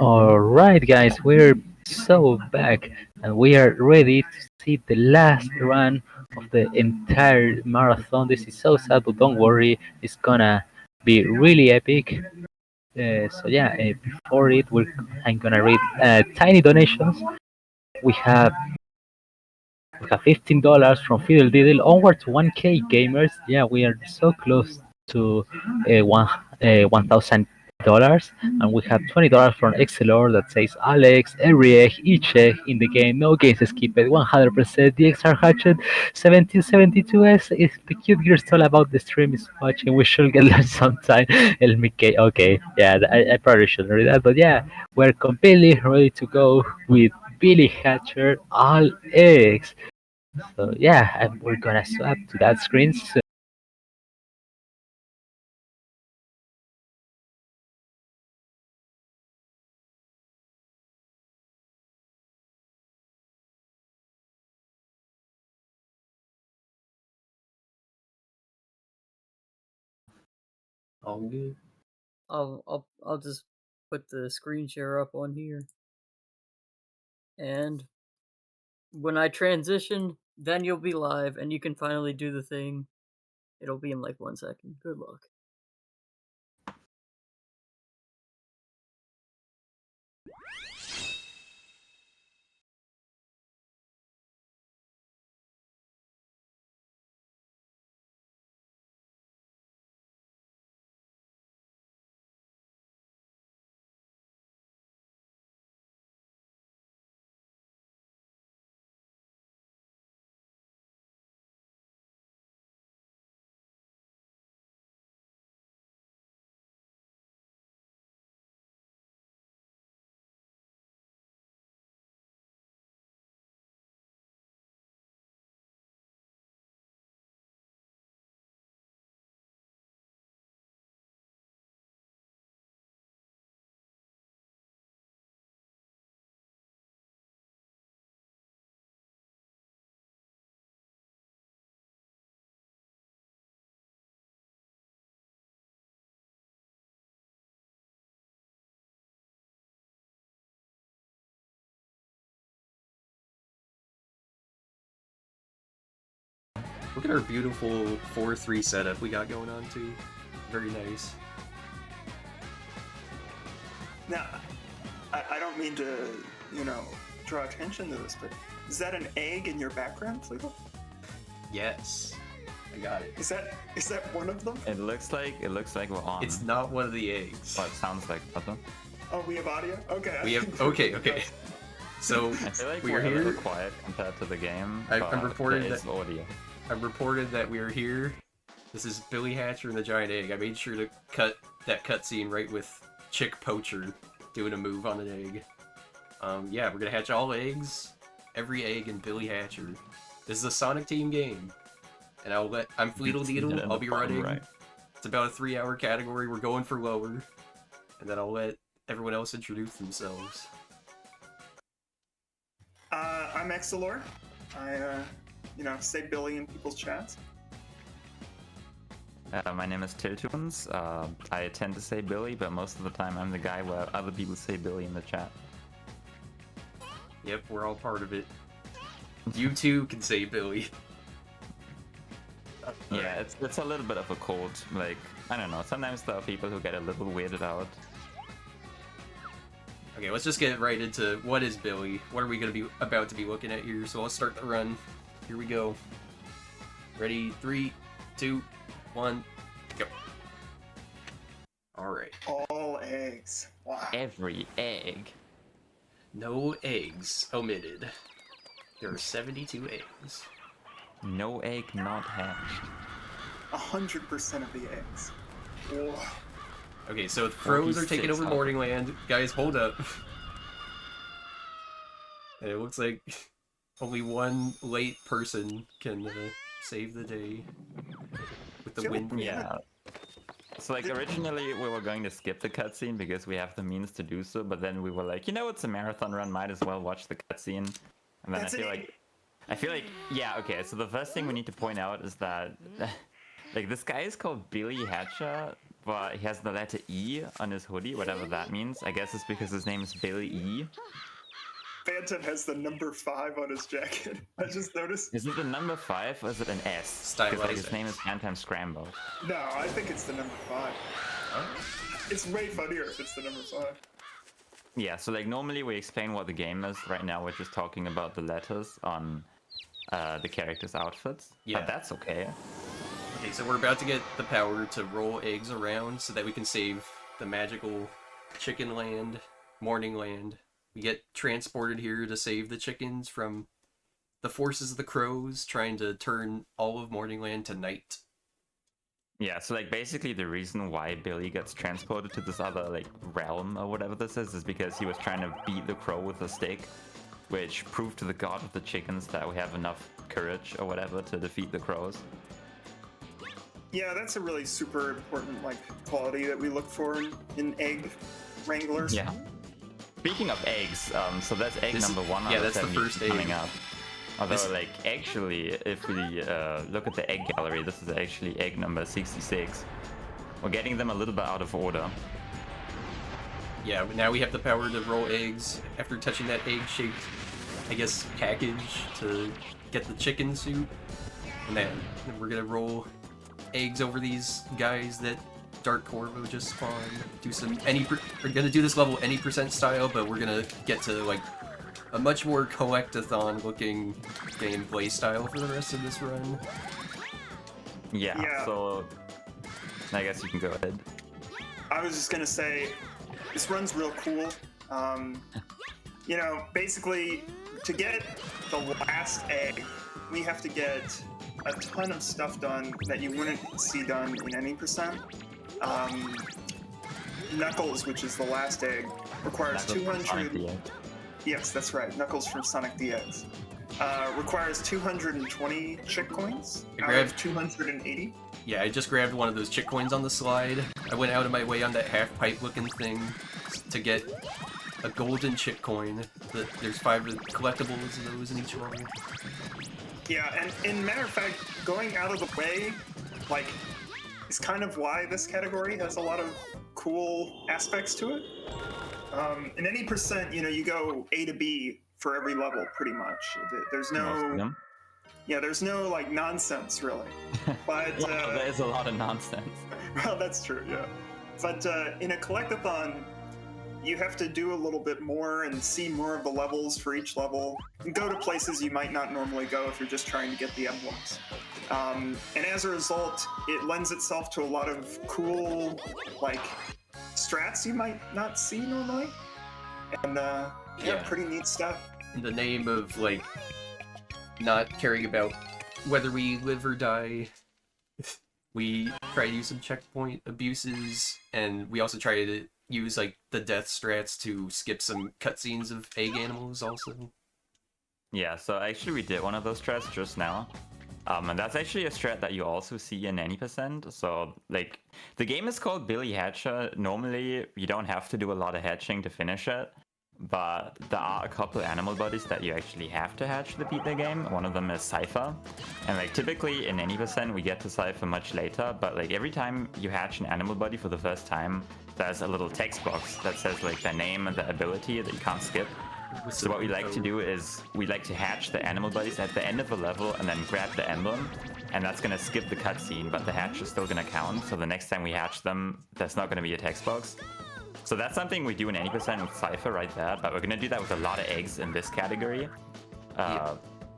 Alright, guys, we're so back and we are ready to see the last run of the entire marathon. This is so sad, but don't worry, it's gonna be really epic. Before I'm gonna read tiny donations. We have we have $15 from Fidel Diddle onward to 1K gamers. Yeah, we are so close to $1,000, and we have $20 from XLR that says Alex, every egg, each egg in the game, no games skipped, 100%. The XR Hatchet 1772S. If the cute girl told about the stream is watching, we should get lunch sometime. El Mickey, okay, yeah, I probably shouldn't read that, but yeah, we're completely ready to go with Billy Hatcher, all eggs. So yeah, we're gonna swap to that screen soon. All good. I'll just put the screen share up on here. And when I transition, then you'll be live and you can finally do the thing. It'll be in like 1 second. Good luck. Look at our beautiful 4-3 setup we got going on too. Very nice. Now, I don't mean to, draw attention to this, but is that an egg in your background, Fleegle? Yes. I got it. Is that one of them? It looks like we're on. It's not one of the eggs. Well, it sounds like other. Oh, we have audio? Okay. We have okay. So I feel like we're we're a little here. quiet compared to the game. I'm but reported there is that- audio. I've reported that we are here. This is Billy Hatcher and the Giant Egg. I made sure to cut that cutscene right with Chick Poacher doing a move on an egg. Yeah, we're gonna hatch all eggs, every egg in Billy Hatcher. This is a Sonic Team game, and I'm Fleetle Needle. I'll be running. Right. It's about a 3-hour category. We're going for lower, and then I'll let everyone else introduce themselves. I'm Exalor. I, say Billy in people's chats. My name is Tiltunes. I tend to say Billy, but most of the time I'm the guy where other people say Billy in the chat. Yep, we're all part of it. You too can say Billy. Yeah, it's a little bit of a cult. Like, I don't know. Sometimes there are people who get a little weirded out. Okay, let's just get right into what is Billy. What are we gonna be about to be looking at here? So let's start the run. Here we go. Ready? 3, 2, 1, go. Alright. All eggs. Wow. Every egg. No eggs omitted. There are 72 eggs. No egg not hatched. 100% of the eggs. Whoa. Okay, so the Froze are taking over 46. Morningland. Guys, hold up. And it looks like only one late person can save the day with the Feel like wind. we Yeah. So like originally we were going to skip the cutscene because we have the means to do so, but then we were like, it's a marathon run, might as well watch the cutscene. And then That's I feel like yeah, okay, so the first thing we need to point out is that like this guy is called Billy Hatcher, but he has the letter E on his hoodie, whatever that means. I guess it's because his name is Billy E. Phantom has the number 5 on his jacket. I just noticed. Is it the number 5 or is it an S? Because like, his name is Phantom Scramble. No, I think it's the number 5. It's way funnier if it's the number 5. Yeah, so like normally we explain what the game is. Right now we're just talking about the letters on the characters' outfits. Yeah. But that's okay. Okay, so we're about to get the power to roll eggs around so that we can save the magical chicken land, morning land. We get transported here to save the chickens from the forces of the crows trying to turn all of Morningland to night. Yeah, so like basically the reason why Billy gets transported to this other like realm or whatever this is because he was trying to beat the crow with a stick, which proved to the god of the chickens that we have enough courage or whatever to defeat the crows. Yeah, that's a really super important like quality that we look for in egg wranglers. Yeah. Speaking of eggs, so that's egg number 1. Yeah, that's the first egg coming up. Although, like, actually, if we look at the egg gallery, this is actually egg number 66. We're getting them a little bit out of order. Yeah, now we have the power to roll eggs after touching that egg-shaped, I guess, package to get the chicken suit. And then we're gonna roll eggs over these guys that Dark Corvo just spawned. We're gonna do this level any percent style, but we're gonna get to like a much more collectathon looking gameplay style for the rest of this run. Yeah, so I guess you can go ahead. I was just gonna say, this run's real cool. You know, basically, to get the last egg, we have to get a ton of stuff done that you wouldn't see done in any percent. Knuckles, which is the last egg, requires 200. Yes, that's right. Knuckles from Sonic DX. Requires 220 chick coins out of 280. Yeah, I just grabbed one of those chick coins on the slide. I went out of my way on that half pipe looking thing to get a golden chick coin. There's 5 collectibles of those in each one. Yeah, and in matter of fact, going out of the way, like, is kind of why this category has a lot of cool aspects to it. In any percent, you know, you go A to B for every level, pretty much. There's no, there's no like nonsense really. But there is a lot of nonsense. Well, that's true, yeah. But in a collectathon, you have to do a little bit more and see more of the levels for each level, and go to places you might not normally go if you're just trying to get the emblems. And as a result, it lends itself to a lot of cool, like, strats you might not see normally. And, pretty neat stuff. In the name of, like, not caring about whether we live or die, we try to use some checkpoint abuses, and we also try to use, like, the death strats to skip some cutscenes of egg animals also. Yeah, so actually we did one of those strats just now. And that's actually a strat that you also see in any percent. So, like, the game is called Billy Hatcher. Normally, you don't have to do a lot of hatching to finish it. But there are a couple animal bodies that you actually have to hatch to beat the game. One of them is Cypher. And, like, typically in any percent, we get to Cypher much later. But, like, every time you hatch an animal body for the first time, there's a little text box that says, like, their name and their ability that you can't skip. So what we like to do is we like to hatch the animal buddies at the end of the level and then grab the emblem, and that's gonna skip the cutscene, but the hatch is still gonna count. So the next time we hatch them, there's not gonna be a text box. So that's something we do in any percent with Cypher right there, but we're gonna do that with a lot of eggs in this category.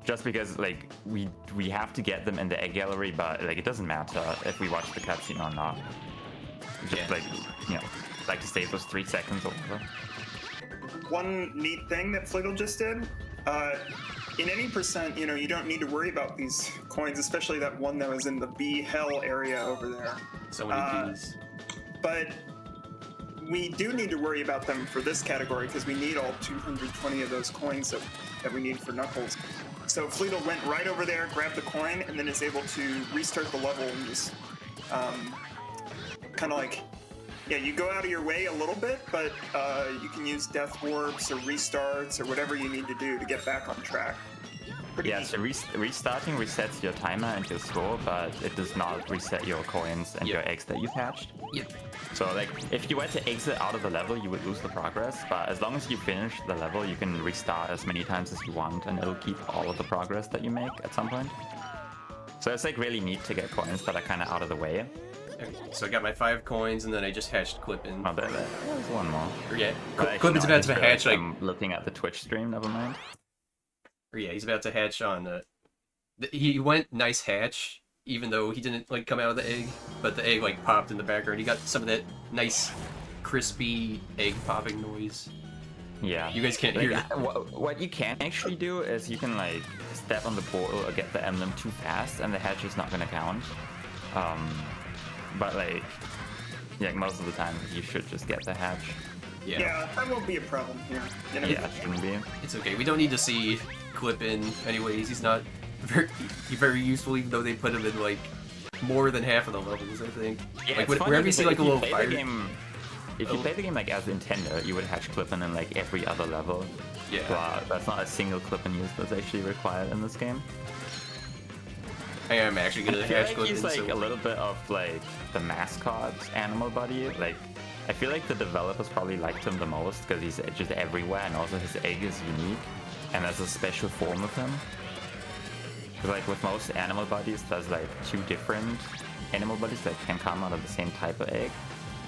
Just because like we have to get them in the egg gallery, but like it doesn't matter if we watch the cutscene or not. Just like to save those 3 seconds or whatever. One neat thing that Fliggle just did, in any percent, you know, you don't need to worry about these coins, especially that one that was in the bee hell area over there. So many bees. But we do need to worry about them for this category because we need all 220 of those coins that we need for Knuckles. So Fliggle went right over there, grabbed the coin, and then is able to restart the level and just kind of like, yeah, you go out of your way a little bit, but you can use death warps or restarts or whatever you need to do to get back on track. Pretty Yeah, neat. so restarting resets your timer and your score, but it does not reset your coins and Yeah. your eggs that you've hatched. Yep. So like, if you were to exit out of the level, you would lose the progress, but as long as you finish the level, you can restart as many times as you want, and it'll keep all of the progress that you make at some point. So it's like really neat to get coins that are kind of out of the way. Okay, so I got my 5 coins, and then I just hatched Clippin. Oh, there's one more. Or yeah, But actually, Clippin's no, I about just to realized hatch like, I'm looking at the Twitch stream, never mind. or yeah, he's about to hatch on. He went nice hatch, even though he didn't like come out of the egg, but the egg like popped in the background. He got some of that nice, crispy egg popping noise. Yeah. You guys can't Like, hear that. what you can actually do is you can like step on the portal or get the emblem too fast, and the hatch is not gonna count. But like, yeah, most of the time you should just get the hatch. Yeah. Yeah, that won't be a problem here. You know? Yeah, it shouldn't be. It's okay. We don't need to see Clippin. Anyways, he's not very useful, even though they put him in like more than half of the levels. I think. Yeah, Like it's funny wherever you see because like a if you little play fire. the game, if you play the game like as intended, you would hatch Clippin in like every other level. Yeah. But that's not a single Clippin use that's actually required in this game. I am actually I gonna feel hatch like Clippin. he's like So a little bit of like the mascot animal buddy. Like, I feel like the developers probably liked him the most because he's just everywhere, and also his egg is unique, and there's a special form of him. 'Cause, like with most animal buddies, there's like 2 different animal buddies that can come out of the same type of egg,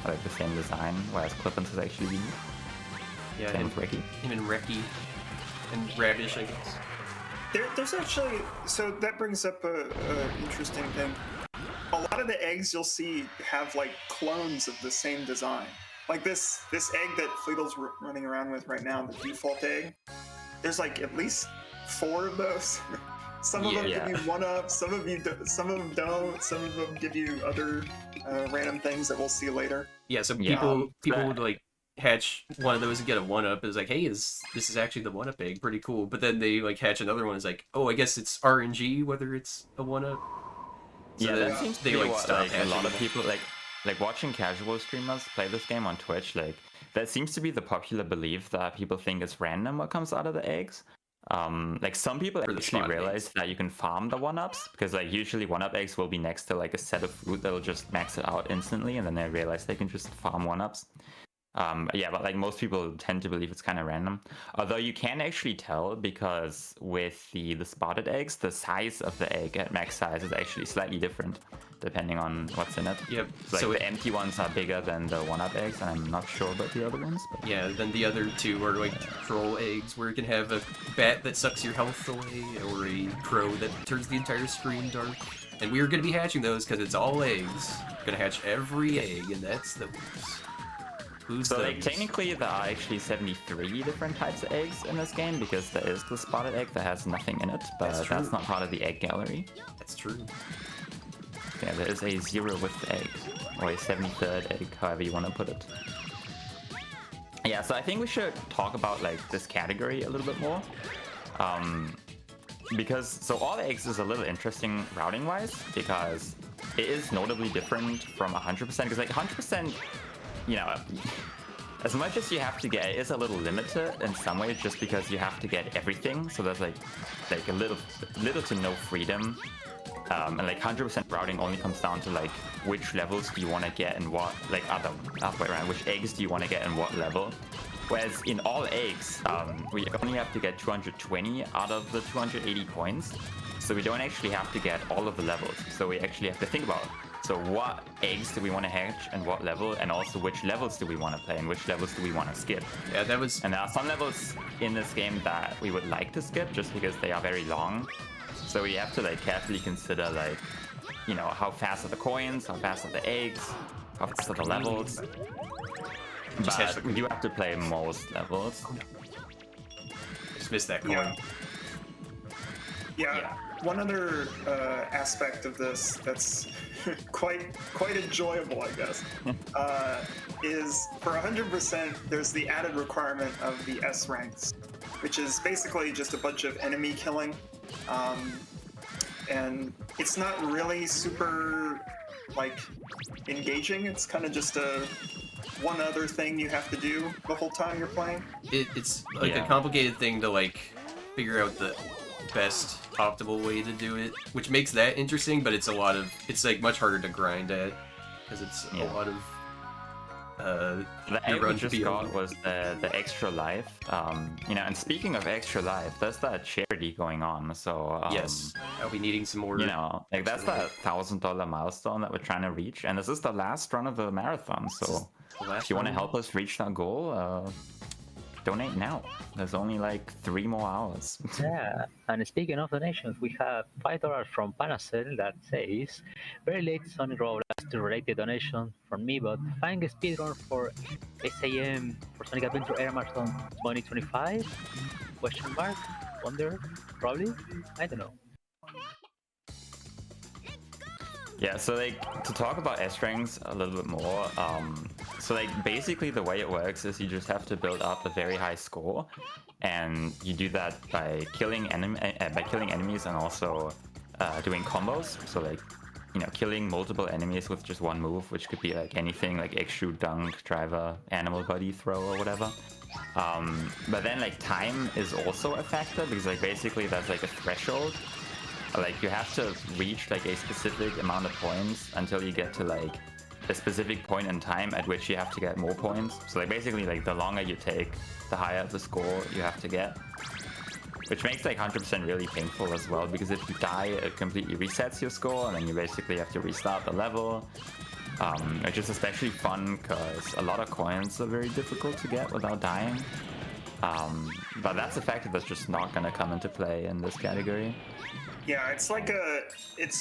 or like the same design, whereas Clippin's is actually unique. yeah, Same him, with Ricky. him and Reki and Radish, I guess. There's actually, so that brings up a interesting thing. A lot of the eggs you'll see have like clones of the same design. Like this egg that Fleetle's running around with right now, the default egg. There's like at least 4 of those. Some of them Yeah. give you 1-up, some of them don't. Some of them give you other random things that we'll see later. Yeah, so Yeah. people But- would like hatch one of those and get a 1-up. It's like, hey, this is actually the 1-up egg, pretty cool. But then they like hatch another one. It's like, oh, I guess it's RNG whether it's a 1-up. So Yeah, then that seems to they be like what stop like, a hatching lot of them. people like watching casual streamers play this game on Twitch. Like, that seems to be the popular belief that people think it's random what comes out of the eggs. Like some people Or the actually spawn realize eggs. that you can farm the 1-ups because like usually 1-up eggs will be next to like a set of fruit that'll just max it out instantly, and then they realize they can just farm 1-ups. Yeah, but like most people tend to believe it's kind of random. Although you can actually tell because with the spotted eggs, the size of the egg at max size is actually slightly different depending on what's in it. Yep. Like So the empty ones are bigger than the 1-up eggs, and I'm not sure about the other ones. But yeah, then the other 2 are like troll eggs, where you can have a bat that sucks your health away, or a crow that turns the entire screen dark. And we're gonna be hatching those because it's all eggs. We're gonna hatch every egg, and that's the who's so those? like technically there are actually 73 different types of eggs in this game because there is the spotted egg that has nothing in it, but That's that's true. not part of the egg gallery. That's true. Yeah, there is a 0 with eggs, or a 73rd egg, however you want to put it. Yeah, so I think we should talk about like this category a little bit more. Because so all eggs is a little interesting routing wise because it is notably different from 100% because like 100%, you know, as much as you have to get, it is a little limited in some ways just because you have to get everything. So there's like a little to no freedom. And like 100% routing only comes down to like which levels do you want to get and what, like other way around, which eggs do you want to get and what level. Whereas in all eggs, we only have to get 220 out of the 280 coins. So we don't actually have to get all of the levels. So we actually have to think about, so what eggs do we want to hatch and what level, and also which levels do we want to play and which levels do we want to skip. Yeah, that was. And there are some levels in this game that we would like to skip just because they are very long. So we have to like carefully consider like, you know, how fast are the coins, how fast are the eggs, how fast are the levels. Just hatch But the we do have to play most levels. Just missed that coin. Yeah. Yeah. Yeah. One other aspect of this that's quite enjoyable, I guess, is for 100%. There's the added requirement of the S ranks, which is basically just a bunch of enemy killing, and it's not really super like engaging. It's kind of just one other thing you have to do the whole time you're playing. It's like a Yeah. complicated thing to like figure out the best optimal way to do it, which makes that interesting. But it's like much harder to grind at because it's a lot of. The your egg run we to just be got over. was the extra life. And speaking of extra life, there's that charity going on. So Yes, I'll be needing some more. like that's that $1,000 milestone that we're trying to reach, and this is the last run of the marathon. So if you want to help us reach that goal, donate now. There's only like 3 more hours. Yeah, and speaking of donations, we have $5 from Panacel that says, very late Sonic Roll last related donation from me, but find a speedrun for SAEM for Sonic Adventure Air Marathon 2025? Question mark? Wonder? Probably? I don't know. Yeah, so like to talk about S ranks a little bit more, so like basically the way it works is you just have to build up a very high score, and you do that by killing enemies and also doing combos. So like killing multiple enemies with just one move, which could be like anything like extrude, dunk, driver, animal body throw, or whatever. But then like time is also a factor because like basically that's like a threshold. Like you have to reach like a specific amount of points until you get to like a specific point in time at which you have to get more points. So like basically like the longer you take, the higher the score you have to get. Which makes like 100% really painful as well, because if you die it completely resets your score and then you basically have to restart the level. Which is especially fun because a lot of coins are very difficult to get without dying. But that's a factor that's just not going to come into play in this category. Yeah, it's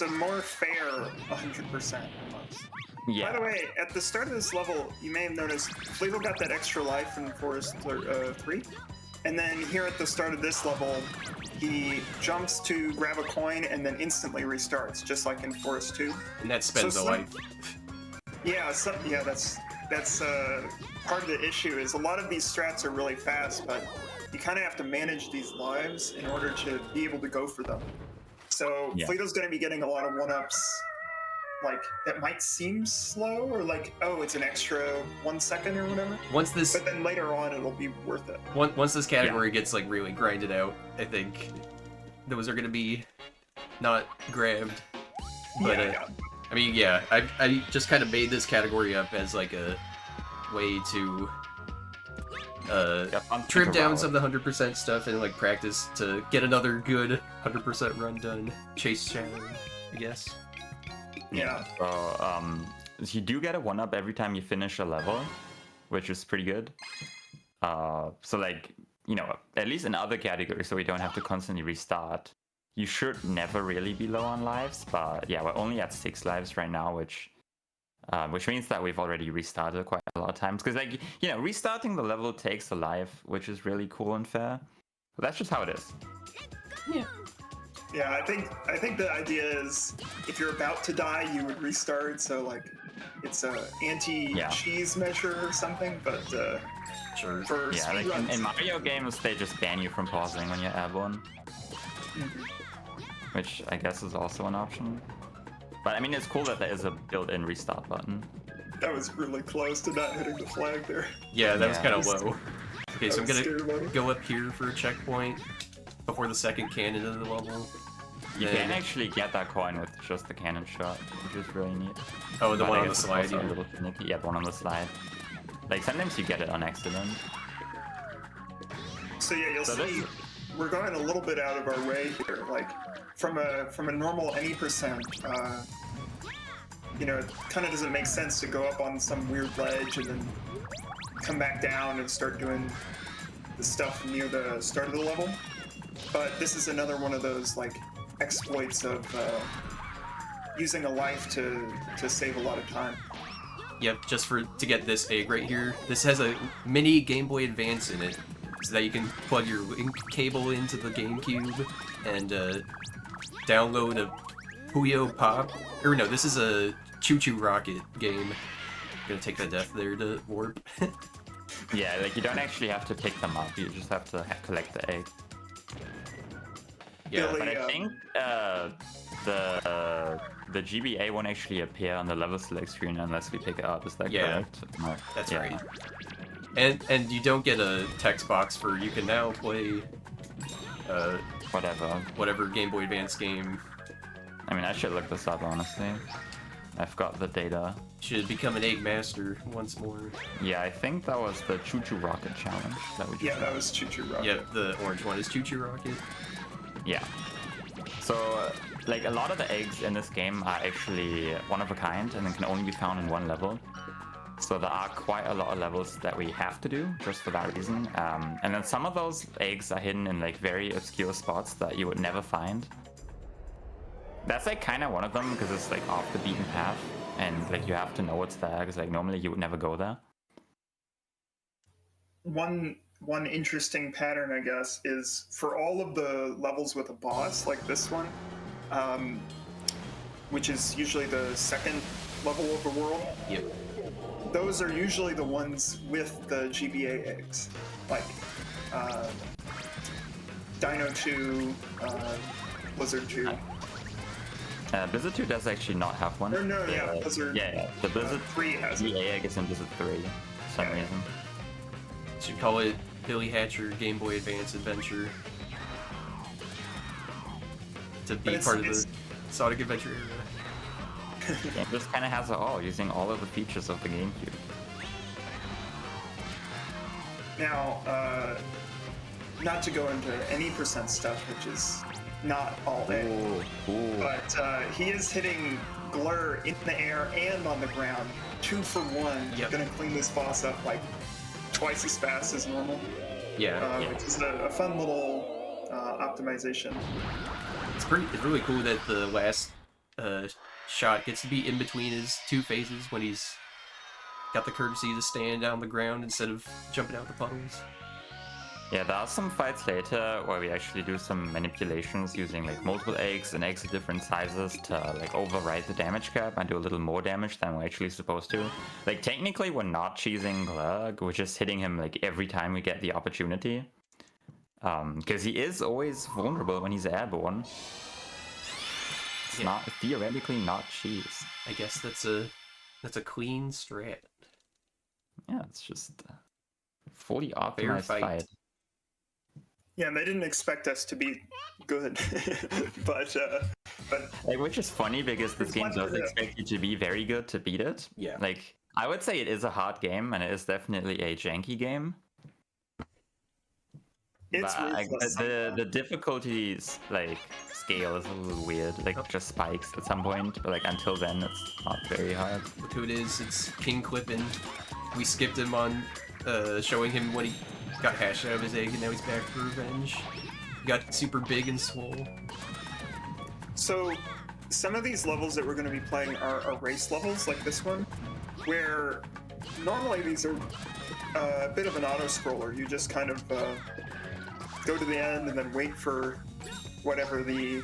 a more fair 100% almost. Yeah. By the way, at the start of this level, you may have noticed Fleetle got that extra life in Forest 3. And then here at the start of this level, he jumps to grab a coin and then instantly restarts, just like in Forest 2. And that spends a life. Yeah, that's part of the issue is a lot of these strats are really fast, but you kind of have to manage these lives in order to be able to go for them. So Fleeto's going to be getting a lot of 1-ups, like that might seem slow or like, oh, it's an extra 1 second or whatever. But then later on, it'll be worth it. Once this category gets like really grinded out, I think those are going to be not grabbed. But I mean, yeah, I just kind of made this category up as like a way to trim down some of the 100% stuff and like practice to get another good 100% run done. Chase Shadow, I guess. Yeah. So you do get a 1-up every time you finish a level, which is pretty good. So like at least in other categories, so we don't have to constantly restart. You should never really be low on lives, but yeah, we're only at 6 lives right now, which means that we've already restarted quite a lot of times. Because like restarting the level takes a life, which is really cool and fair. But that's just how it is. Yeah. Yeah, I think the idea is if you're about to die, you would restart. So like, it's a anti-cheese measure or something. But sure. For like in Mario games, they just ban you from pausing when you're airborne. Which I guess is also an option. But I mean, it's cool that there is a built-in restart button. That was really close to not hitting the flag there. Yeah, that was kind of low. Okay, so I'm gonna go up here for a checkpoint before the second cannon of the level. You can actually get that coin with just the cannon shot, which is really neat. Oh, the one on the slide. A little finicky. Yeah, the one on the slide. Like sometimes you get it on accident. So yeah, you'll see. We're going a little bit out of our way here. Like from a normal any percent, it kind of doesn't make sense to go up on some weird ledge and then come back down and start doing the stuff near the start of the level. But this is another one of those like exploits of using a life to save a lot of time. Yep, just to get this egg right here. This has a mini Game Boy Advance in it, so that you can plug your link cable into the GameCube and download a Puyo Pop. Or no, this is a Choo Choo Rocket game. I'm gonna take that death there to warp. Yeah, like you don't actually have to pick them up, you just have to collect the egg. Yeah, but I think the GBA won't actually appear on the level select screen unless we pick it up. Is that correct? No. That's right. And you don't get a text box for you can now play whatever Game Boy Advance game. I mean, I should look this up, honestly. I've got the data. Should become an egg master once more. Yeah, I think that was the Choo Choo Rocket challenge that we just Yeah, did. that was Choo Choo Rocket. Yep, the orange one is Choo Choo Rocket. Yeah. So, like, a lot of the eggs in this game are actually one of a kind and can only be found in one level. So there are quite a lot of levels that we have to do just for that reason. And then some of those eggs are hidden in like very obscure spots that you would never find. That's like kind of one of them because it's like off the beaten path and like you have to know it's there because like normally you would never go there. One interesting pattern, I guess, is for all of the levels with a boss, like this one, which is usually the second level of the world. Yep. Those are usually the ones with the GBA eggs, like Dino 2, Blizzard 2. Blizzard 2 does actually not have one. Or no, yeah, Blizzard. Yeah, the Blizzard 3 has it. GBA egg is in Blizzard 3 for some reason. Should call it Billy Hatcher Game Boy Advance Adventure. To be part of the Sonic Adventure era. It just kind of has it all, using all of the features of the GameCube. Now, not to go into any percent stuff, which is not all egg, but he is hitting Glur in the air and on the ground, 2 for 1. Yep. Gonna clean this boss up like twice as fast as normal. Yeah. Which is a fun little optimization. It's really cool that the last shot gets to be in between his two phases when he's got the courtesy to stand on the ground instead of jumping out the puddles. Yeah, there are some fights later where we actually do some manipulations using like multiple eggs and eggs of different sizes to like override the damage cap and do a little more damage than we're actually supposed to. Like technically we're not cheesing Glug, we're just hitting him like every time we get the opportunity. Because he is always vulnerable when he's airborne. It's not theoretically not cheese. I guess that's a clean strat. Yeah, it's just a fully Fair optimized fight. Yeah, and they didn't expect us to be good, but Like, which is funny because this game does expect you to be very good to beat it. Yeah. Like, I would say it is a hard game and it is definitely a janky game. it's But the difficulties like scale is a little weird. Like, it just spikes at some point, but like until then, it's not very hard. Look who it is. It's King Clippin. We skipped him on showing him when he got hashed out of his egg, and now he's back for revenge. He got super big and swole. So, some of these levels that we're going to be playing are race levels, like this one, where normally these are a bit of an auto-scroller. You just kind of go to the end and then wait for whatever the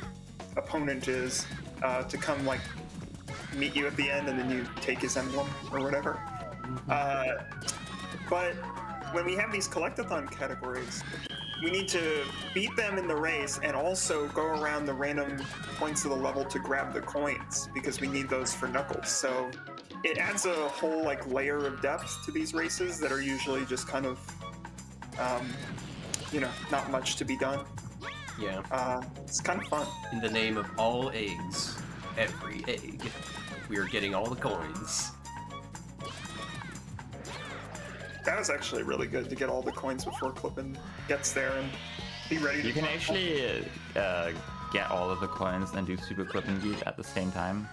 opponent is to come, like, meet you at the end, and then you take his emblem or whatever. But when we have these collectathon categories, we need to beat them in the race and also go around the random points of the level to grab the coins, because we need those for Knuckles. So it adds a whole like layer of depth to these races that are usually just kind of, not much to be done. Yeah. It's kind of fun. In the name of all eggs, every egg, we are getting all the coins. That was actually really good to get all the coins before Clippin gets there and be ready to You can play. actually get all of the coins and do Super Clip and Beat at the same time.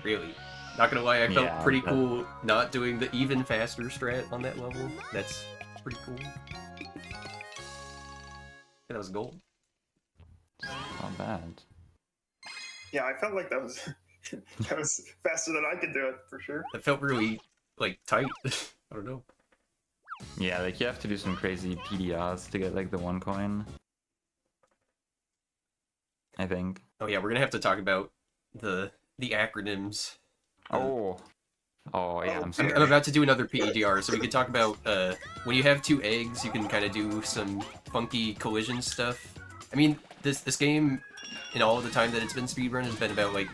Really. Not gonna lie, I felt Yeah, pretty but- cool not doing the even faster strat on that level. That's pretty cool. Yeah, that was gold. Not bad. Yeah, I felt like that was that was faster than I could do it for sure. That felt really, like, tight. I don't know. Yeah, like you have to do some crazy PDRs to get like the one coin. I think. Oh yeah, we're gonna have to talk about the acronyms. Oh yeah, I'm sorry. I'm about to do another PEDR, so we could talk about when you have two eggs, you can kind of do some funky collision stuff. I mean, this game, in all the time that it's been speedrun, has been about like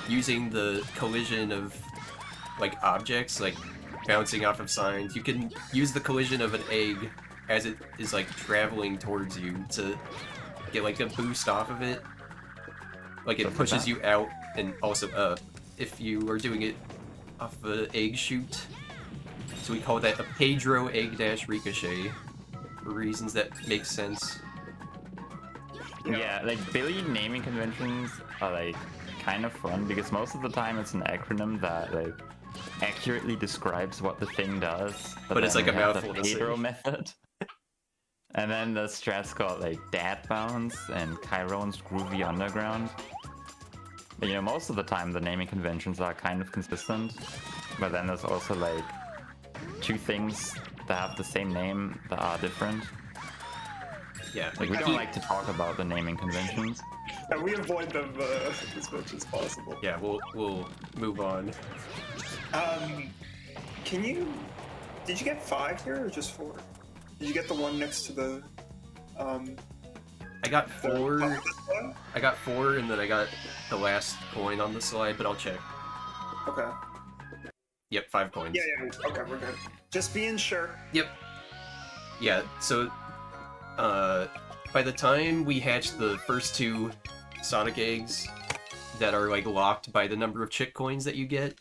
using the collision of like objects, like bouncing off of signs. You can use the collision of an egg as it is like traveling towards you to get like a boost off of it. Like it Just like pushes that? you out and also up if you are doing it off an egg shoot. So we call that a Pedro egg dash ricochet for reasons that make sense. Yeah, like Billy naming conventions are like kind of fun because most of the time it's an acronym that like accurately describes what the thing does. But it's then like a we have mouthful the to say. Pedro method. And then the strats got like Dad Bounce and Chiron's Groovy Underground. But you know, most of the time the naming conventions are kind of consistent. But then there's also like two things that have the same name that are different. Yeah, Like we don't like to talk about the naming conventions. And we avoid them as much as possible. Yeah, we'll move on. Can you? Did you get 5 here or just 4? Did you get the one next to the? I got the top 4. of this one? I got 4, and then I got the last coin on the slide, but I'll check. Okay. Yep, 5 coins. Yeah. Okay, we're good. Just being sure. Yep. Yeah, so by the time we hatch the first 2 Sonic eggs that are like locked by the number of chick coins that you get,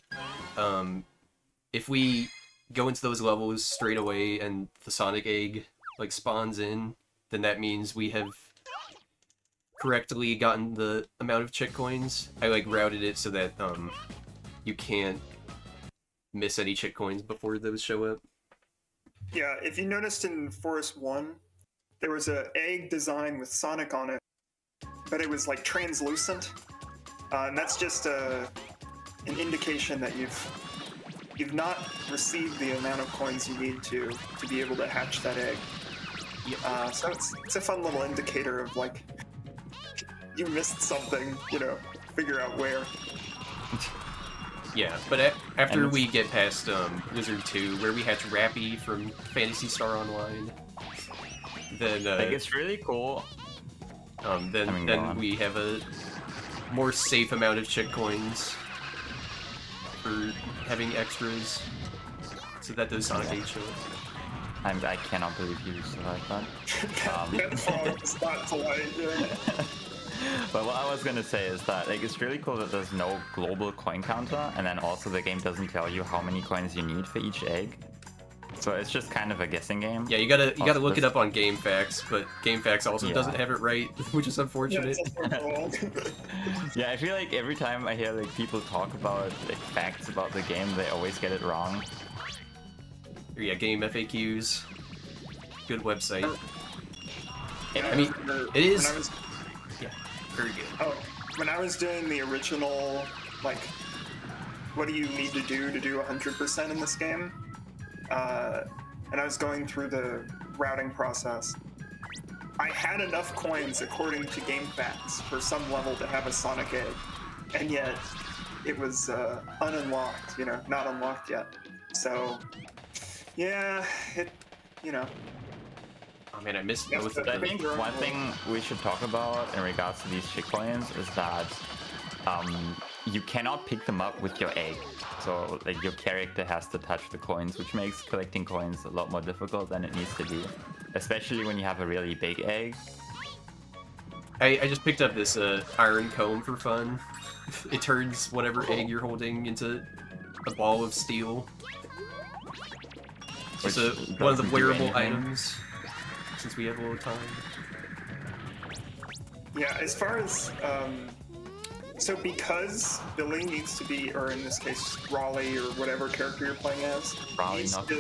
if we go into those levels straight away and the Sonic egg like spawns in, then that means we have correctly gotten the amount of chick coins. I like routed it so that you can't miss any chick coins before those show up. Yeah, if you noticed in Forest 1, there was a egg design with Sonic on it, but it was like translucent. And that's just an indication that you've not received the amount of coins you need to be able to hatch that egg. So it's a fun little indicator of like you missed something, figure out where. Yeah, but after we get past Wizard 2, where we hatch Rappy from Phantasy Star Online, then Like it's really cool. then we have a more safe amount of chick coins for having extras, so that those Sonic 8 show up. I cannot believe you survived that. That frog is not polite. Yeah. But what I was gonna say is that like it's really cool that there's no global coin counter, and then also the game doesn't tell you how many coins you need for each egg. So it's just kind of a guessing game. Yeah, you gotta look it up on GameFAQs, but GameFAQs also doesn't have it right, which is unfortunate. Yeah, I feel like every time I hear like people talk about like facts about the game, they always get it wrong. Yeah, Game FAQs. Good website. Yeah, I mean, it is. When I was, Yeah, very good. oh, when I was doing the original, like, what do you need to do 100% in this game? And I was going through the routing process. I had enough coins, according to GameFAQs, for some level to have a Sonic egg, and yet it was ununlocked. Not unlocked yet. So, yeah, Oh man, I missed Yes, both but of I them. think one thing we should talk about in regards to these chick coins is that you cannot pick them up with your egg. So like your character has to touch the coins, which makes collecting coins a lot more difficult than it needs to be. Especially when you have a really big egg. I just picked up this iron comb for fun. It turns whatever egg you're holding into a ball of steel. It's one of the doesn't do wearable anything. items, since we have a little time. Yeah, as far as so because Billy needs to be, or in this case Raleigh or whatever character you're playing as, Probably needs not to,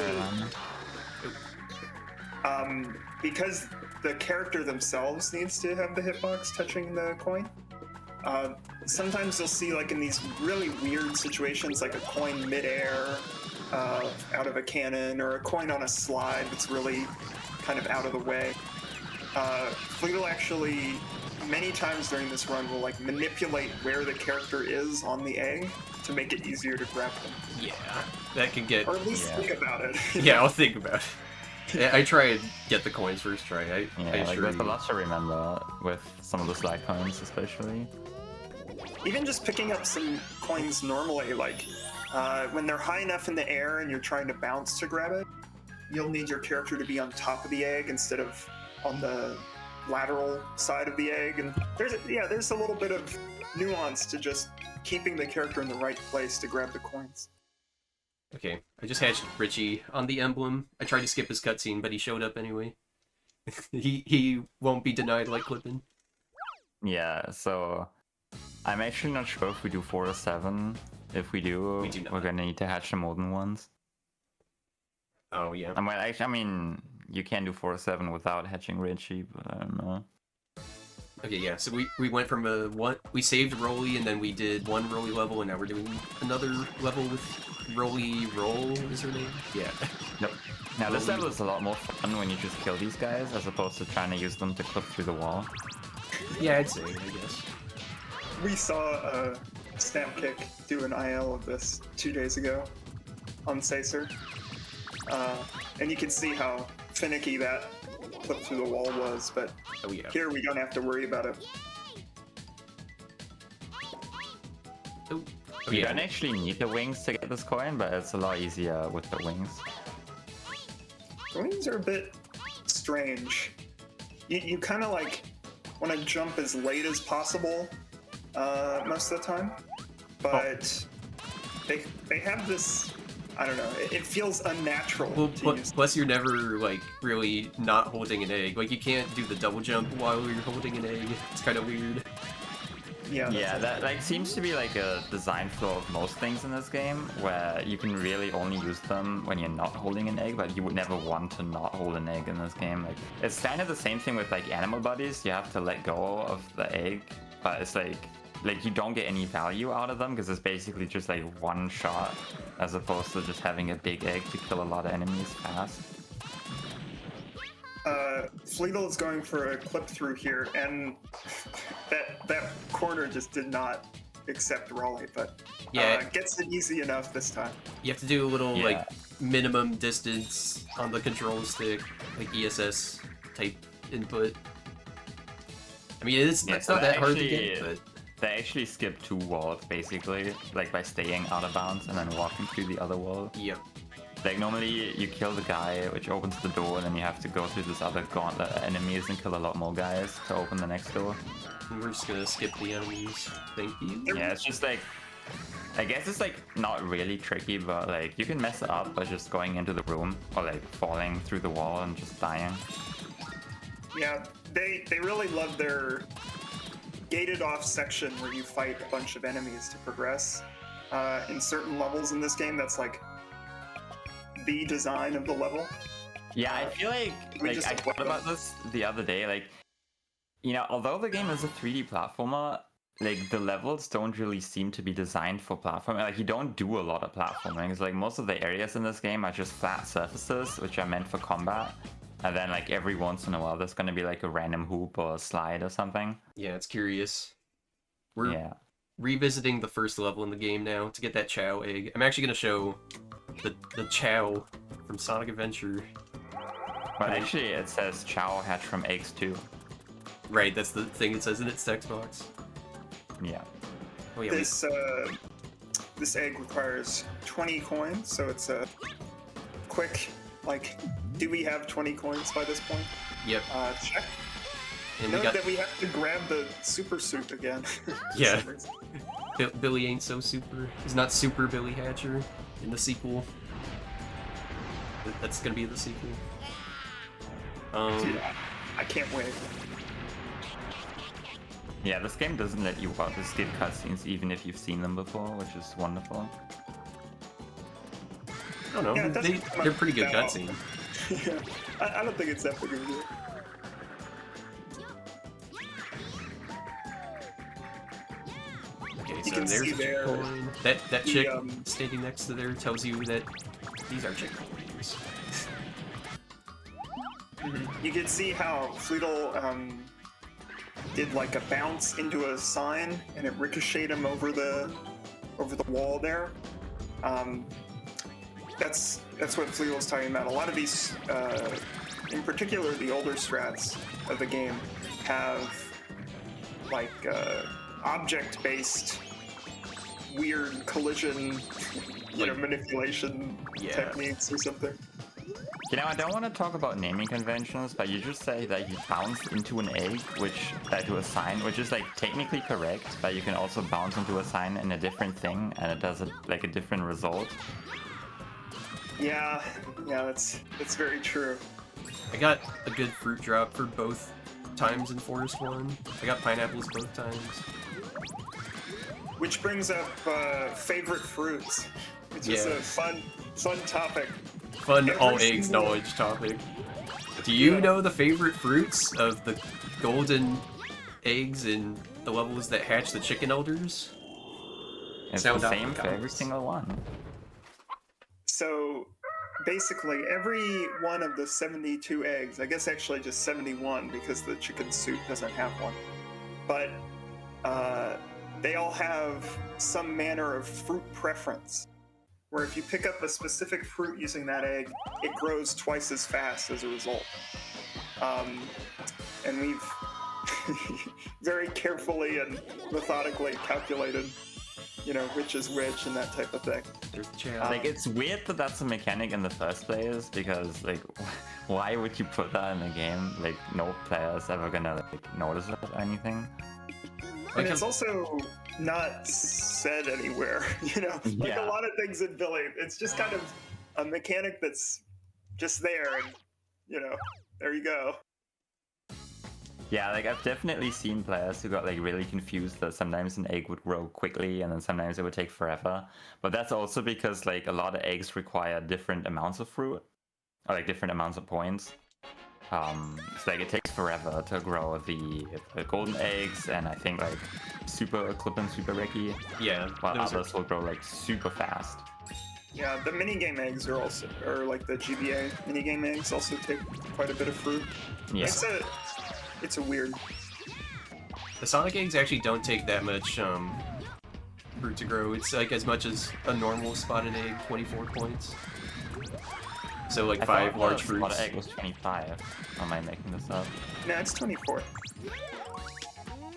Carolina. because the character themselves needs to have the hitbox touching the coin. Sometimes you'll see like in these really weird situations, like a coin midair out of a cannon, or a coin on a slide that's really kind of out of the way. Fleet will actually, many times during this run, will like manipulate where the character is on the egg to make it easier to grab them, Yeah, that can get. or at least Yeah. think about it. Yeah, I'll think about it. Yeah, I try and get the coins first try. I Yeah, like assure there's a you. lot to remember with some of the slide coins, especially. Even just picking up some coins normally, like when they're high enough in the air and you're trying to bounce to grab it, you'll need your character to be on top of the egg instead of on the lateral side of the egg, and there's a little bit of nuance to just keeping the character in the right place to grab the coins. Okay, I just hatched Richie on the emblem. I tried to skip his cutscene, but he showed up anyway. he won't be denied like Clippin. Yeah, so I'm actually not sure if we do 4 or 7. If we do, We do not. we're gonna need to hatch the molten ones. Oh yeah. I mean, you can do 4 or 7 without hatching Richie, but I don't know. Okay, yeah. So we went from we saved Rolly, and then we did one Rolly level, and now we're doing another level with Rolly Roll. Is her name? Yeah. Nope. Now this level is a lot more fun when you just kill these guys as opposed to trying to use them to clip through the wall. Yeah, I'd say. I guess. We saw Snapkick do an IL of this 2 days ago on Sacer, and you can see how finicky that clip through the wall was, but Oh yeah. here we don't have to worry about it. Oh You yeah. don't actually need the wings to get this coin, but it's a lot easier with the wings. The wings are a bit strange. You kind of like want to jump as late as possible most of the time, but they have this, I don't know, it feels unnatural Well, to use. plus you're never like really not holding an egg. Like you can't do the double jump while you're holding an egg. It's kind of weird. Yeah, Yeah, that like seems to be like a design flaw of most things in this game, where you can really only use them when you're not holding an egg, but you would never want to not hold an egg in this game. Like it's kind of the same thing with like animal bodies. You have to let go of the egg, but it's like you don't get any value out of them because it's basically just like one shot, as opposed to just having a big egg to kill a lot of enemies fast. Fleetle is going for a clip through here, and that corner just did not accept Raleigh, but Yeah. gets it easy enough this time. You have to do a little Yeah. like minimum distance on the control stick, like ESS type input. I mean, it's Yeah, it's so not that hard to actually- get, but They actually skip 2 walls basically, like by staying out of bounds and then walking through the other wall. yep. Like normally you kill the guy, which opens the door, and then you have to go through this other gauntlet of enemies and kill a lot more guys to open the next door. And we're just gonna skip the enemies. Thank you. Yeah, it's just like, I guess it's like not really tricky, but like you can mess it up by just going into the room or like falling through the wall and just dying. Yeah, they really love their gated off section where you fight a bunch of enemies to progress. In certain levels in this game, that's like the design of the level. Yeah, I feel like We I just thought about this the other day. Like, you know, although the game is a 3D platformer, like the levels don't really seem to be designed for platforming. Like you don't do a lot of platforming. It's like most of the areas in this game are just flat surfaces, which are meant for combat. And then like every once in a while, there's gonna be like a random hoop or a slide or something. Yeah, it's curious. We're Yeah. revisiting the first level in the game now to get that Chow egg. I'm actually gonna show the Chow from Sonic Adventure. But actually, it says Chow hatch from eggs too. Right, that's the thing it says in its text box. Yeah. Oh yeah, This egg requires 20 coins, so it's a quick, like, do we have 20 coins by this point? yep. Check. And Note that we have to grab the super suit again. for Yeah. some reason. Billy ain't so super. He's not super Billy Hatcher in the sequel. That's gonna be the sequel. Dude, I can't wait. Yeah, this game doesn't let you watch the skip cutscenes even if you've seen them before, which is wonderful. I don't know. Yeah, it doesn't come They're up pretty good that cutscene. Yeah, I don't think it's that big of a deal. Okay, You so can there's see a there checkpoint. That the, chick standing next to there tells you that these are checkpoints. You can see how Fleetle did like a bounce into a sign, and it ricocheted him over the wall there. That's what Fleetle was talking about. A lot of these, in particular, the older strats of the game have like object-based weird collision, Like- manipulation Yeah. techniques or something. You know, I don't want to talk about naming conventions, but you just say that you bounce into an egg, to a sign, which is like technically correct, but you can also bounce into a sign in a different thing, and it does like a different result. Yeah, that's very true. I got a good fruit drop for both times in Forest 1. I got pineapples both times. Which brings up favorite fruits, which is a fun topic. Fun Every all eggs single- knowledge topic. Do you Yeah. know the favorite fruits of the golden eggs in the levels that hatch the chicken elders? It's Sound the out same the for every comments. single one. So basically, every one of the 72 eggs, I guess actually just 71 because the chicken soup doesn't have one, but they all have some manner of fruit preference, where if you pick up a specific fruit using that egg, it grows twice as fast as a result. And we've very carefully and methodically calculated, which is which and that type of thing. There's the challenge. Like, it's weird that that's a mechanic in the first place, because, like, why would you put that in the game? Like, no player's ever gonna, like, notice it or anything. And it's also not said anywhere, Like Yeah. a lot of things in Billy, it's just kind of a mechanic that's just there, and, there you go. Yeah, like, I've definitely seen players who got, like, really confused that sometimes an egg would grow quickly and then sometimes it would take forever. But that's also because, like, a lot of eggs require different amounts of fruit, or, like, different amounts of points. So, like, it takes forever to grow the golden eggs, and I think, like, super clip and super Ricky, Yeah, while those others will grow, like, super fast. Yeah, the minigame eggs are like the GBA minigame eggs also take quite a bit of fruit. Yeah. It's a weird. The Sonic eggs actually don't take that much fruit to grow. It's like as much as a normal spotted egg, 24 points. So like I 5 thought large the fruits. spotted egg was 25. Am I making this up? No, it's 24.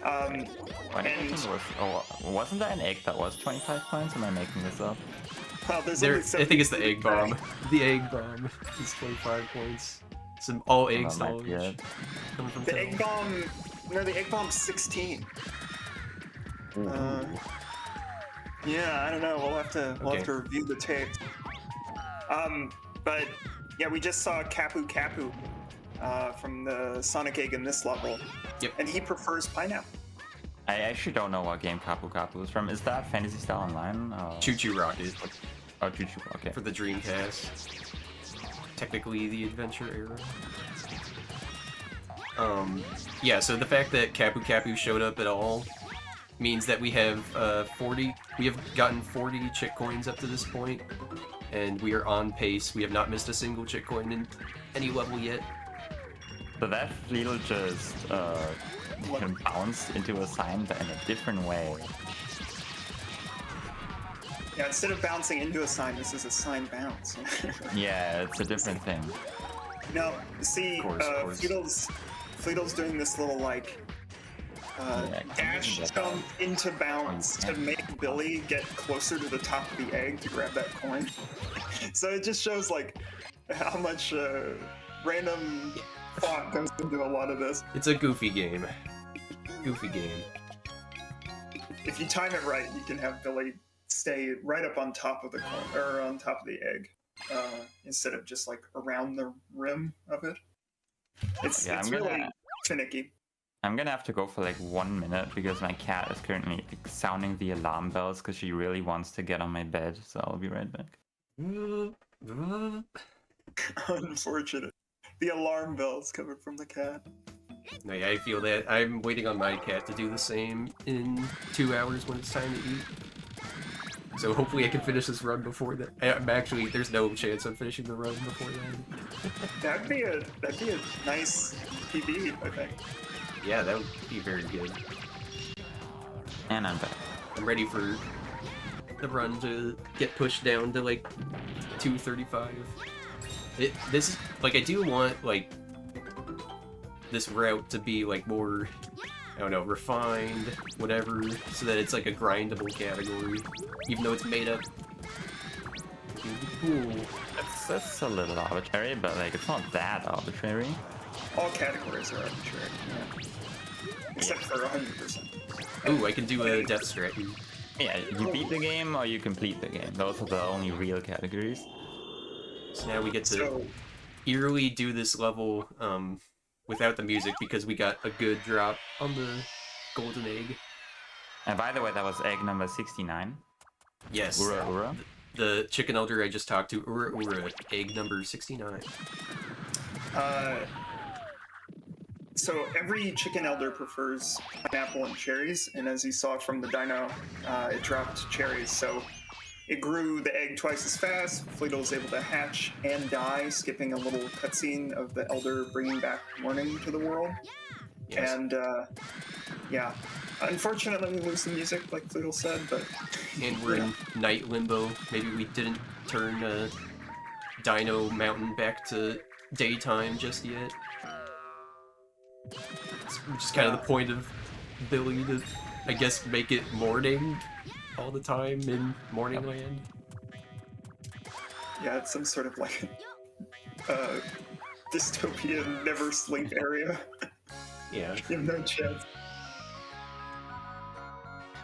I think it was, wasn't there an egg that was 25 points? Am I making this up? Well, there's There, only I think it's the 70 egg bomb. The egg bomb is 25 points. Some all eggs That might be knowledge it. coming from The Tel. egg bomb. No, the egg bomb's 16. Yeah, I don't know. We'll have to review the tapes. But yeah, we just saw Kapu Kapu from the Sonic Egg in this level. Yep. And he prefers pineapple. I actually don't know what game Kapu Kapu is from. Is that Fantasy Star Online? Choo Choo Rocket Oh, Choo Choo, okay. for the Dreamcast. Technically the adventure era. Yeah, so the fact that Kapu Kapu showed up at all means that we have we have gotten 40 chick coins up to this point, and we are on pace. We have not missed a single chick coin in any level yet. So that Fleedle just can bounce into a sign, but in a different way. Yeah, instead of bouncing into a sign, this is a sign bounce. Yeah, it's a different thing. Now, see, Of course. Fleedle's doing this little like dash jump into bounce to make Billy get closer to the top of the egg to grab that coin. So it just shows like how much random thought goes into a lot of this. It's a goofy game. Goofy game. If you time it right, you can have Billy stay right up on top of the coin or on top of the egg instead of just like around the rim of it. It's really finicky. I'm gonna have to go for like 1 minute because my cat is currently like, sounding the alarm bells because she really wants to get on my bed, so I'll be right back. Unfortunate. The alarm bells coming from the cat. No, yeah, I feel that. I'm waiting on my cat to do the same in 2 hours when it's time to eat. So hopefully I can finish this run before that. There's no chance I'm finishing the run before then. That'd be a nice PB, I think. Yeah, that would be very good. And I'm back. I'm ready for the run to get pushed down to like 2:35. I do want like this route to be like more, I don't know, refined, whatever, so that it's like a grindable category, even though it's made up. Cool. Let's that's a little arbitrary, but like it's not that arbitrary. All categories are arbitrary. Yeah. Except for 100%. Ooh, I can do a death strat. Yeah, you beat the game or you complete the game. Those are the only real categories. So now we get to So, eerily do this level without the music because we got a good drop on the golden egg. And by the way, that was egg number 69. Yes. Ura ura. The chicken elder I just talked to, Ura, egg number 69. So every chicken elder prefers pineapple and cherries, and as you saw from the dino, it dropped cherries, so it grew the egg twice as fast. Fleetle was able to hatch and die, skipping a little cutscene of the elder bringing back morning to the world. Yes. And yeah, unfortunately we lose the music, like Fleetle said, but And we're in night limbo. Maybe we didn't turn Dino Mountain back to daytime just yet. Which is kind of the point of Billy to, I guess, make it morning all the time in Morning Land. yeah, it's some sort of like dystopian never sleep area. Yeah. You have no chance.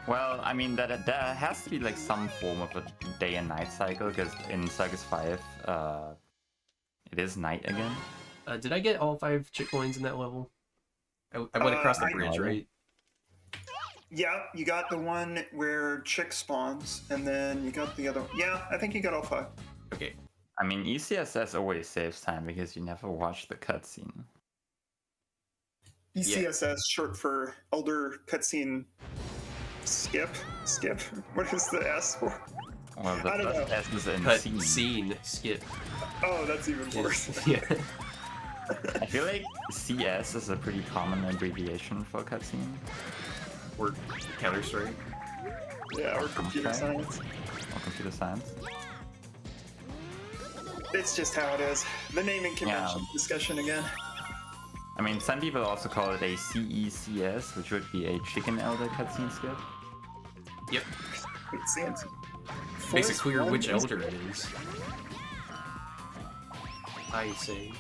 Well, I mean, that has to be like some form of a day and night cycle, because in Circus 5, it is night again. Did I get all 5 chick coins in that level? I went across the I- bridge, right? Yeah, you got the one where chick spawns, and then you got the other. Yeah, I think you got all 5. Okay. I mean, ECSS always saves time because you never watch the cutscene. ECSS, short for Elder Cutscene Skip. Skip. What is the S for? Well, the I don't first know. S is in Cut scene. scene skip. Oh, that's even worse. Yeah. I feel like CS is a pretty common abbreviation for cutscene. Or Counter Strike. Yeah, or computer Okay. science. Or computer science. It's just how it is. The naming convention discussion again. I mean, some people also call it a CECS, which would be a chicken elder cutscene skip. Yep. It seems. Makes it Force clear one which is- elder it is. I say.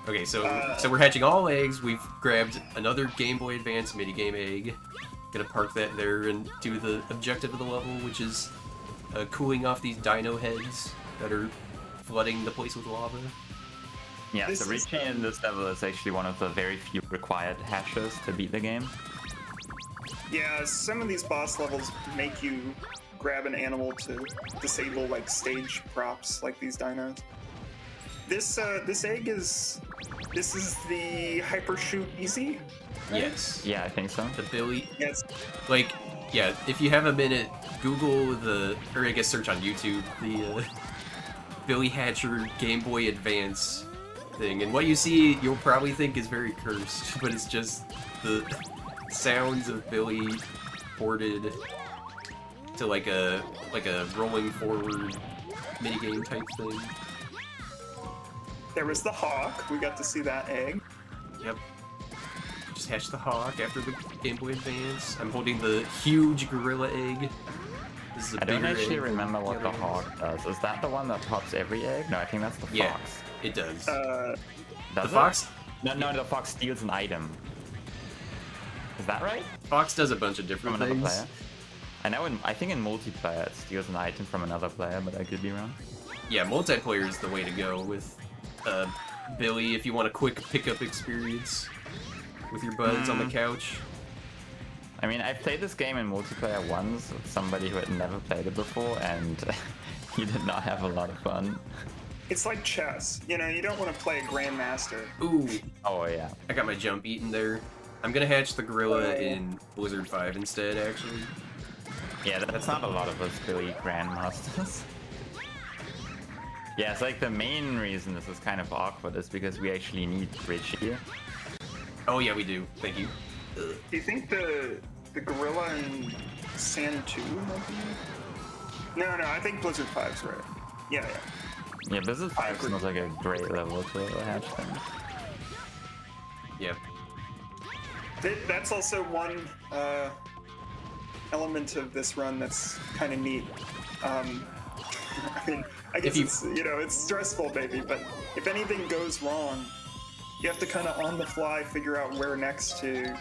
Okay, so we're hatching all eggs. We've grabbed another Game Boy Advance minigame egg. Gonna park that there and do the objective of the level, which is cooling off these dino heads that are flooding the place with lava. Yeah, This so is, reaching in this level is actually one of the very few required hatches to beat the game. Yeah, some of these boss levels make you grab an animal to disable like stage props, like these dinos. This egg is the hyper shoot easy. Yes. Yeah, I think so. The Billy, Yes. like, yeah. If you have a minute, Google or I guess search on YouTube the Billy Hatcher Game Boy Advance thing, and what you see, you'll probably think is very cursed, but it's just the sounds of Billy ported to like a rolling forward minigame type thing. There was the hawk. We got to see that egg. Yep. Just hatch the hawk after the Game Boy Advance. I'm holding the huge gorilla egg. This is a I don't bigger actually egg than remember what the other ones. hawk does. Is that the one that pops every egg? No, I think that's the Yeah, fox. it does. Does the it? fox No, the fox steals an item. Is that right? Fox does a bunch of From different another things. player? I think in multiplayer it steals an item from another player, but I could be wrong. Yeah, multiplayer is the way to go with Billy if you want a quick pickup experience with your buds on the couch. I mean, I played this game in multiplayer once with somebody who had never played it before, and he did not have a lot of fun. It's like chess. You know, you don't want to play a grandmaster. Ooh, Oh yeah. I got my jump eaten there. I'm gonna hatch the gorilla in Blizzard 5 instead, actually. Yeah, that's not a lot of us Billy Grandmasters. Yeah, it's like the main reason this is kind of awkward is because we actually need Bridge here. Oh yeah, we do. Thank you. Do you think the gorilla in Sand 2 might be? No, I think Blizzard 5's right. Yeah. Yeah, Blizzard 5 seems like a great level to hatch things. Yeah. That's also one element of this run that's kind of neat. I mean, I guess you- it's, it's stressful, maybe, but if anything goes wrong, you have to kind of on the fly figure out where next to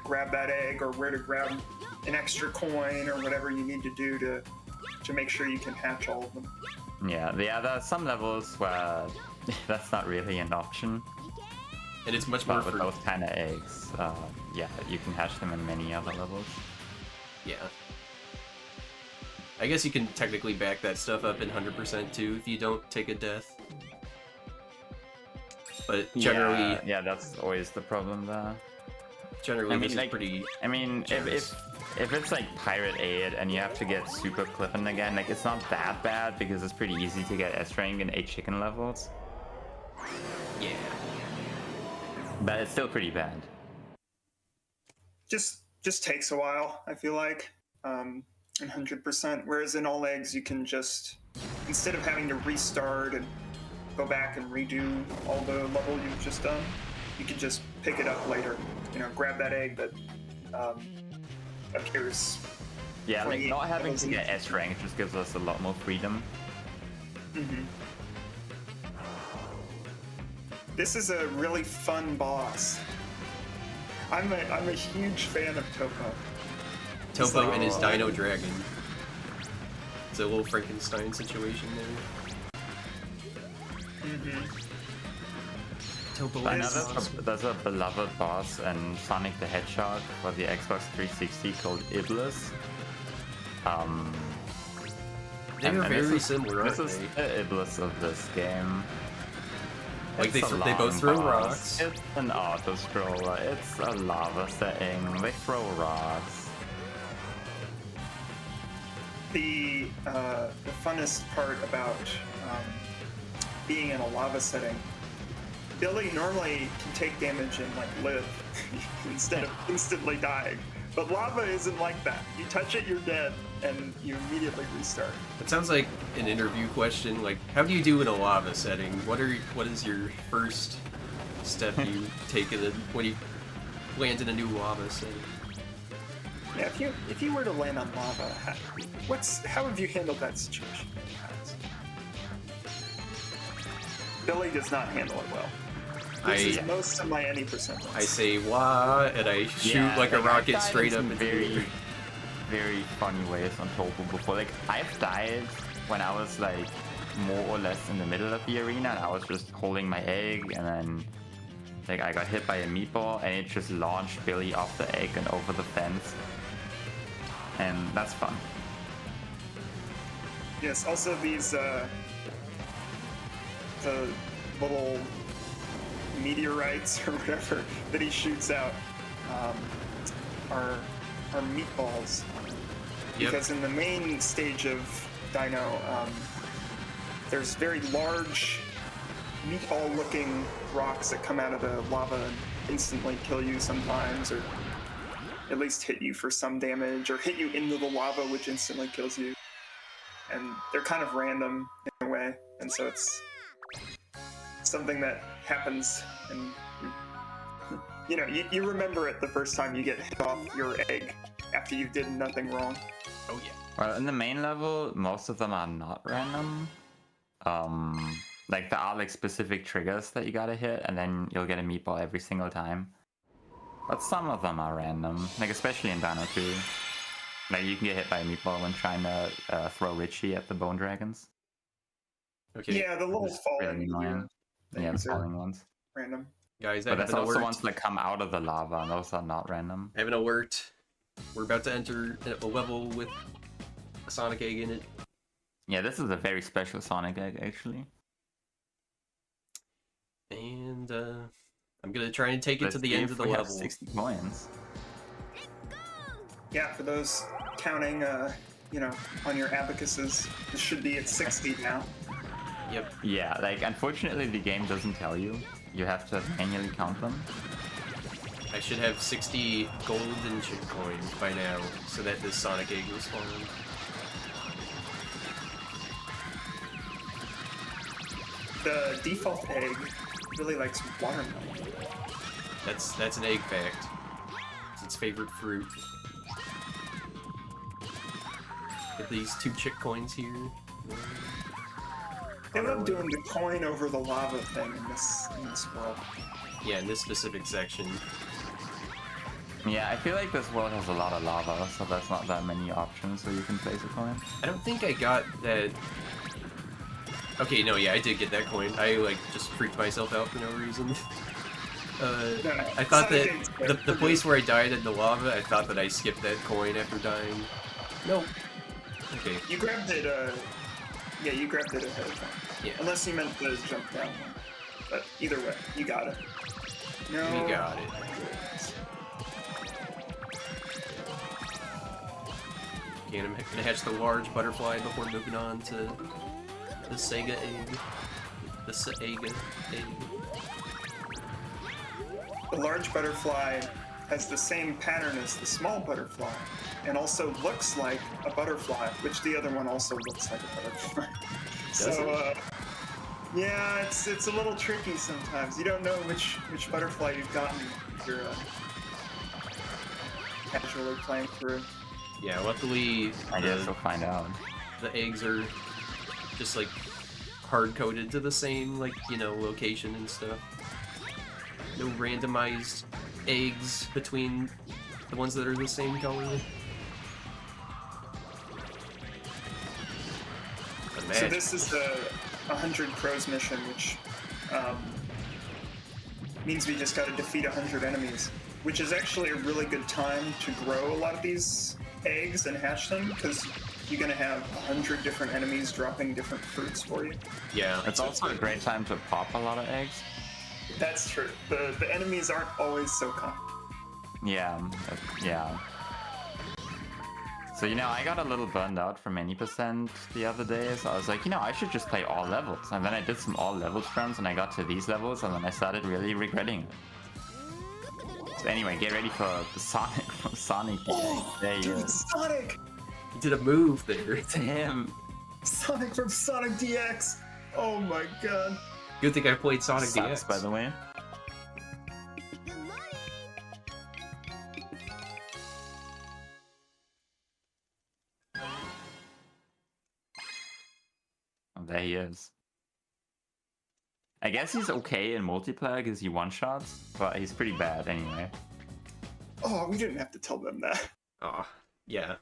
grab that egg or where to grab an extra coin or whatever you need to do to make sure you can hatch all of them. Yeah, there are some levels where that's not really an option. And it's much more But with for those kind of eggs, yeah, you can hatch them in many other levels. yeah. I guess you can technically back that stuff up in 100% too if you don't take a death. But generally, yeah, that's always the problem there. generally I mean, this is like, pretty. I mean, generous. if it's like Pirate 8 and you have to get super clipping again, like it's not that bad because it's pretty easy to get S rank in 8 chicken levels. Yeah. But it's still pretty bad. Just takes a while, I feel like. 100%. Whereas in all eggs, you can just, instead of having to restart and go back and redo all the level you've just done, you can just pick it up later. Grab that egg that appears. Yeah, like 28 not having levels to in. get S rank just gives us a lot more freedom. Mm-hmm. This is a really fun boss. I'm a huge fan of Topo. Topo and his Dino Dragon. It's a little Frankenstein situation there. Mm-hmm. Topo I know is awesome. there's a beloved boss in Sonic the Hedgehog for the Xbox 360 called Iblis. They are and this very is- similar, aren't This is they? the Iblis of this game. Like, It's they a they both long throw boss. rocks. It's an auto scroller. It's a lava setting. They throw rocks. The funnest part about being in a lava setting, Billy normally can take damage and live instead of instantly dying. But lava isn't like that. You touch it, you're dead, and you immediately restart. It sounds like an interview question. Like, how do you do in a lava setting? What is your first step you take when you land in a new lava setting? Yeah, if you were to land on lava, how have you handled that situation? Billy does not handle it well. This is most of my any percent. I say wah, and I shoot Yeah, like a I've rocket died straight in up some into the very, air. very funny ways on Topo before. Like, I've died when I was like more or less in the middle of the arena and I was just holding my egg and then like I got hit by a meatball and it just launched Billy off the egg and over the fence. And that's fun. Yes, also these the little meteorites or whatever that he shoots out are meatballs. Yep. Because in the main stage of Dino, there's very large meatball-looking rocks that come out of the lava and instantly kill you sometimes, or at least hit you for some damage, or hit you into the lava, which instantly kills you. And they're kind of random in a way, and so it's something that happens, and you remember it the first time you get hit off your egg after you did nothing wrong. Oh yeah. Well, in the main level, most of them are not random. Like there are like specific triggers that you gotta hit, and then you'll get a meatball every single time. But some of them are random, like especially in Dino 2. Like you can get hit by a meatball when trying to throw Richie at the bone dragons. Okay. Yeah, the little It's falling really annoying. Yeah, the things are falling ones. random. Guys, I But have there's an also alert. ones that come out of the lava, and those are not random. I have an alert. We're about to enter a level with a Sonic egg in it. Yeah, this is a very special Sonic egg, actually. And I'm gonna try and take it Let's to the see end if of the we have level. 60 coins. Yeah, for those counting, on your abacuses, this should be at 60 now. Yep. Yeah, like unfortunately the game doesn't tell you. You have to manually count them. I should have 60 golden chip coins by now, so that this Sonic egg will spawn. The default egg really likes watermelon. That's an egg fact. It's its favorite fruit. Get these 2 chick coins here. They on our love way. doing the coin over the lava thing in this world. Yeah, in this specific section. Yeah, I feel like this world has a lot of lava, so there's not that many options where you can place a coin. I don't think I got that. Okay, no, yeah, I did get that coin. I like just freaked myself out for no reason. I thought that the place where I died in the lava, I thought that I skipped that coin after dying. Nope. Okay. You grabbed it, yeah, you grabbed it ahead of time. Yeah. Unless you meant to jump down one. But either way, you got it. No. We got it. Okay, and I'm gonna hatch the large butterfly before moving on to the Sega egg. The Sega egg. The large butterfly has the same pattern as the small butterfly, and also looks like a butterfly, which the other one also looks like a butterfly. So, yeah, it's a little tricky sometimes. You don't know which butterfly you've gotten if you're casually playing through. Yeah, luckily I guess we'll find out. the eggs are just like hard-coded to the same, like, you know, location and stuff. No randomized eggs between the ones that are the same color. So this is the 100 crows mission, which means we just got to defeat 100 enemies, which is actually a really good time to grow a lot of these eggs and hatch them, because you're going to have 100 different enemies dropping different fruits for you. Yeah. It's also a great time to pop a lot of eggs. That's true. The enemies aren't always so common. Yeah, yeah. So, you know, I got a little burned out from any percent the other day, so I was like, you know, I should just play all levels. And then I did some all levels runs, and I got to these levels, and then I started really regretting it. So anyway, get ready for the Sonic from Sonic. Oh, there he dude, is. Sonic! He did a move there. It's him. Sonic from Sonic DX! Oh my god. Good thing I played Sonic Sucks, DX. by the way. Oh, there he is. I guess he's okay in multiplayer because he one-shots, but he's pretty bad anyway. Oh, we didn't have to tell them that. Oh, yeah.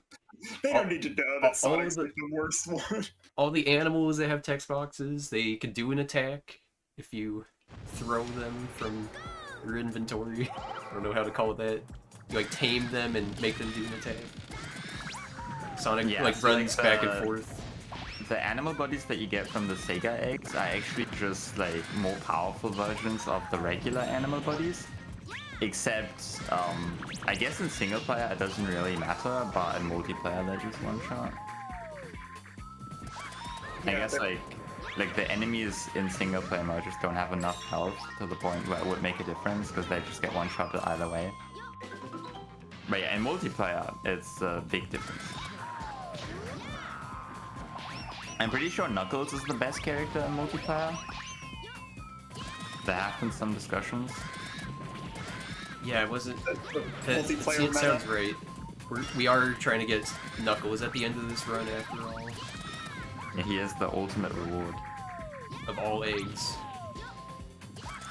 They don't need to know that Sonic's the- like the worst one. All the animals that have text boxes, they can do an attack if you throw them from your inventory. I don't know how to call it that. You like tame them and make them do an attack. Sonic Yeah, like so, runs like, back and forth. The animal bodies that you get from the Sega eggs are actually just like more powerful versions of the regular animal bodies. Except, I guess in single player it doesn't really matter, but in multiplayer they're just one shot. I Yeah, guess they're- like the enemies in single player mode just don't have enough health to the point where it would make a difference because they just get one shot either way. But yeah, in multiplayer it's a big difference. I'm pretty sure Knuckles is the best character in multiplayer. There have been some discussions. Yeah, it wasn't. Multiplayer It meta. sounds right. We are trying to get Knuckles at the end of this run after all. Yeah, he is the ultimate reward. Of all eggs.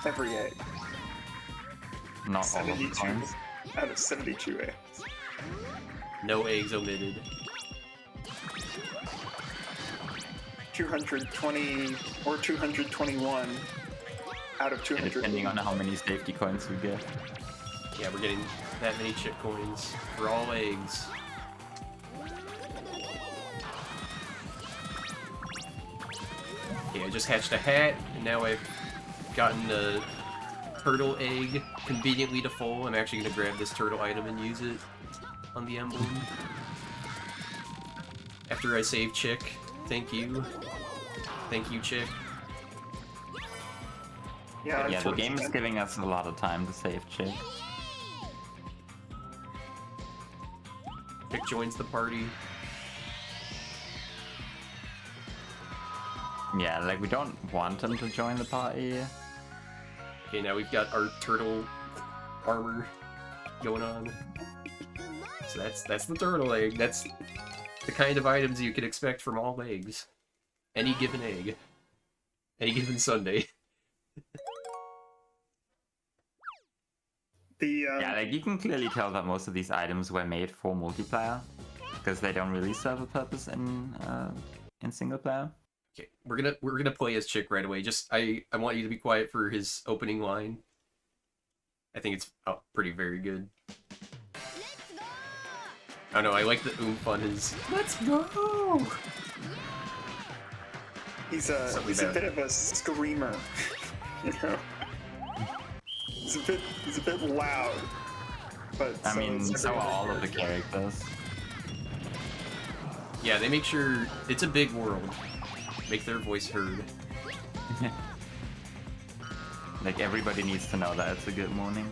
Every egg. Not all of the 72 times. out of 72 eggs. No eggs omitted. 220 or 221 out of Yeah, 200. depending on how many safety coins we get. Yeah, we're getting that many chip coins for all eggs. Okay, I just hatched a hat, and now I've gotten a turtle egg conveniently to full. I'm actually going to grab this turtle item and use it on the emblem. After I save Chick. Thank you. Thank you, Chick. Yeah, Yeah, the game is unfortunately. giving us a lot of time to save Chick. Chick joins the party. Yeah, like we don't want him to join the party. Okay, now we've got our turtle armor going on. So that's the turtle egg. That's the kind of items you could expect from all eggs. Any given egg. Any given Sunday. Yeah, like you can clearly tell that most of these items were made for multiplayer because they don't really serve a purpose in single player. Okay, we're gonna play as Chick right away. Just I want you to be quiet for his opening line. I think it's pretty very good. I don't know, I like the oomph on his "Let's go!" He's a bit of a screamer, you know. He's a bit loud, but I mean, so are all of the characters. Yeah, they make sure it's a big world. Make their voice heard. Like everybody needs to know that it's a good morning.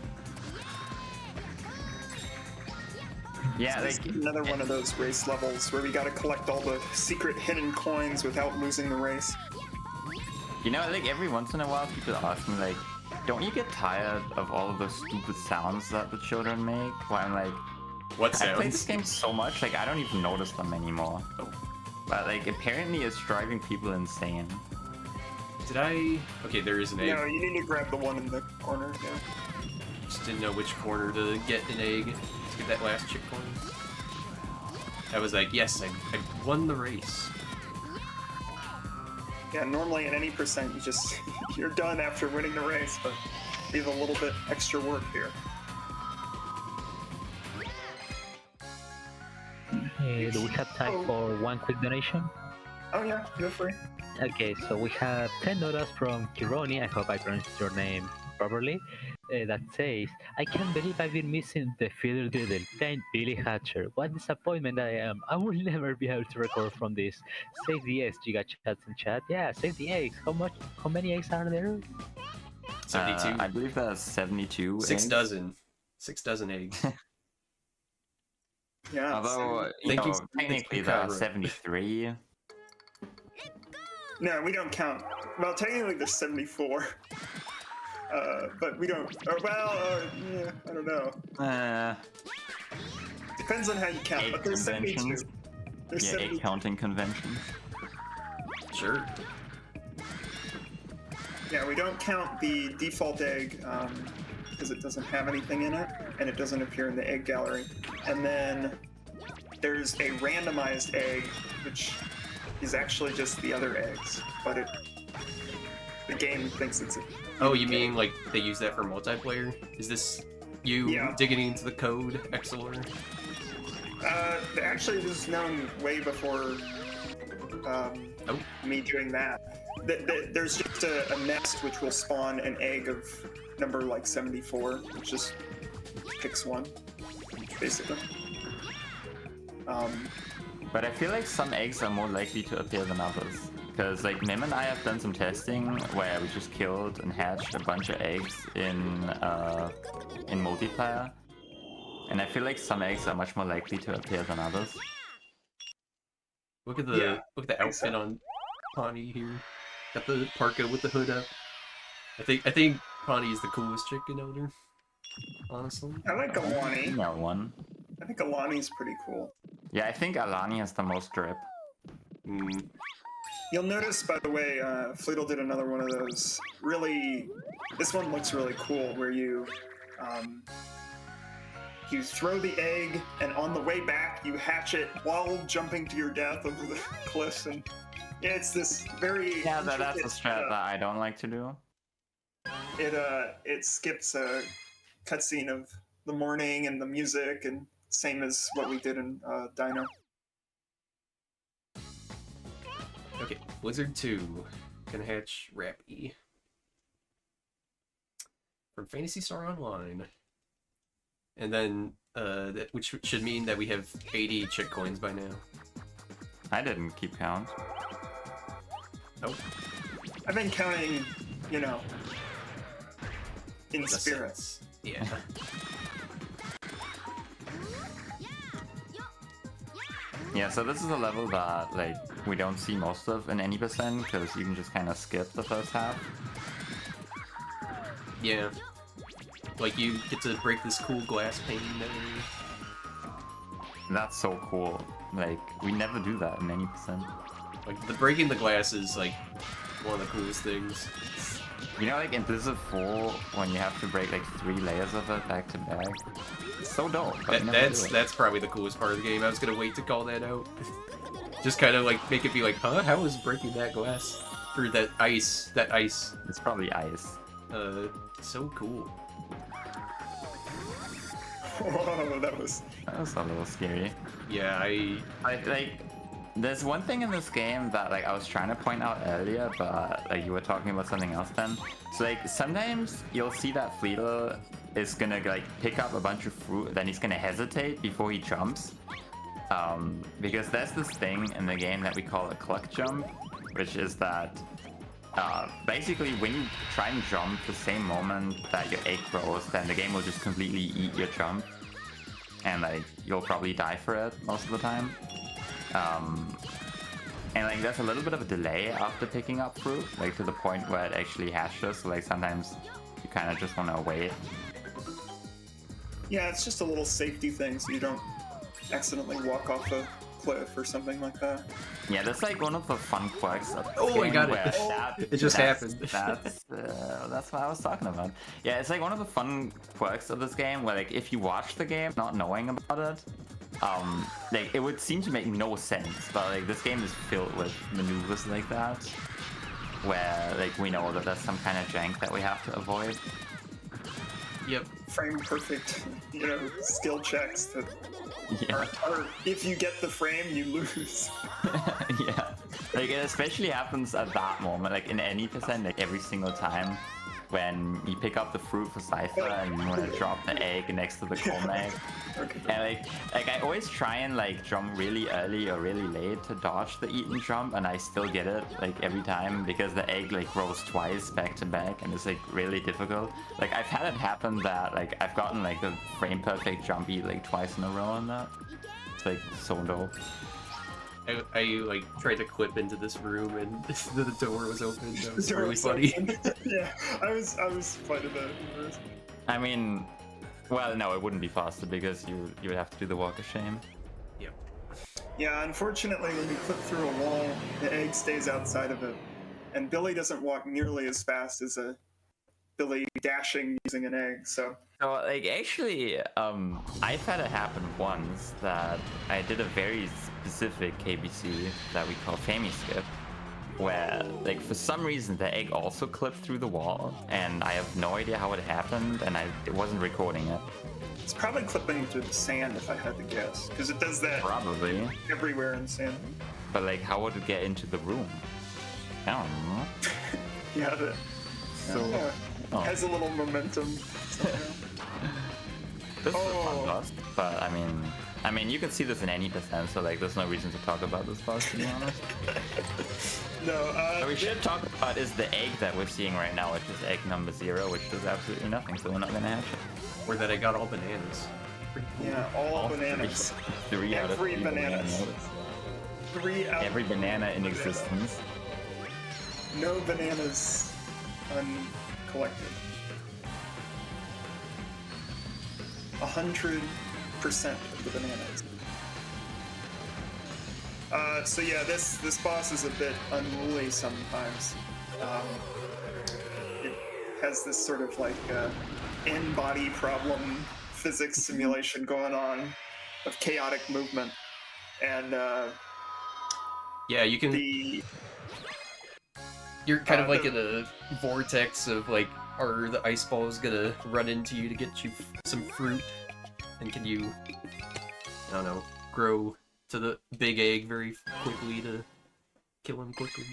Yeah, It's like another one of those race levels where we gotta collect all the secret hidden coins without losing the race. you know, like every once in a while, people ask me like, "Don't you get tired of all of those stupid sounds that the children make?" Where I'm like, What I play this sounds? game so much, like I don't even notice them anymore. Oh. But like apparently it's driving people insane. Did I? Okay, there is an egg. No, you need to grab the one in the corner. Yeah. Just didn't know which corner to get an egg to get that last chick coin. I was like, yes, I won the race. Yeah. Normally, at any percent, you're done after winning the race, but we have a little bit extra work here. Do we have time for one quick donation? Oh yeah, feel free. Okay, so we have $10 from Kironi, I hope I pronounced your name properly, that says, I can't believe I've been missing the fiddle diddle, thank Billy Hatcher. What disappointment I am. I will never be able to record from this. Save the eggs, Giga Chats in chat. Yeah, save the eggs. How many eggs are there? 72. I believe that's 72. 6 eggs. dozen. 6 dozen eggs. Yeah. Although, Thank you. technically Thank you, that's Kyra. 73. No, we don't count. Well, technically there's 74. But we don't. Yeah, I don't know. Depends on how you count. Egg But there's 72. conventions. There's Yeah, 72. egg counting conventions. Sure. Yeah, we don't count the default egg because it doesn't have anything in it, and it doesn't appear in the egg gallery. And then there's a randomized egg, which is actually just the other eggs, but the game thinks it's a... Oh, you mean like they use that for multiplayer? Is this you Yeah. digging into the code, XLR? Actually, this is known way before me doing that. There's just a nest which will spawn an egg of number like 74, which just picks one, basically. But I feel like some eggs are more likely to appear than others. Because like Mim and I have done some testing where we just killed and hatched a bunch of eggs in multiplayer. And I feel like some eggs are much more likely to appear than others. Look at the outfit on Pawnee here. Got the parka with the hood up. I think Pawnee is the coolest chicken owner. Honestly. I like Alani. No one. I think Alani's pretty cool. Yeah, I think Alani has the most drip. Mm. You'll notice, by the way, Fleetle did another one of those. Really, this one looks really cool, where you throw the egg, and on the way back, you hatch it while jumping to your death over the cliffs, and yeah, it's this very Yeah, that's a intricate, strat that I don't like to do. It skips a cutscene of the morning and the music, and same as what we did in Dino. Okay, Blizzard 2. Gonna hatch Rappy. From Phantasy Star Online. And then, which should mean that we have 80 chick coins by now. I didn't keep count. Oh, I've been counting, in the spirits. yeah. Yeah, so this is a level that like we don't see most of in any percent because you can just kind of skip the first half. Yeah. Like, you get to break this cool glass pane that That's so cool. Like we never do that in any percent. like, the breaking the glass is, like, one of the coolest things. You know, like in Blizzard 4, when you have to break like 3 layers of it back to back. It's so dope. But you never do it. That's probably the coolest part of the game. I was gonna wait to call that out. Just kind of like make it be like, huh? How was breaking that glass through that ice? That ice. It's probably ice. So cool. Whoa, that was a little scary. Yeah, Like, there's one thing in this game that like I was trying to point out earlier, but like you were talking about something else then. So like sometimes you'll see that Fleeter is gonna like pick up a bunch of fruit, then he's gonna hesitate before he jumps. Because there's this thing in the game that we call a cluck jump, which is that basically when you try and jump the same moment that your egg grows, then the game will just completely eat your jump, and like you'll probably die for it most of the time. And like there's a little bit of a delay after picking up fruit, like to the point where it actually hatches, so like sometimes you kind of just want to wait. Yeah, it's just a little safety thing so you don't accidentally walk off a cliff or something like that. Yeah, that's like one of the fun quirks of this Oh, I game got it. where that- It just happened. That's what I was talking about. Yeah, it's like one of the fun quirks of this game where like if you watch the game not knowing about it, like it would seem to make no sense, but like this game is filled with maneuvers like that, where like we know that there's some kind of jank that we have to avoid. Yep. Frame perfect, skill checks that Yeah. are if you get the frame, you lose. Yeah, like it especially happens at that moment, like in any percent, like every single time when you pick up the fruit for Cypher and you want to drop the egg next to the corn egg. Okay. And like I always try and like jump really early or really late to dodge the eat and jump, and I still get it like every time because the egg like grows twice back to back, and it's like really difficult. Like I've had it happen that like I've gotten like the frame perfect jump eat like twice in a row on that. It's like so dope. I like tried to clip into this room and the door was open. That was Door really was funny. open. Yeah, I was quite a bit embarrassed. I mean, well, no, it wouldn't be faster because you would have to do the walk of shame. Yep. Yeah, unfortunately, when you clip through a wall, the egg stays outside of it, and Billy doesn't walk nearly as fast as a Billy dashing using an egg. So So, like, actually, I've had it happen once that I did a very specific KBC that we call Fami Skip, where, like, for some reason the egg also clipped through the wall, and I have no idea how it happened, and it wasn't recording it. it's probably clipping through the sand, if I had to guess, because it does that Probably. everywhere in sand. But, like, how would it get into the room? I don't know. Yeah, So, oh. has a little momentum somehow. This is a Oh. fun boss, but I mean, you can see this in any percent, so like, there's no reason to talk about this boss, to be honest. No, What we should talk about is the egg that we're seeing right now, which is egg number 0, which does absolutely nothing, so we're not gonna hatch it. Or that I got all bananas. Pretty cool. yeah, all All bananas. Three out of Every 3 bananas. bananas. 3 out. Every banana in existence. No bananas uncollected. 100% of the bananas. So yeah, this boss is a bit unruly sometimes. It has this sort of like in-body problem physics simulation going on of chaotic movement, and Yeah, you can. You're kind of like in a vortex of like, are the ice balls gonna run into you to get you some fruit? And can you, I don't know, grow to the big egg very quickly to kill him quickly?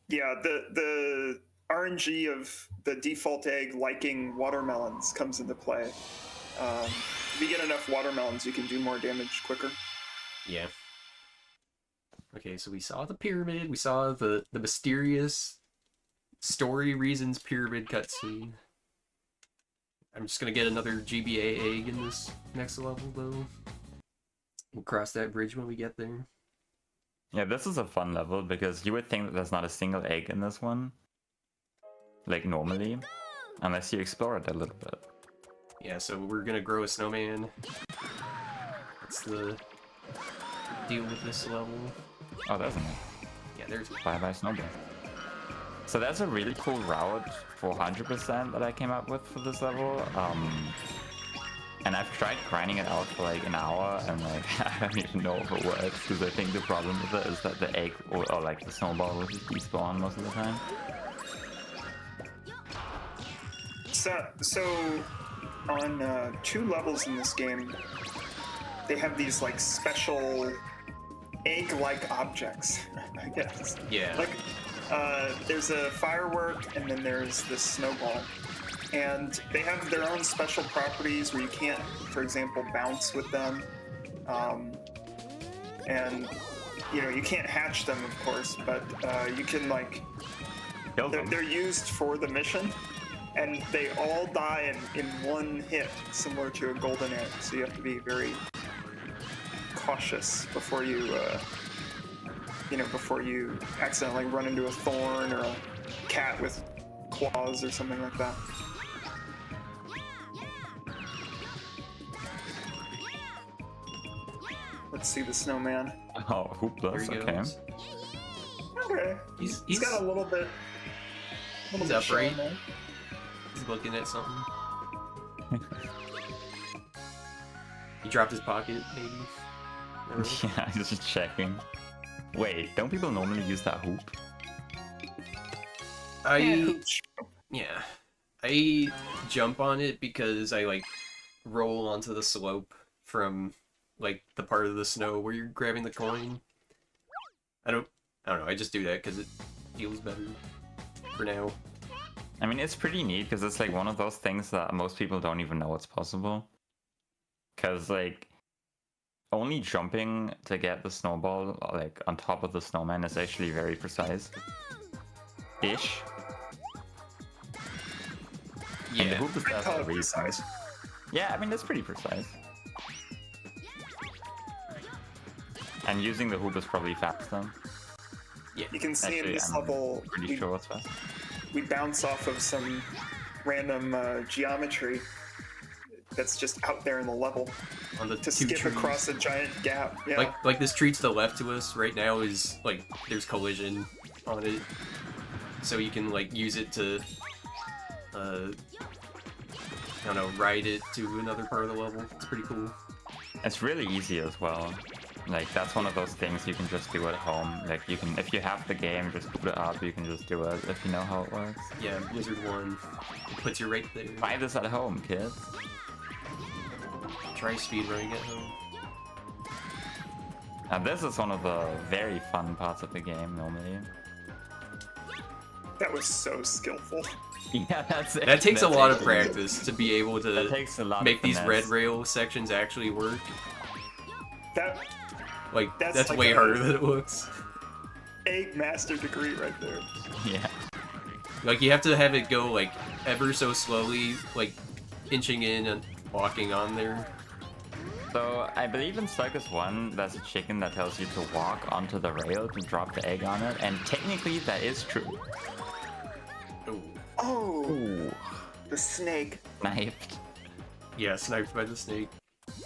Yeah, the RNG of the default egg liking watermelons comes into play. If you get enough watermelons, you can do more damage quicker. Yeah. Okay, so we saw the pyramid, we saw the mysterious story reasons pyramid cutscene. I'm just gonna get another GBA egg in this next level, though. We'll cross that bridge when we get there. Yeah, this is a fun level because you would think that there's not a single egg in this one. Like normally. Unless you explore it a little bit. Yeah, so we're gonna grow a snowman. That's the deal with this level. Oh, there's an egg. Yeah, there's... Bye-bye snowball. So there's a really cool route for 100% that I came up with for this level. And I've tried grinding it out for like an hour, and like I don't even know if it works, because I think the problem with it is that the egg or like the snowball will just despawn most of the time. So on 2 levels in this game, they have these like special egg-like objects, I guess. Yeah. Like, there's a firework, and then there's this snowball. And they have their own special properties where you can't, for example, bounce with them. And, you know, you can't hatch them, of course, but you can, like... Kill them. They're used for the mission, and they all die in one hit, similar to a golden egg. So you have to be very cautious before you, before you accidentally run into a thorn or a cat with claws or something like that. Let's see the snowman. Oh, hoopless, Here he okay. goes. Okay, he's got a little bit. He's upright. He's looking at something. He dropped his pocket, maybe. Never know. Yeah, he's just checking. Wait, don't people normally use that hoop? I jump on it because I like roll onto the slope from like the part of the snow where you're grabbing the coin. I don't know. I just do that because it feels better for now. I mean, it's pretty neat because it's like one of those things that most people don't even know it's possible. Because like only jumping to get the snowball like on top of the snowman is actually very precise. Ish. And the Yeah. hoop is I call also it really precise. Yeah, I mean that's pretty precise. And using the hoop is probably faster. You can see Actually, in this I'm level, pretty sure it's faster. we bounce off of some random geometry that's just out there in the level On the to two skip trees. across a giant gap. Yeah. Like this tree to the left to us right now is like there's collision on it, so you can like use it to I don't know, ride it to another part of the level. It's pretty cool. It's really easy as well. Like that's one of those things you can just do at home. Like you can, if you have the game, just boot it up. You can just do it if you know how it works. Yeah, Blizzard 1 it puts you right there. Try this at home, kids. Try speedrunning at home. Now this is one of the very fun parts of the game normally. That was so skillful. Yeah, that's it. That takes a That's lot of actually- practice to be able That to takes a lot make of these red finesse. rail sections actually work. That Like That's that's like way a- harder than it looks. egg master degree right there. Yeah. Like you have to have it go like ever so slowly, like inching in and walking on there. So I believe in Circus 1, there's a chicken that tells you to walk onto the rail to drop the egg on it, and technically that is true. Oh, Oh, Ooh, the snake. knifed. yeah, sniped by the snake.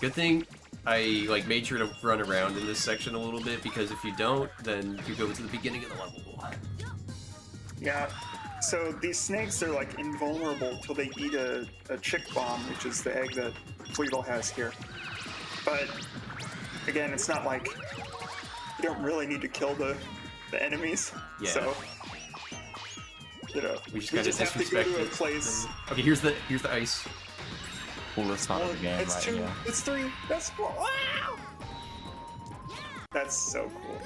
Good thing I like made sure to run around in this section a little bit because if you don't, then you go to the beginning of the level. Yeah. So these snakes are like invulnerable till they eat a chick bomb, which is the egg that Fleetle has here. But again, it's not like you don't really need to kill the enemies. Yeah. So you know, We just gotta have to go disrespect to a it. place. Okay, here's the ice. Coolest part of the game it's right 2, here. it's 3. That's cool. Wow! That's so cool.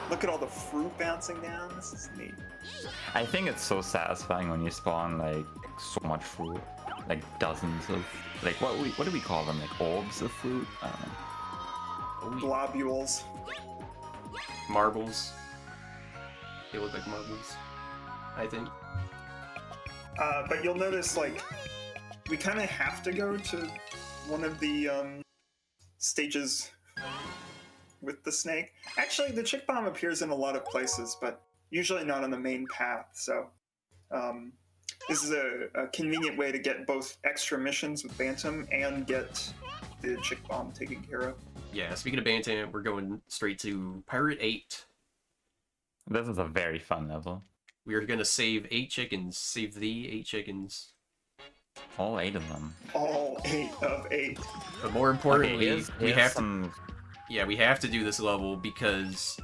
Look at all the fruit bouncing down. This is neat. I think it's so satisfying when you spawn like so much fruit, like dozens of like what do we call them? Like orbs of fruit? I don't know. Oh, yeah. Globules. Marbles. They look like marbles, I think. But you'll notice, like, we kind of have to go to one of the stages with the snake. Actually, the chick bomb appears in a lot of places, but usually not on the main path. So this is a convenient way to get both extra missions with Bantam and get the chick bomb taken care of. Yeah, speaking of Bantam, we're going straight to Pirate 8. This is a very fun level. We are gonna save 8 chickens. Save the 8 chickens. All 8 of them. All 8 of 8. But more importantly, here's we have some... to. Yeah, we have to do this level because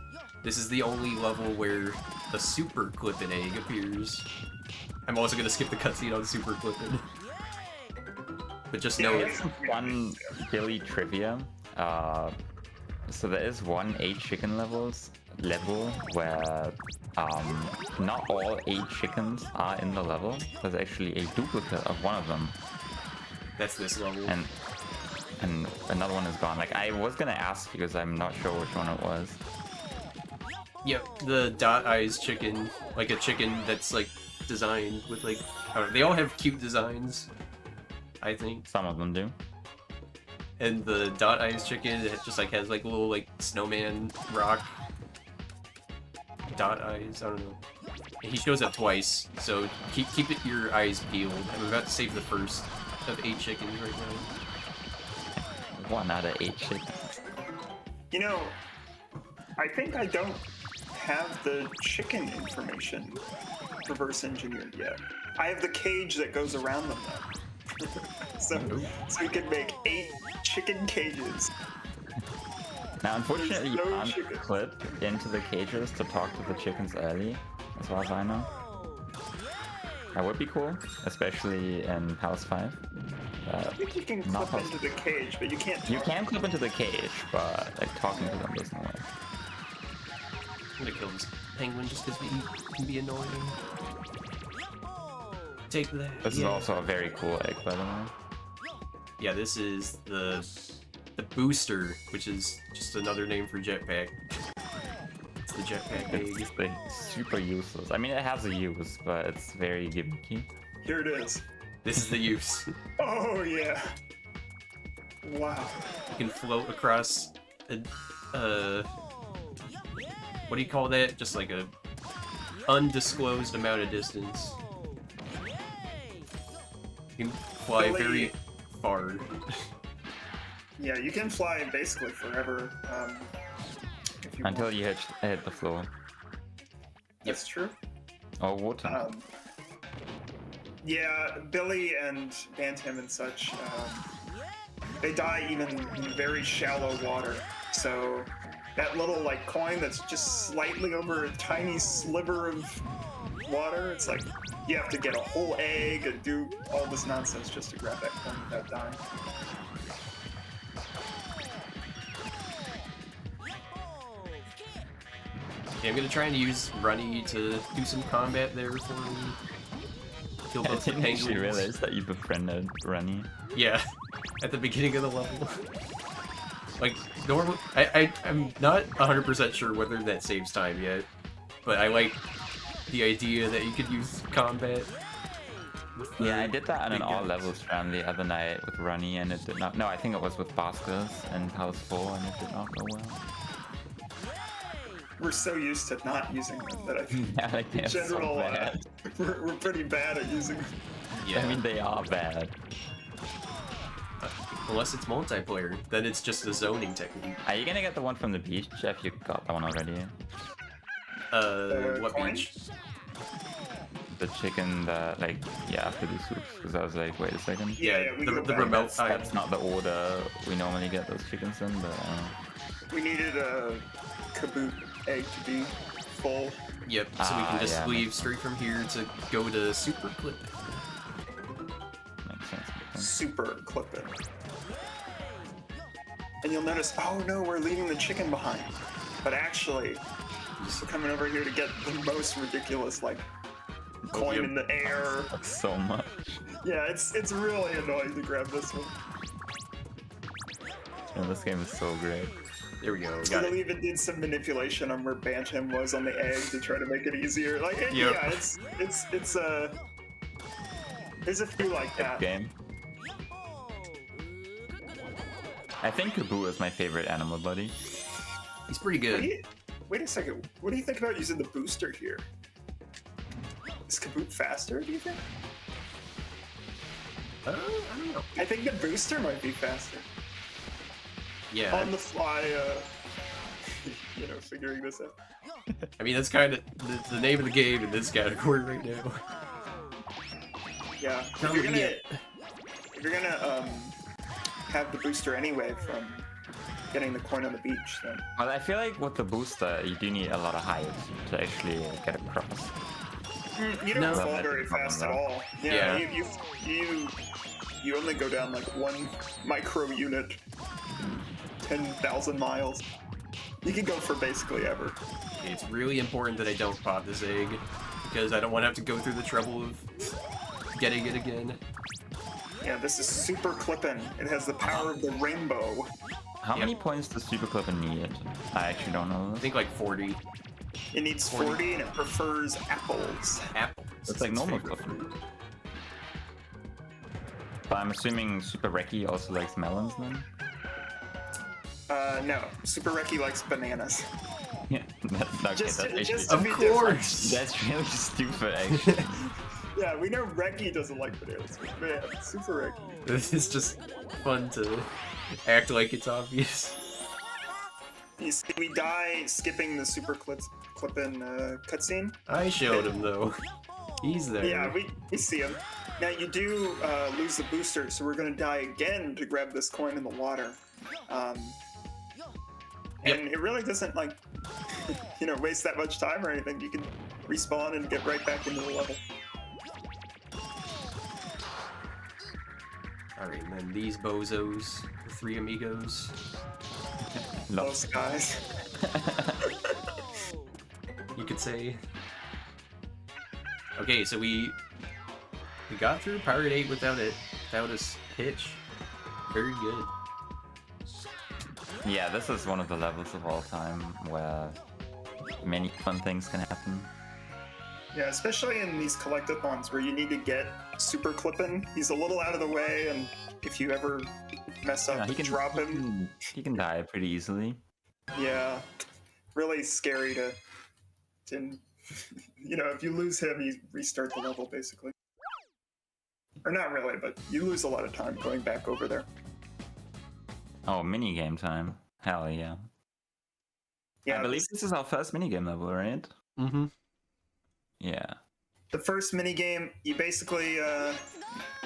this is the only level where the Super Clippin' egg appears. I'm also gonna skip the cutscene on Super Clippin'. But just know Here's some fun Billy trivia. So there is one 8 chicken level where not all 8 chickens are in the level. There's actually a duplicate of one of them, that's this level. and another one is gone. Like, I was gonna ask because I'm not sure which one it was. Yep, the dot eyes chicken, like a chicken that's like designed with like, I don't know, they all have cute designs, I think. Some of them do. And the dot eyes chicken, it just like has like little like snowman rock dot eyes. I don't know. And he shows up twice, so keep your eyes peeled. I'm about to save the first of 8 chickens right now. 1 out of 8 chickens. You know, I think I don't have the chicken information reverse engineered yet. I have the cage that goes around them though. so we can make 8 chicken cages. Now, unfortunately, you There's no can't chicken. clip into the cages to talk to the chickens early, as far as I know. That would be cool, especially in House 5. I think you can Not clip into the cage, but you can't You talk. can clip into the cage, but like talking to them doesn't work. I'm gonna kill this penguin just because he can be annoying. Take that. This is yeah. also a very cool egg, by the way. Yeah, this is the booster, which is just another name for jetpack. It's the jetpack egg. It's like super useless. I mean, it has a use, but it's very gimmicky. Here it is. This is the use. Oh yeah. Wow. You can float across a, what do you call that? Just like a undisclosed amount of distance. You can fly Really? very far. Yeah, you can fly basically forever. If you Until want. you hit the floor. That's true. Or water. Yeah, Billy and Bantam and such, they die even in very shallow water. So that little like coin that's just slightly over a tiny sliver of water, it's like you have to get a whole egg and do all this nonsense just to grab that coin without dying. Yeah, I'm gonna try and use Runny to do some combat there for me. Kill I both the didn't actually penguins. realize that you befriended Runny. Yeah, at the beginning of the level. Like, normal. I'm not 100% sure whether that saves time yet, but I like the idea that you could use combat. with the Yeah, I did that on an big all guns. levels run the other night with Runny, and it did not. No, I think it was with Baskers and House 4, and it did not go well. We're so used to not using them that I think Yeah, like they're in general, so bad. we're pretty bad at using them. Yeah, I mean, they are bad. unless it's multiplayer, then it's just a zoning technique. Are you gonna get the one from the beach, Jeff? You got that one already. What coin? beach? The chicken that, like, yeah, after the soups. Because I was like, wait a second. Yeah, we the go back. remote. That's not the order we normally get those chickens in, but We needed a kaboot egg to be full. Yep. So we can just yeah, leave makes straight from here to go to Super Clip. makes sense. Super clip it. And you'll notice, oh no, we're leaving the chicken behind. But actually, we're coming over here to get the most ridiculous, like, coin Yep. in the air. So much. Yeah, it's really annoying to grab this one. And this game is so great. There we go. We So got they it. even did some manipulation on where Bantam was on the egg to try to make it easier. Like, Yep. yeah, it's there's a few like that. Game. I think Kaboo is my favorite animal buddy. He's pretty good. Wait a second. What do you think about using the booster here? Is Kaboot faster, do you think? I don't know. I think the booster might be faster. Yeah. On the fly, figuring this out. I mean, that's kind of the name of the game in this category right now. Yeah. Tell me it. If you're gonna have the booster anyway from getting the coin on the beach, then Well, I feel like with the booster, you do need a lot of height to actually get across. you don't No. fall That's very the problem, fast at though. all. Yeah. You only go down like 1 micro unit, 10,000 miles. You can go for basically ever. It's really important that I don't pop this egg, because I don't want to have to go through the trouble of getting it again. Yeah, this is super clippin'. It has the power of the rainbow. How Yep. many points does Super Clipper need? I actually don't know I this. think like 40 It needs 40. 40 and it prefers apples. apples. It's like normal favorite Clipper. fruit. But I'm assuming Super Reki also likes melons then? No, Super Reki likes bananas. Yeah, that's okay, Just, that's just actually... to Of be different. course. That's really stupid, actually. Yeah, we know Reki doesn't like bananas, but man, Super Reki. This is just fun to act like it's obvious. You see, we die skipping the Super Clippin' cutscene. I showed him though. He's there. Yeah, we see him. Now you do lose the booster, so we're gonna die again to grab this coin in the water. And it really doesn't like, waste that much time or anything. You can respawn and get right back into the level. Alright, and then these bozos, the 3 amigos. Those guys. You could say. Okay, so we got through Pirate 8 without a hitch. Very good. Yeah, this is one of the levels of all time where many fun things can happen. Yeah, especially in these collectathons where you need to get Super Clippin'. He's a little out of the way, and if you ever mess up, Yeah, drop him. He can die pretty easily. Yeah, really scary to if you lose him, you restart the level basically. Or not really, but you lose a lot of time going back over there. Oh, minigame time. Hell yeah. Yeah, I believe this is our first minigame level, right? Mm-hmm. Yeah. the first minigame, you basically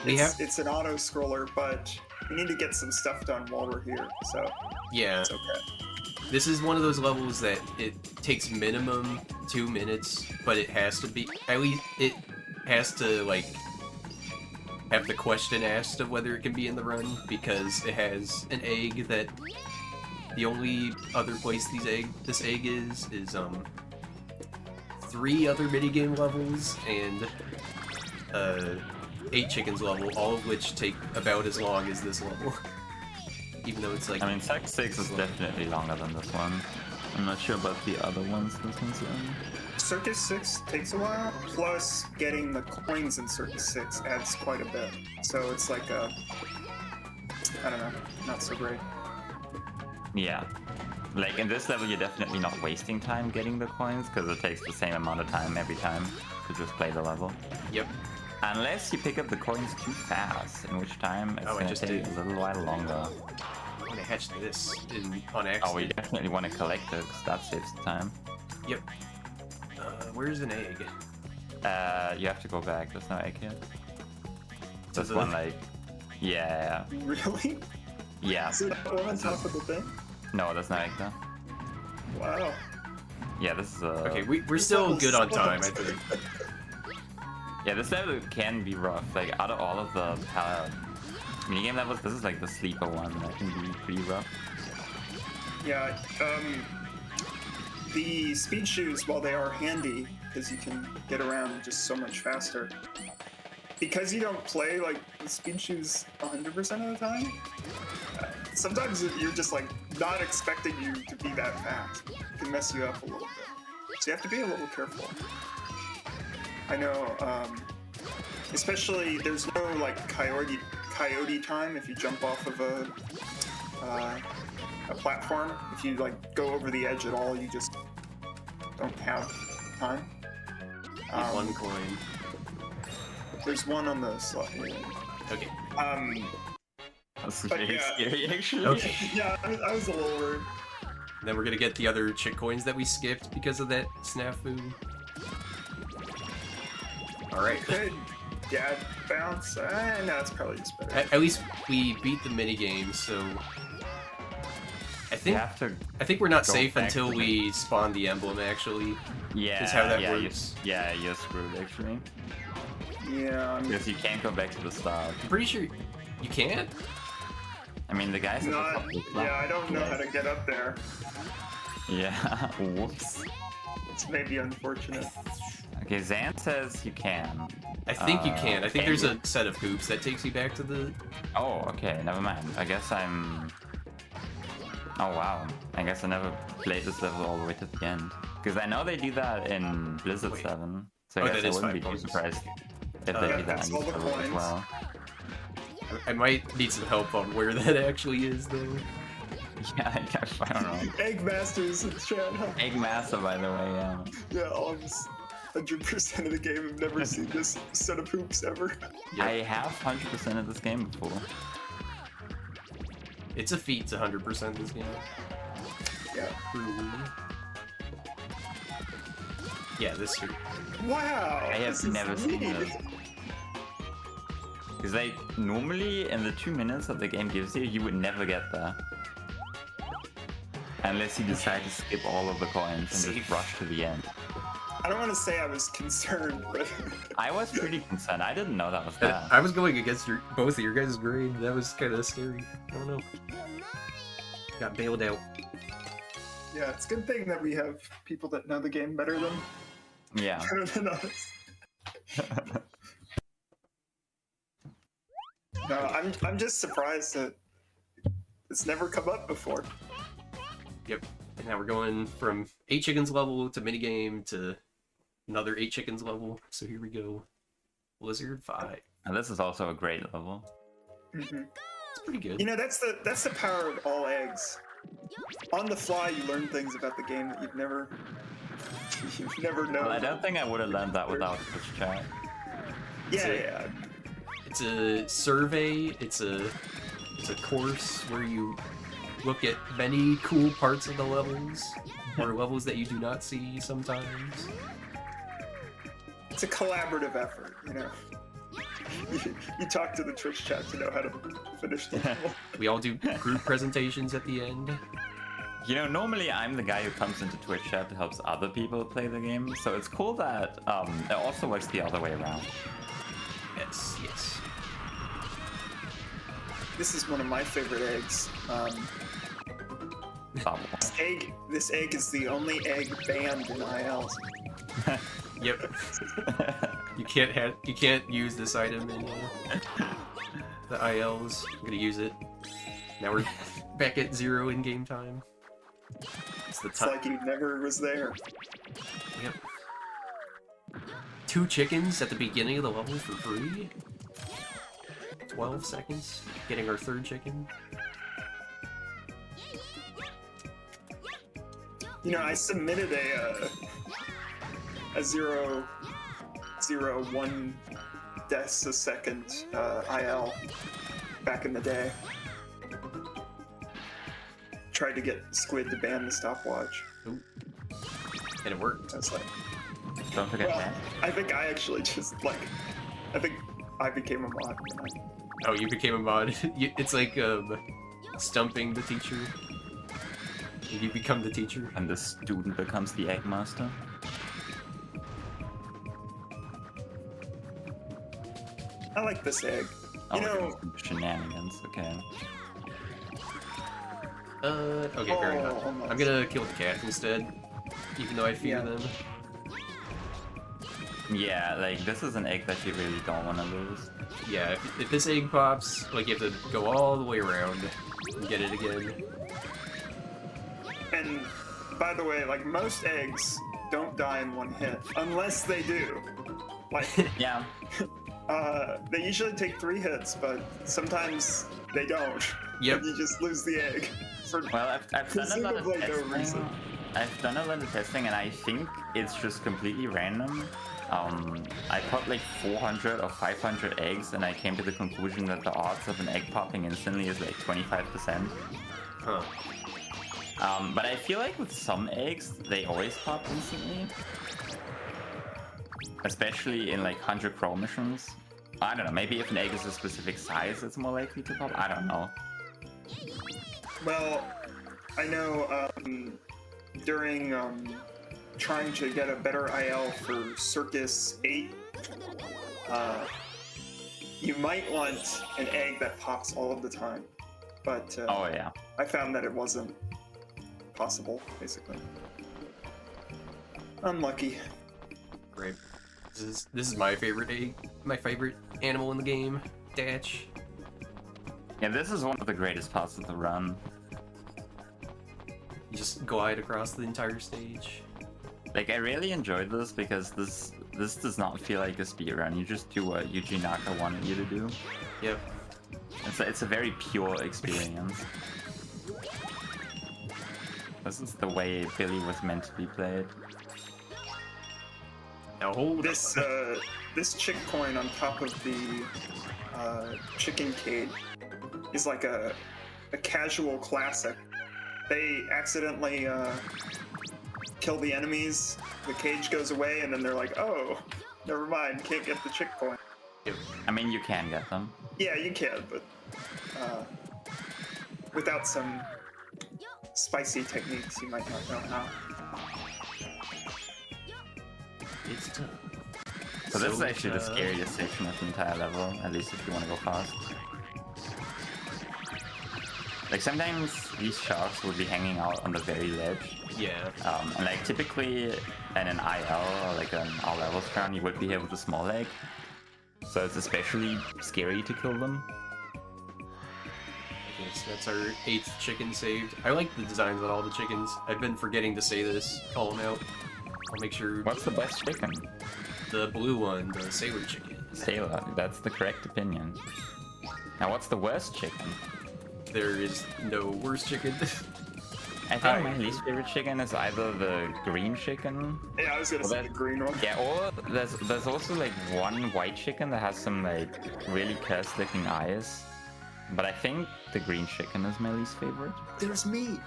it's an auto scroller, but we need to get some stuff done while we're here, so Yeah. it's okay. This is one of those levels that it takes minimum 2 minutes, but it has to be, at least it has to, like, have the question asked of whether it can be in the run, because it has an egg that the only other place this egg is 3 other minigame levels and 8 chickens level, all of which take about as long as this level. Even though it's like... I mean, Sec 6 is definitely longer than this one. I'm not sure about the other ones this one's in. Circus 6 takes a while, plus getting the coins in Circus 6 adds quite a bit. So it's like I don't know, not so great. Yeah. Like, in this level, you're definitely not wasting time getting the coins, because it takes the same amount of time every time to just play the level. Yep. Unless you pick up the coins too fast, in which time it's Oh, I gonna just take did. a little while longer. I'm gonna hatch this on accident. Oh, we definitely want to collect it, because that saves time. Yep. Where's an egg? You have to go back, there's no egg here. So This one, like... Yeah. Really? Yeah. So that one on top of the thing? No, there's no egg there. Wow. Yeah, this is a... Okay, we're still good on time, I think. Yeah, this level can be rough. Like, out of all of the minigame levels, this is like the sleeper one that can be pretty rough. Yeah, the speed shoes, while they are handy, because you can get around just so much faster, because you don't play like the speed shoes 100% of the time, sometimes you're just like not expecting you to be that fast. It can mess you up a little bit. So you have to be a little careful. I know, especially there's no like coyote time if you jump off of a platform. If you like go over the edge at all, you just don't have time. Need 1 coin. There's one on the slot. Okay. That's But really yeah. scary, actually. Okay. Yeah, I was a little worried. Then we're gonna get the other chick coins that we skipped because of that snafu. Alright. Good. Yeah, bounce. No, it's probably just better. At least we beat the minigame, so... You have to. I think we're not go safe back until to we spawn the emblem, actually. Yeah, Is how that yeah, works. you're screwed actually. Yeah, Because you can't go back to the start. I'm pretty sure you can't? I mean, the guys at the top. yeah, I don't know how to get up there. Yeah, whoops. It's maybe unfortunate. Okay, Zan says you can. I think you can. I think there's you? a set of hoops that takes you back to the... Oh, okay, never mind. I guess I'm... Oh wow, I guess I never played this level all the way to the end. Because I know they do that in Blizzard Wait. 7, so I Oh, guess that I is wouldn't be 5 too points. surprised if they Yeah, do that that's in all this the level as coins. well. I might need some help on where that actually is, though. Yeah, I guess, I don't know. Egg Masters in chat. Egg Master, by the way, yeah. Yeah, almost 100% of the game. I've never seen this set of hoops ever. Yep. I have 100% of this game before. It's a feat to 100% this game. Yeah. Truly. Yeah, this year. Wow. I have this is never seen neat. this. Because like, normally in the 2 minutes that the game gives you, you would never get there. Unless you decide to skip all of the coins and just Safe. rush to the end. I don't want to say I was concerned, but I was pretty concerned. I didn't know that was there. I was going against both of your guys' grade. That was kind of scary. I don't know. Got bailed out. yeah, it's a good thing that we have people that know the game better Yeah. than us. No, I'm just surprised that it's never come up before. Yep. And now we're going from 8 chickens level to minigame to another 8 chickens level. So here we go. Blizzard 5. And this is also a great level. Mhm. It's pretty good. You know, that's the power of all eggs. On the fly, you learn things about the game that you've never known. Well, I don't think I would have learned that without Twitch chat. Yeah. It's a survey. It's a course where you look at many cool parts of the levels, or levels that you do not see sometimes. It's a collaborative effort, you know. You talk to the Twitch chat to know how to finish the level. We all do group presentations at the end. You know, normally I'm the guy who comes into Twitch chat to help other people play the game, so it's cool that it also works the other way around. Yes, yes. This is one of my favorite eggs. Bubble. This egg is the only egg banned in ILs. Yep. You can't use this item in the ILs. I'm gonna use it. Now we're back at 0 in game time. It's the It's time. like he never was there. Yep. 2 chickens at the beginning of the level for free. 12 seconds. Getting our 3rd chicken. You know, I submitted a 0.01 deaths a second IL back in the day. Tried to get Squid to ban the stopwatch. Ooh. And it worked. I was like, Don't forget well, that. I think I actually just I think I became a mod. Oh, you became a mod. It's like stumping the teacher. You become the teacher. And the student becomes the egg master. I like this egg. Oh, You we're know, doing some shenanigans, okay. Okay, fair enough. almost. I'm gonna kill the cat instead, even though I fear Yeah. them. Yeah, like, this is an egg that you really don't want to lose. Yeah, if this egg pops, like, you have to go all the way around and get it again. And by the way, like most eggs don't die in one hit, unless they do. Like, Yeah. they usually take 3 hits, but sometimes they don't. Yep. And you just lose the egg. For Well, I've done a lot of presumably no reason. testing. I've done a lot of testing, and I think it's just completely random. I caught like 400 or 500 eggs, and I came to the conclusion that the odds of an egg popping instantly is like 25%. Huh. But I feel like with some eggs, they always pop instantly. Especially in like 100 crow missions. I don't know, maybe if an egg is a specific size, it's more likely to pop. I don't know. Well, I know during trying to get a better IL for Circus 8, you might want an egg that pops all of the time. But Oh yeah. I found that it wasn't possible, basically. Unlucky. Great. This is my favorite egg, my favorite animal in the game, Datch. Yeah, this is one of the greatest parts of the run. You just glide across the entire stage. Like, I really enjoyed this because this does not feel like a speedrun. You just do what Yuji Naka wanted you to do. Yep. It's a very pure experience. This is the way Billy was meant to be played. Now hold This this chick coin on top of the chicken cage is like a casual classic. They accidentally kill the enemies, the cage goes away, and then they're like, oh, never mind, can't get the chick coin. I mean, you can get them. Yeah, you can, but without some spicy techniques, you might not know how. It's tough. So this is actually the scariest section of the entire level, at least if you want to go fast. Like, sometimes these sharks would be hanging out on the very ledge. Yeah. And like, typically in an IL, or like an all levels round, you would be here with a small egg. So it's especially scary to kill them. Okay, so that's our 8th chicken saved. I like the designs on all the chickens. I've been forgetting to say this. Call them out. I'll make sure. What's the best chicken? The blue one, the sailor chicken. Sailor, that's the correct opinion. Now what's the worst chicken? There is no worse chicken. I think my least favorite chicken is either the green chicken. Yeah, I was gonna say the green one. Yeah, or there's also like one white chicken that has some like really cursed looking eyes. But I think the green chicken is my least favorite. There's meat.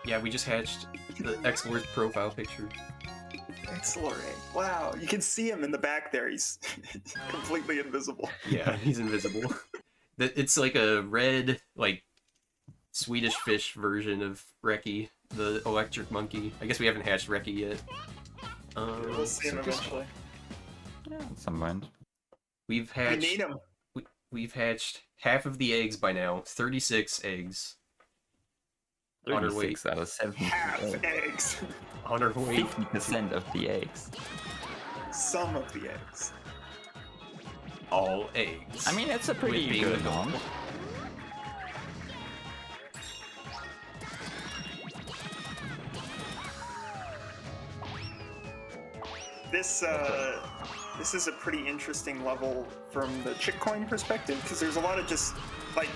Yeah, we just hatched the X-Lord's profile picture. Excellent. Wow, you can see him in the back there. He's completely invisible. Yeah, he's invisible. It's like a red, like, Swedish fish version of Reki, the electric monkey. I guess we haven't hatched Reki yet. We'll see him eventually. Yeah, at some point. We've We hatched. need him. We've hatched half of the eggs by now. 36 eggs. On our way. 36 out of 70. Half eggs. On our way. 50% of the eggs. Some of the eggs. All eggs. I mean, it's a With pretty being good the amount. This is a pretty interesting level from the chick coin perspective because there's a lot of just like,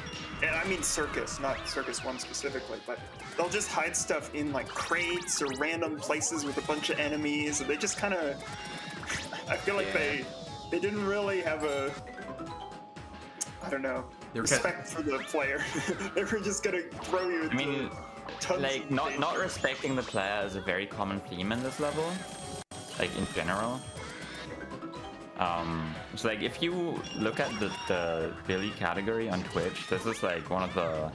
and I mean circus, not Circus 1 specifically, but they'll just hide stuff in like crates or random places with a bunch of enemies, and they just kind of, I feel like they didn't really have a, I don't know, respect for the player. They were just gonna throw you into I mean, tons like, of not respecting the player is a very common theme in this level. Like, in general. So like, if you look at the Billy category on Twitch, this is like one of the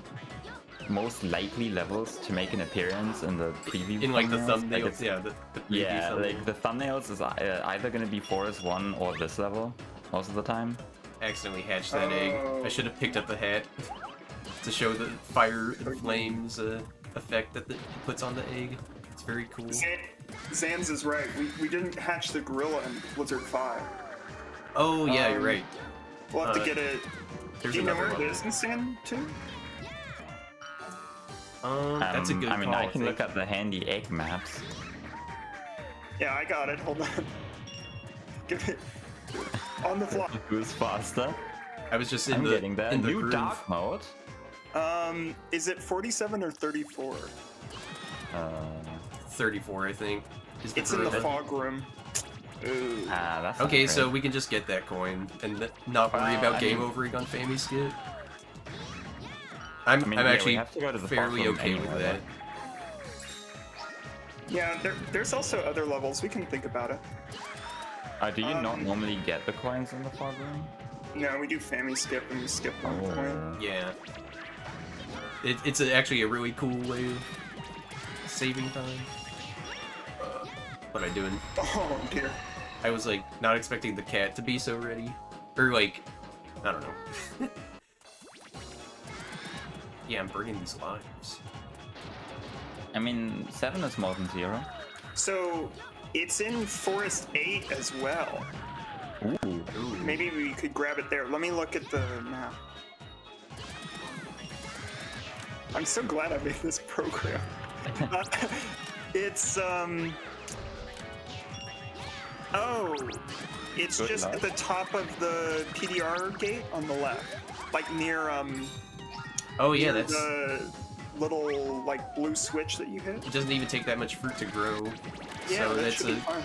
most likely levels to make an appearance in the preview. In like the thumbnails. thumbnails, Like, yeah, the preview yeah, thumbnail. like the thumbnails is either gonna be Forest 1 or this level most of the time. Accidentally hatched that egg. I should have picked up the hat to show the fire and flames effect that it puts on the egg. It's very cool. Zanz is right. We didn't hatch the gorilla in Blizzard 5. Oh yeah, you're right. We'll have to get it. Do There's you know another where one. it is in San 2? That's a good I mean, call, I can think. look at the handy egg maps. Yeah, I got it. Hold on. Give it on the fly. Who's faster? I was just in I'm the getting that. in the New groove. dark mode. Is it 47 or 34? 34, I think. Is the It's in the groove. fog room. Ooh. That's Okay, not so great. we can just get that coin and not worry Well, about I game mean- over on Fammy Skit. I'm I mean, I'm yeah, we actually have to go to the fairly fog room okay with anyway, that. Yeah, there's also other levels. We can think about it. Do you not normally get the coins in the fog room? No, we do family skip and we skip one coin. Yeah. It's actually a really cool way of saving time. What am I doing? Oh dear. I was like not expecting the cat to be so ready, or like, I don't know. Yeah, I'm burning these lives. I mean, 7 is more than 0. So it's in Forest 8 as well. Ooh. Maybe we could grab it there. Let me look at the map. I'm so glad I made this program. It's oh, it's Good just luck. at the top of the PDR gate on the left, like near Oh yeah, near that's. the little like blue switch that you hit. It doesn't even take that much fruit to grow. Yeah, so that that's should a. be fun.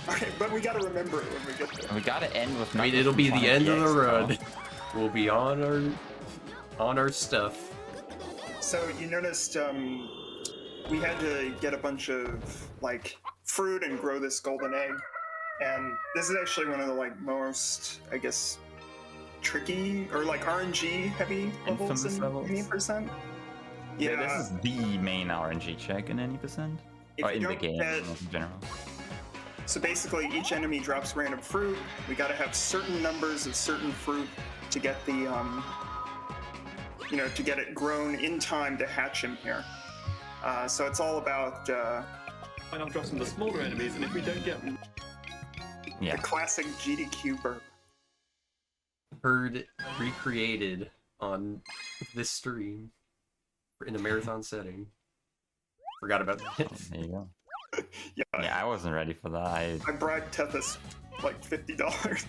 Okay, but we gotta remember it when we get there. We gotta end with. I mean, it'll be the end of the run. We'll be on our stuff. So you noticed we had to get a bunch of like fruit and grow this golden egg, and this is actually one of the like most, I guess, tricky or like RNG heavy levels Infamous in levels. any percent. Yeah, this is the main RNG check in any percent. If Or you in the don't game get- in general. So basically, each enemy drops random fruit. We got to have certain numbers of certain fruit to get the, to get it grown in time to hatch in here. So it's all about And I'll drop some of the smaller enemies, and if we don't get them, Yeah. the classic GDQ burp. Heard recreated on this stream in a marathon setting. Forgot about that. There you go. Yeah, Yeah, I wasn't ready for that. I bribed Tethys like $50.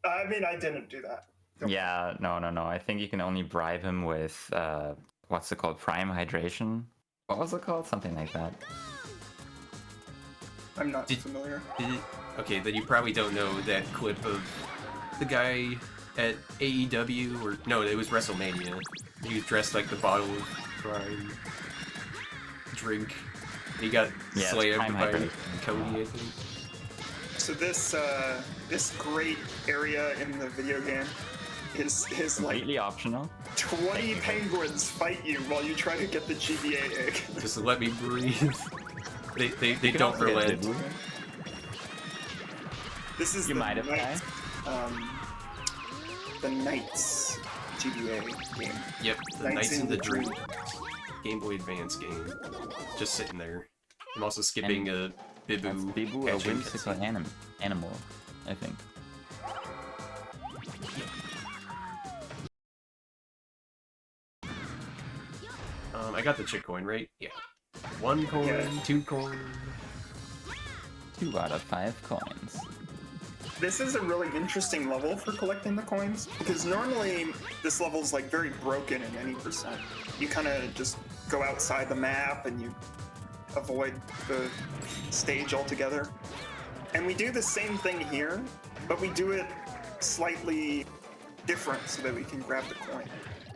I mean, I didn't do that. Yeah, no. I think you can only bribe him with what's it called? Prime hydration. What was it called? Something like that. I'm not Did- familiar. Okay, then you probably don't know that clip of the guy at AEW, or no, it was WrestleMania. He was dressed like the bottle of prime drink. He got Yeah, it's slammed Prime by Hydration. Cody, I think. So this great area in the video game is like Completely optional. 20 penguins fight you while you try to get the GBA egg. Just let me breathe. They You can don't also get relent. Dibu. This is You the might have Knights, the Knights GBA game. Yep, the Knights Knights in in the the Dream. Dream. Game Boy Advance game. Just sitting there. I'm also skipping a That's Bibu. Dibu, a hatching whimsical cutscene. animal, I think. I got the chick coin, right? Yeah. 1 coin, Yeah. 2 coin. 2 out of 5 coins. This is a really interesting level for collecting the coins because normally this level's like very broken in any percent. You kind of just go outside the map and you avoid the stage altogether. And we do the same thing here, but we do it slightly different so that we can grab the coin.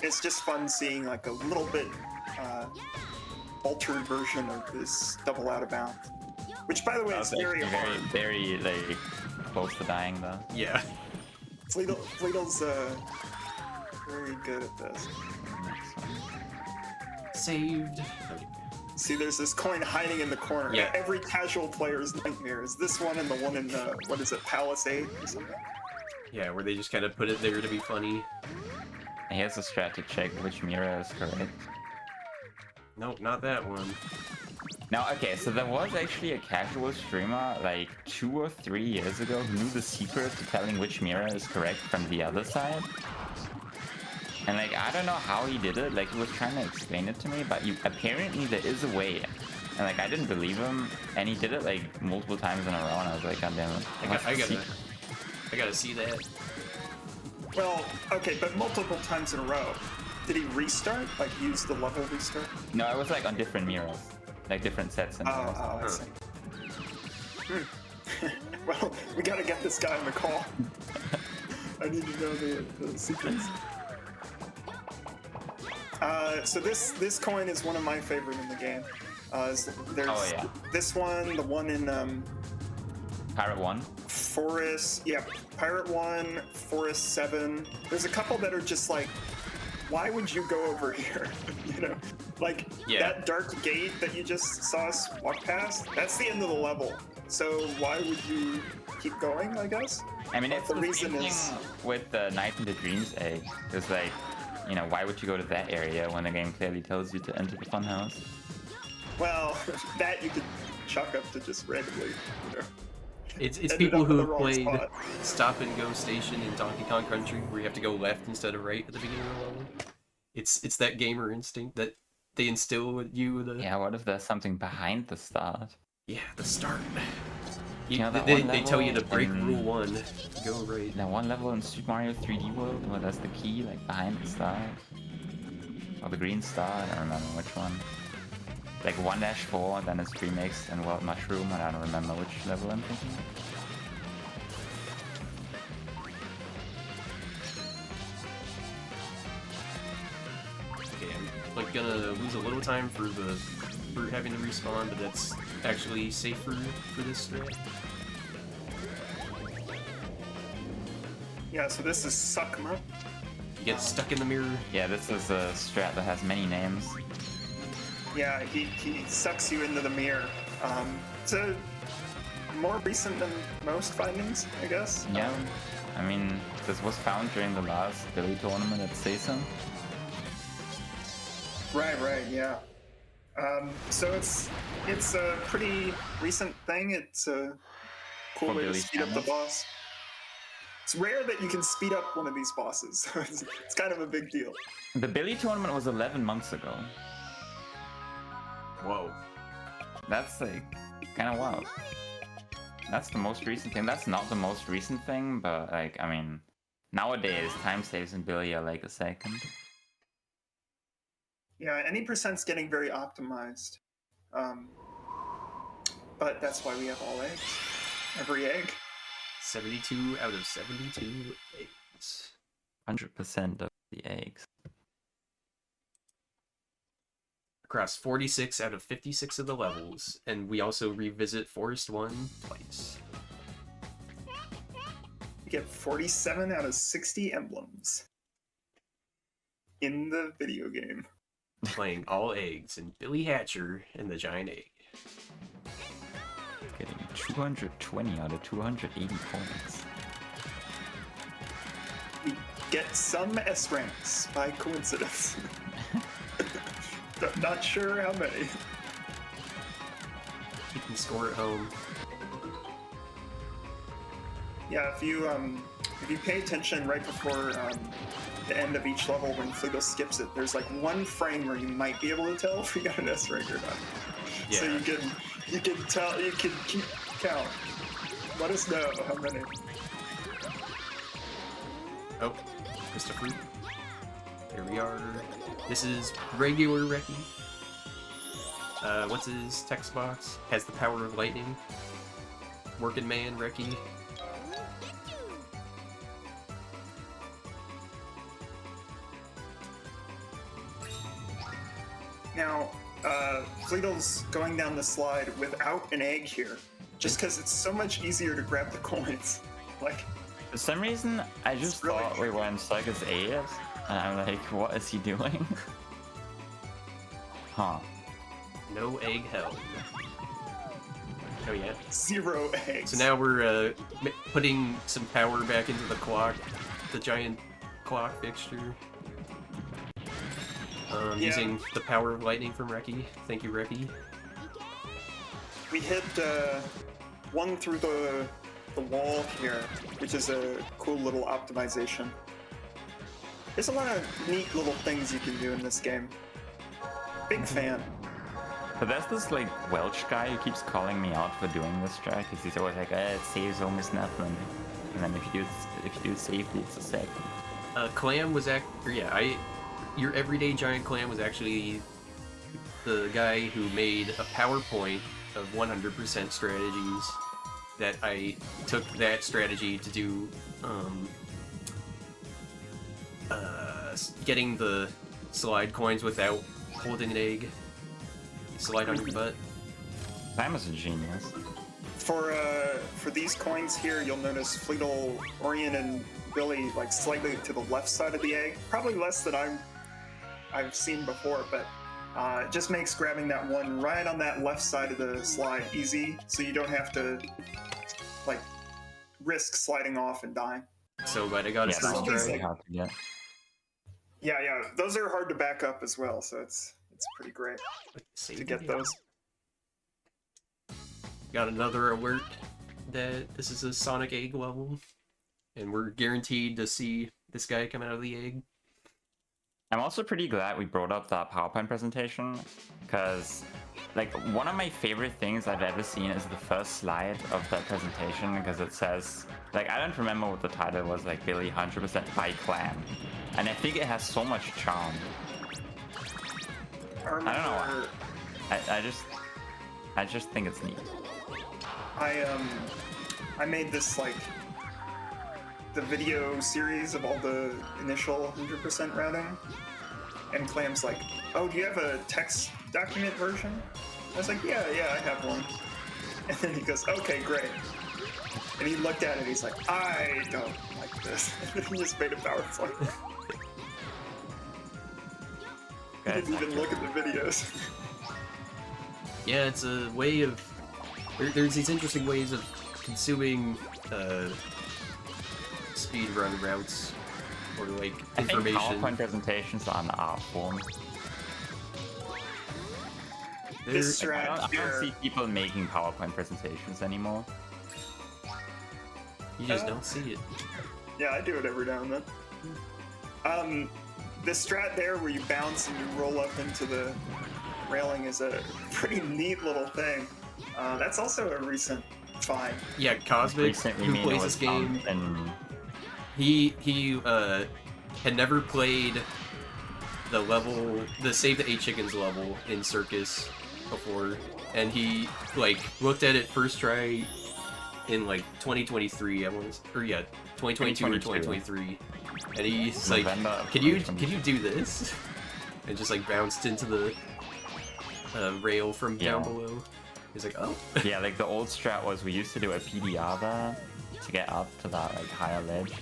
It's just fun seeing like a little bit altered version of this double out of bounds. Which, by the way, is That's very actually hard. very like close to dying though. Yeah. Fleetel's very good at this. Saved. Okay. See, there's this coin hiding in the corner. Yeah. Every casual player's nightmare is this one and the one in what is it, Palisade or something? Yeah, where they just kind of put it there to be funny. Here's a strat to check which mirror is correct. Nope, not that one. Now, okay, so there was actually a casual streamer like 2 or 3 years ago who knew the secret to telling which mirror is correct from the other side. And like, I don't know how he did it, like he was trying to explain it to me, but apparently there is a way. And like, I didn't believe him, and he did it like multiple times in a row, and I was like, God damn it. what's the secret? I gotta see that. Well, okay, but multiple times in a row. Did he restart? Like use the level restart? No, it was like on different mirrors. Like different sets and mirrors. Oh, I see. Well, we gotta get this guy on the call. I need to know the secrets. So this coin is one of my favorite in the game. There's Oh, yeah. this one, the one in Pirate 1. Forest, yeah, Pirate 1, Forest 7. There's a couple that are just like, why would you go over here? You know, like that dark gate that you just saw us walk past, that's the end of the level. So why would you keep going, I guess? I mean, But it's the the reason same is- thing with the Night in the Dreams egg. It's like, you know, why would you go to that area when the game clearly tells you to enter the funhouse? Well, that you could chalk up to just randomly, you know. It's Ended people up in who the have wrong played spot. Stop and Go Station in Donkey Kong Country, where you have to go left instead of right at the beginning of the level. It's that gamer instinct that they instill with you. Yeah, what if there's something behind the start? Yeah, the start. You know that they, one they tell you to level break in- rule 1, go right. That one level in Super Mario 3D World where there's the key like behind the start? Or the green star, I don't remember which one. Like 1-4, then it's remixed in World Mushroom, and I don't remember which level I'm thinking of. Okay, I'm like gonna lose a little time for having to respawn, but that's actually safer for this strat. Yeah, so this is Suckma. You get stuck in the mirror. Yeah, this is a strat that has many names. Yeah, he sucks you into the mirror. It's a more recent than most findings, I guess. Yeah, I mean, this was found during the last Billy tournament at SAEM. Right, yeah. So it's a pretty recent thing. It's a cool For way to Billy's speed up the channel. boss. It's rare that you can speed up one of these bosses. So it's kind of a big deal. The Billy tournament was 11 months ago. Whoa. That's like kind of wild. That's the most recent thing. That's not the most recent thing, but like, I mean, nowadays time saves in Billy are like a second. Yeah, any percent's getting very optimized. But that's why we have all eggs. Every egg. 72 out of 72 eggs. 100% of the eggs. Across 46 out of 56 of the levels, and we also revisit Forest 1 twice. You get 47 out of 60 emblems in the video game. Playing all eggs in Billy Hatcher and the Giant Egg. Getting 220 out of 280 points. We get some S ranks by coincidence. Not sure how many. You can score at home. Yeah, if you pay attention right before the end of each level when Fleegle skips it, there's like one frame where you might be able to tell if we got an S rank or not. So Yeah. you can tell, you can keep count. Let us know how many. Oh, Christopher. Here we are. This is regular Reki. What's his text box? Has the power of lightning. Working man Reki. Now, Fleetle's going down the slide without an egg here, just because it's so much easier to grab the coins. Like, For some reason, I just really thought we were in Circus 8, and I'm like, what is he doing? Huh. No egg held. Oh yeah. 0 eggs. So now we're putting some power back into the clock, the giant clock fixture. Yeah. Using the power of lightning from Reki. Thank you, Reki. We hit one through the wall here, which is a cool little optimization. There's a lot of neat little things you can do in this game. Big fan. But there's this like Welsh guy who keeps calling me out for doing this track because he's always like, it saves almost nothing. And then if you do it safely, it's a second. Clam was your everyday giant clam was actually the guy who made a PowerPoint of 100% strategies that I took that strategy to do getting the slide coins without holding an egg. You slide on your butt. Sam is a genius. For these coins here, you'll notice Fleetle, Orion, and Billy like slightly to the left side of the egg. Probably less than I've seen before, but it just makes grabbing that one right on that left side of the slide easy, so you don't have to like risk sliding off and dying. So glad I got it Yeah, first that try. was really hard to get. Yeah, those are hard to back up as well, so it's pretty great to get those. Got another alert that this is a Sonic egg level, and we're guaranteed to see this guy come out of the egg. I'm also pretty glad we brought up that PowerPoint presentation, because like one of my favorite things I've ever seen is the first slide of that presentation, because it says, like, I don't remember what the title was, like Billy 100% by clan, and I think it has so much charm. I don't know. I just think it's neat. I made this like the video series of all the initial 100% routing, and Clam's like, "Oh, do you have a text document version?" I was like, "Yeah, I have one." And then he goes, "Okay, great." And he looked at it. He's like, "I don't like this." And then he just made a PowerPoint. He didn't even look at the videos. Yeah, it's a way of... There's these interesting ways of consuming speedrun routes, or like I think information. PowerPoint presentations are an art form. This I strat don't here, see people making PowerPoint presentations anymore. You just don't see it. yeah, I do it every now and then. The strat there where you bounce and you roll up into the railing is a pretty neat little thing. That's also a recent find. Yeah, Cosmic, Recently, who Mina plays was this game, and he had never played the level, the Save the 8 Chickens level in Circus before, and he like looked at it first try in like 2023, I want to, or yeah, 2022 or 2023, and he's like, November can you do this? And just like bounced into the rail from down below. He's like, oh. yeah, like the old strat was we used to do a PDR there to get up to that like higher ledge.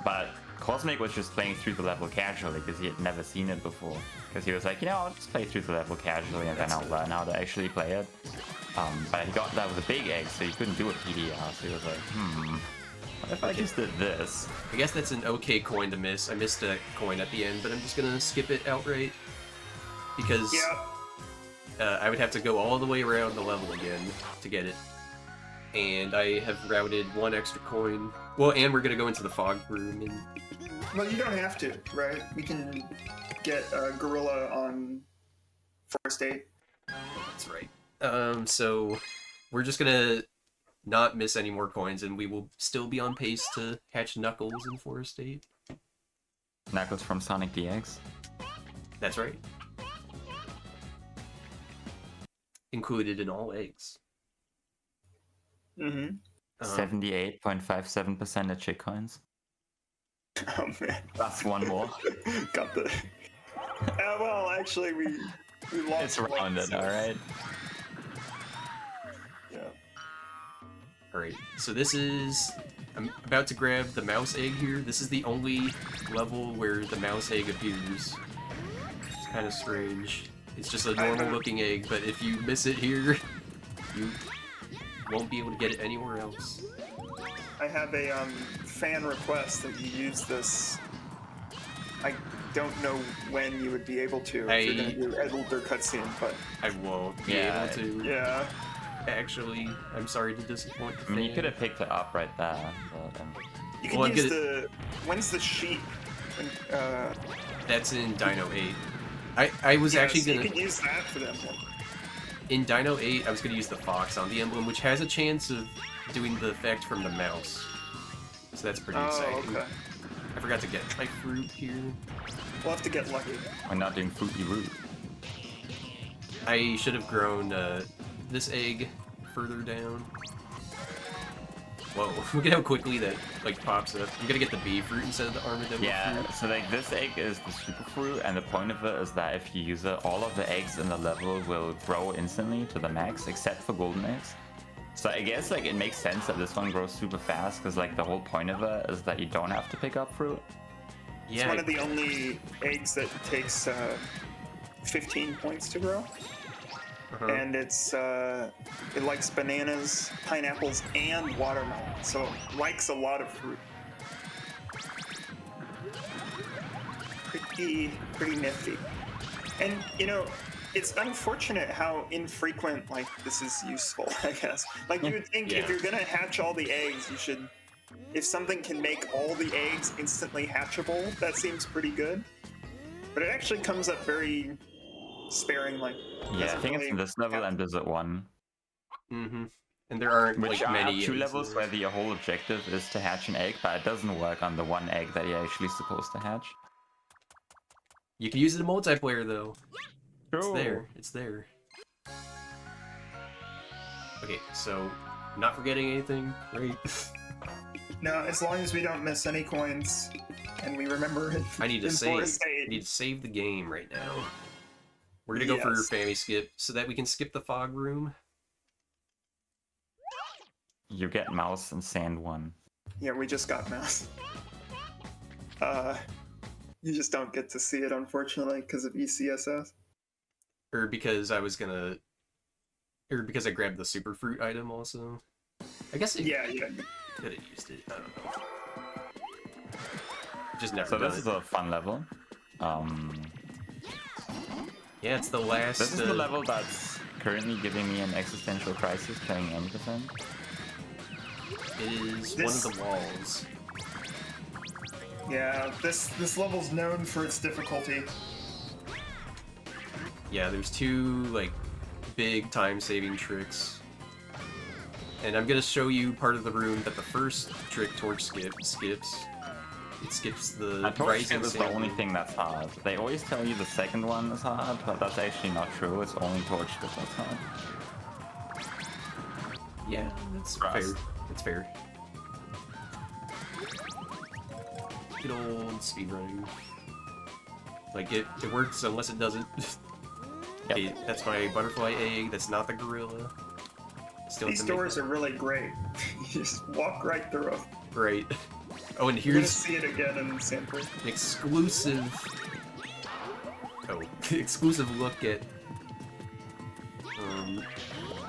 But Cosmic was just playing through the level casually because he had never seen it before. Because he was like, you know, I'll just play through the level casually and then I'll learn how to actually play it. But he got that with a big egg, so he couldn't do a PDR. So he was like, what if I just did this? I guess that's an okay coin to miss. I missed a coin at the end, but I'm just gonna skip it outright. Because I would have to go all the way around the level again to get it. And I have routed one extra coin. Well, and we're gonna go into the fog room and... Well, you don't have to, right? We can get Gorilla on Forest 8. That's right. So we're just gonna not miss any more coins, and we will still be on pace to hatch Knuckles in Forest 8. Knuckles from Sonic DX. That's right. Included in all eggs. Mm-hmm. 78.57% of chick coins. Oh man. That's one more. Got the. Well, actually, we lost. It's rounded, so... alright? Yeah. Alright, so this is... I'm about to grab the mouse egg here. This is the only level where the mouse egg appears. It's kind of strange. It's just a normal looking egg, but if you miss it here, you won't be able to get it anywhere else. I have a fan request that you use this. I don't know when you would be able to if you're going to do an older cutscene, but... I won't be able to. Yeah. Actually, I'm sorry to disappoint the I mean, you fan. could have picked it up right there. But, You can Well, use the... When's the sheet? That's in Dino 8. I was actually so gonna... you can use that for the emblem. In Dino 8, I was gonna use the fox on the emblem, which has a chance of doing the effect from the mouse. So that's pretty exciting. Okay. I forgot to get my fruit here. We'll have to get lucky. we're not doing Fruity Root. I should have grown this egg further down. Whoa, look at how quickly that like pops up. I'm gonna get the bee fruit instead of the armadillo Yeah, fruit. so like this egg is the super fruit, and the point of it is that if you use it, all of the eggs in the level will grow instantly to the max, except for golden eggs. So I guess like it makes sense that this one grows super fast, because like the whole point of it is that you don't have to pick up fruit. It's Yeah, one of the only eggs that takes 15 points to grow. And it likes bananas, pineapples, and watermelon. So it likes a lot of fruit. Pretty nifty. And you know, it's unfortunate how infrequent like this is useful, I guess. Like you would think if you're gonna hatch all the eggs, you should. If something can make all the eggs instantly hatchable, that seems pretty good. But it actually comes up very sparingly. Yeah, I think it's in this level and Desert 1. Mm-hmm. And there aren't Which like are many two eggs levels there. where the whole objective is to hatch an egg, but it doesn't work on the one egg that you're actually supposed to hatch. You can use it in multiplayer though. It's True. there. It's there. Okay, so not forgetting anything, right? No, as long as we don't miss any coins and we remember it. I need to in save. Forest I Aid. need to save the game right now. We're gonna go for Yes. Family Skip so that we can skip the fog room. You get mouse and sand 1. Yeah, we just got mouse. You just don't get to see it, unfortunately, because of E ECSS. Or because I was gonna... Or because I grabbed the super fruit item also. I guess I Yeah. could have used it. I don't know. Just never So done this is it. a fun level. Yeah, it's the last... This is the level that's currently giving me an existential crisis playing any percent. It is This- one of the walls. Yeah, this level's known for its difficulty. Yeah, there's two, like, big time-saving tricks. And I'm gonna show you part of the room that the first trick Torch skips. It skips the I told rising you is the sand only room. thing that's hard. They always tell you the second one is hard, but that's actually not true. It's only Torch Skip that's hard. Yeah, that's Grass. fair. It's fair. Good old speedrunning. Like, it works unless it doesn't. Yep. Okay, that's my butterfly egg, that's not the gorilla. Still These have to make doors are really great. You just walk right through them. that right. Oh, and You're gonna here's see it again in Sanford. an exclusive... Oh, exclusive look at...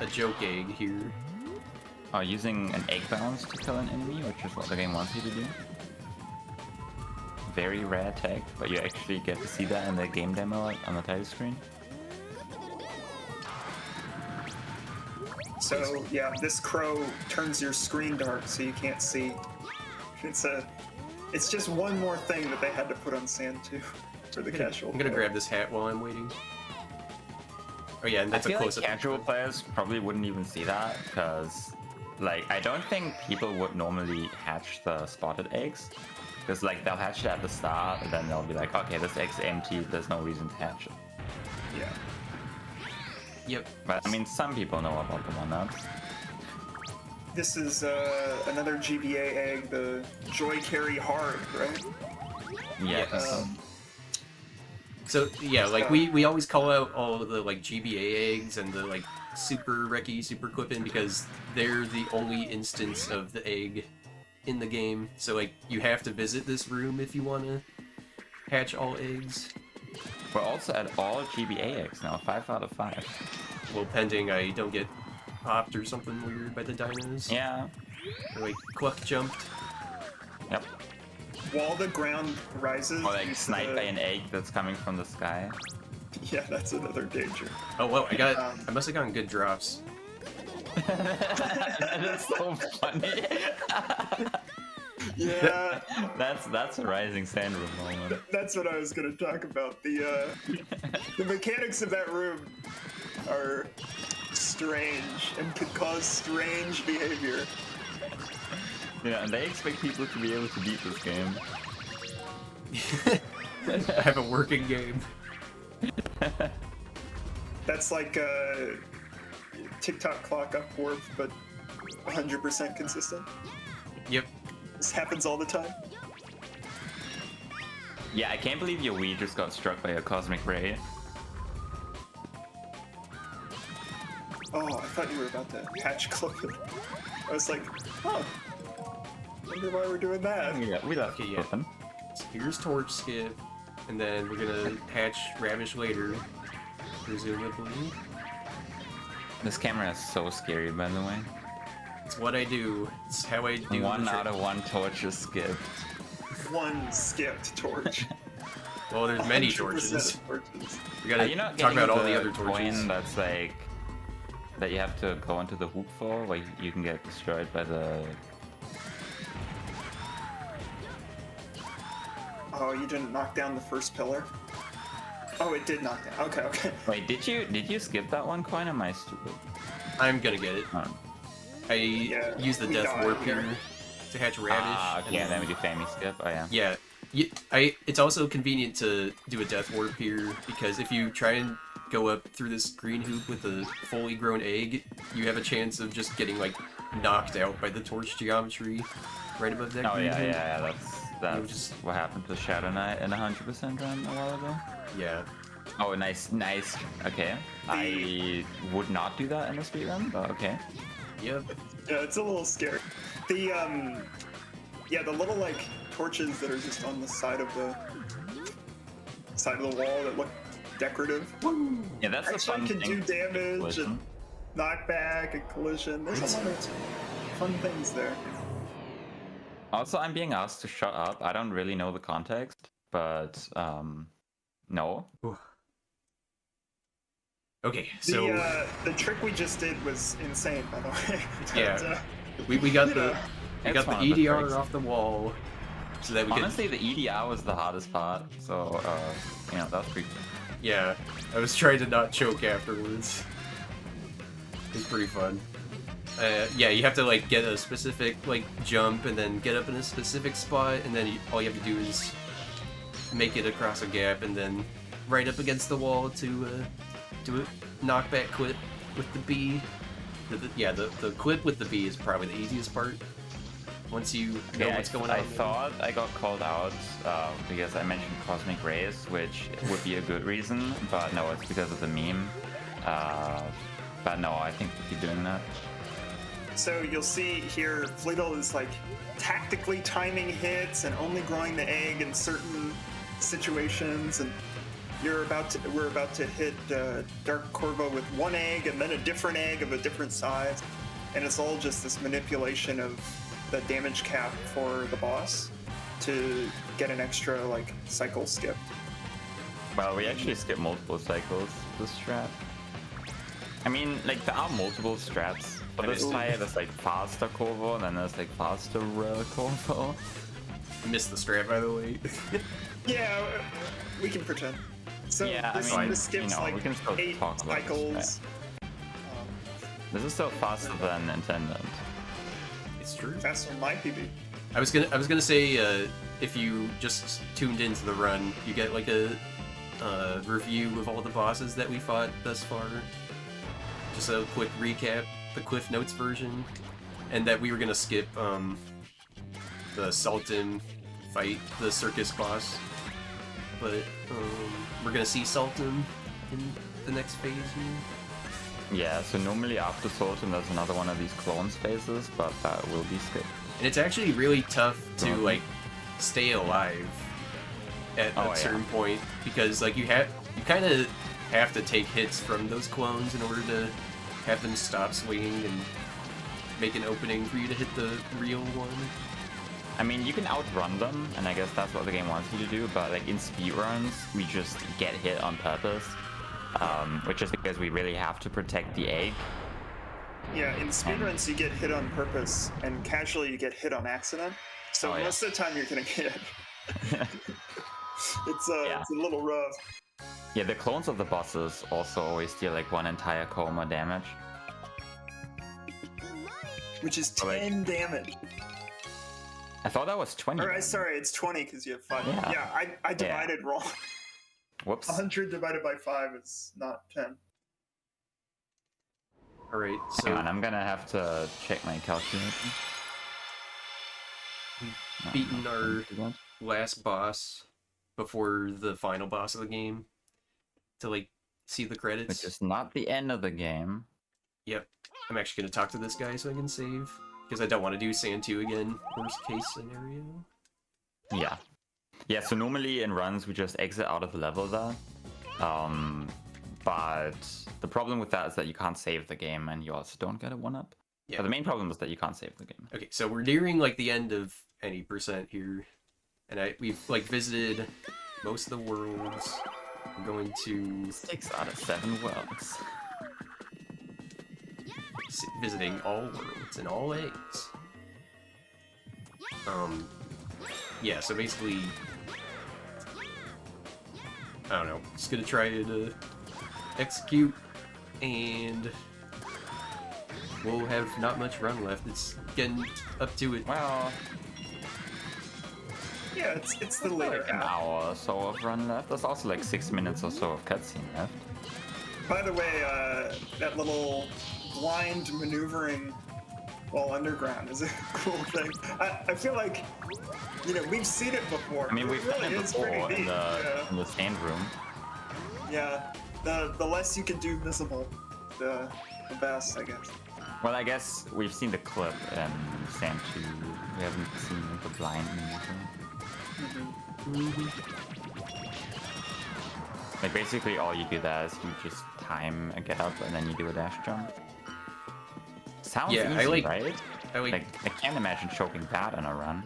a joke egg here. Using an egg bounce to kill an enemy, which is what the game wants you to do. Very rare tech, but you actually get to see that in the game demo on the title screen. So yeah, this crow turns your screen dark so you can't see. It's just one more thing that they had to put on Sand 2 for the casual. I'm gonna player. grab this hat while I'm waiting. Oh yeah, and I that's a feel like close-up. casual players probably wouldn't even see that, because like I don't think people would normally hatch the spotted eggs. Because like they'll hatch it at the start, and then they'll be like, okay, this egg's empty, there's no reason to hatch it. Yeah. Yep. But I mean, some people know about the one-ups. This is another GBA egg, the Joy Carry Hard, right? Yeah. Yes. So yeah, like we always call out all of the like GBA eggs and the like super Reki, super Quippin because they're the only instance of the egg in the game. So like you have to visit this room if you want to hatch all eggs. We're also at all GBA eggs now, 5 out of 5. Well, pending I don't get popped or something weird by the dinos. Yeah. Or like Cluck jumped. Yep. While the ground rises, Or like you sniped see by an egg that's coming from the sky. Yeah, that's another danger. Oh well, I must have gotten good drops. That is so funny. Yeah, That's a rising sand room moment. that's what I was gonna talk about. The mechanics of that room are strange and could cause strange behavior. Yeah, and they expect people to be able to beat this game. I have a working game. That's like TikTok clock up warp, but 100% consistent. Yep. This happens all the time. Yeah, I can't believe your Wii just got struck by a cosmic ray. Oh, I thought you were about to hatch clip it. I was like, oh, wonder why we're doing that. Yeah, we left Okay, it yeah. open. So here's Torch Skip, and then we're gonna hatch Ravish later, presumably. This camera is so scary, by the way. It's what I do. It's how I do. One the out trick. of one torch is skipped. One skipped torch. Well, there's many 100% torches. torches. We Are gotta you not talk getting about all the the other torches. coin that's like that you have to go into the hoop for, where you can get destroyed by the. Oh, you didn't knock down the first pillar? Oh, it did knock down. Okay, okay. Wait, did you skip that one coin? Or am I stupid? I'm gonna get it. Oh. I Yeah, use the we Death died Warp here. here to hatch Ravish. Ah, okay, and then we do Family skip. Oh yeah. Yeah. It's also convenient to do a Death Warp here, because if you try and go up through this green hoop with a fully grown egg, you have a chance of just getting, like, knocked out by the torch geometry right above that Oh green yeah, hoop. yeah, that's just- what happened to Shadow Knight in 100% run a while ago. Yeah. Oh, nice. Okay. I would not do that in a speedrun, but okay. Yep. Yeah, it's a little scary. The yeah, the little like torches that are just on the side of the wall that look decorative. Yeah, that's the Actually fun can thing. do damage Collision. and knockback and collision. There's a lot of fun things there. Also, I'm being asked to shut up. I don't really know the context, but no. Okay, so The trick we just did was insane, by the way. But, Yeah. we got you the know, we It's got the one of the EDR tricks. off the wall, so that we could. Honestly, the EDR was the hardest part, so you know, that was pretty good. Yeah, I was trying to not choke afterwards. It was pretty fun. Yeah, you have to like get a specific like jump and then get up in a specific spot, and then all you have to do is make it across a gap and then right up against the wall to do a knockback clip with the B. The clip with the B is probably the easiest part. Once you know Yeah, what's going I on. thought I got called out because I mentioned Cosmic Rays, which would be a good reason, but no, it's because of the meme. But no, I think we keep doing that. So you'll see here, Fleetle is like tactically timing hits and only growing the egg in certain situations, and we're about to hit Dark Corvo with one egg and then a different egg of a different size, and it's all just this manipulation of the damage cap for the boss to get an extra like cycle skip. Well, we actually skip multiple cycles this strat. I mean, like, there are multiple strats for this type. There's like faster Corvo, and then there's like faster Corvo. I missed the strat, by the way. Yeah, we can pretend. So Yeah, I this, mean, this skips you know, we like can still 8 talk about this, cycles. This is still faster than intended. It's true. Faster than my PB. I was gonna say if you just tuned into the run, you get like a review of all the bosses that we fought thus far. Just a quick recap, the Cliff Notes version, and that we were gonna skip the Sultan fight, the circus boss, but we're gonna see Sultan in the next phase here. Yeah, so normally after Sultan there's another one of these clones phases, but that will be skipped. And it's actually really tough to like stay alive at a certain point, because like you kind of have to take hits from those clones in order to have them stop swinging and make an opening for you to hit the real one. I mean, you can outrun them, and I guess that's what the game wants you to do, but like in speedruns, we just get hit on purpose, which is because we really have to protect the egg. Yeah, in speedruns you get hit on purpose, and casually you get hit on accident. So Oh, yeah. most of the time you're gonna get. It's a little rough. Yeah, the clones of the bosses also always deal like one entire coma damage. Which is Oh, wait. 10 damage. I thought that was 20. Or, sorry, it's 20 because you have 5. Yeah. Yeah, I divided wrong. Whoops. 100 divided by 5 is not 10. All right, so Hang on, I'm gonna have to check my calculator. No, beaten no, our don't do that. last boss before the final boss of the game to like see the credits. Which is not the end of the game. Yep. I'm actually gonna talk to this guy so I can save because I don't want to do Sand 2 again. Worst case scenario. Yeah. Yeah, so normally in runs we just exit out of the level there. But the problem with that is that you can't save the game and you also don't get a 1-up. Yeah. But the main problem is that you can't save the game. Okay, so we're nearing like the end of any percent here, and we've like visited most of the worlds. We're going to 6 out of 7 worlds. visiting all worlds and all eggs. Yeah, so basically, I don't know, just gonna try to execute, and we'll have not much run left. It's getting up to it. Well, Yeah, it's the later like an half. hour or so of run left. There's also like 6 minutes or so of cutscene left. By the way, that little blind maneuvering while underground is a cool thing. I feel like, you know, we've seen it before. I mean, we've done really it is pretty before in neat. the sand room. Yeah, the less you can do visible, the best, I guess. Well, I guess we've seen the clip in Sand 2. We haven't seen the blind maneuver. Like, basically all you do there is you just time a get up and then you do a dash jump. Sounds Yeah, easy, I like- right? I Like, I can't imagine choking that in a run.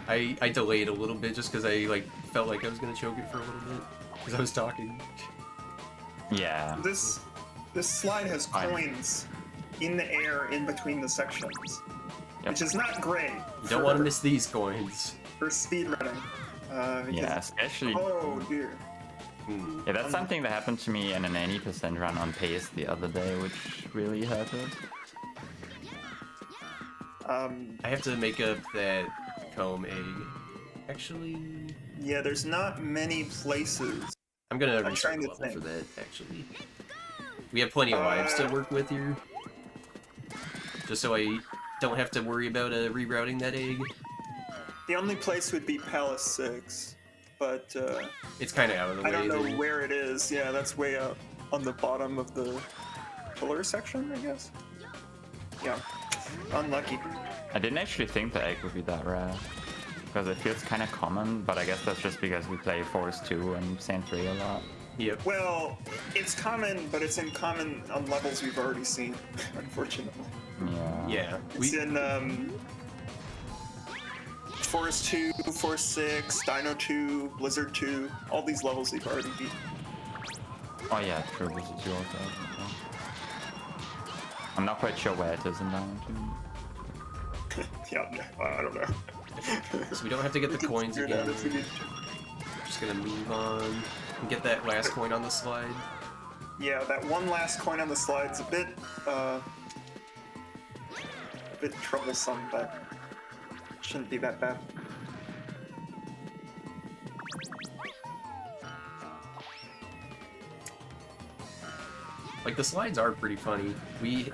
I delayed a little bit just because I like felt like I was gonna choke it for a little bit because I was talking. Yeah. This slide has Fine. coins in the air in between the sections, Yep. which is not great. You don't want to miss these coins. for speedrunning. Because, Yeah, especially... oh dear. Yeah, that's something that happened to me in an 80% run on pace the other day, which really hurted. I have to make up that comb egg. Actually, Yeah, there's not many places. I'm gonna I'm restart trying the to level for think. that, actually. We have plenty of lives to work with here. Just so I don't have to worry about rerouting that egg. The only place would be Palace 6, but It's kind of out of the way I don't know there. where it is. Yeah, that's way up on the bottom of the pillar section, I guess. Yeah, unlucky. I didn't actually think the egg would be that rare. Because it feels kind of common, but I guess that's just because we play Forest 2 and Sand 3 a lot. Yep. Well, it's common, but it's in common on levels we've already seen, unfortunately. Yeah. Yeah. It's in Forest 2, Forest 6, Dino 2, Blizzard 2, all these levels we've already beat. Oh yeah, true, this is yours. I'm not quite sure where it is in Dino 2. Yeah, I don't know. So we don't have to get the We can coins figure it out again. if we need to. Just gonna move on and get that last coin on the slide. Yeah, that one last coin on the slide's a bit troublesome, but shouldn't be that bad. Like the slides are pretty funny. We've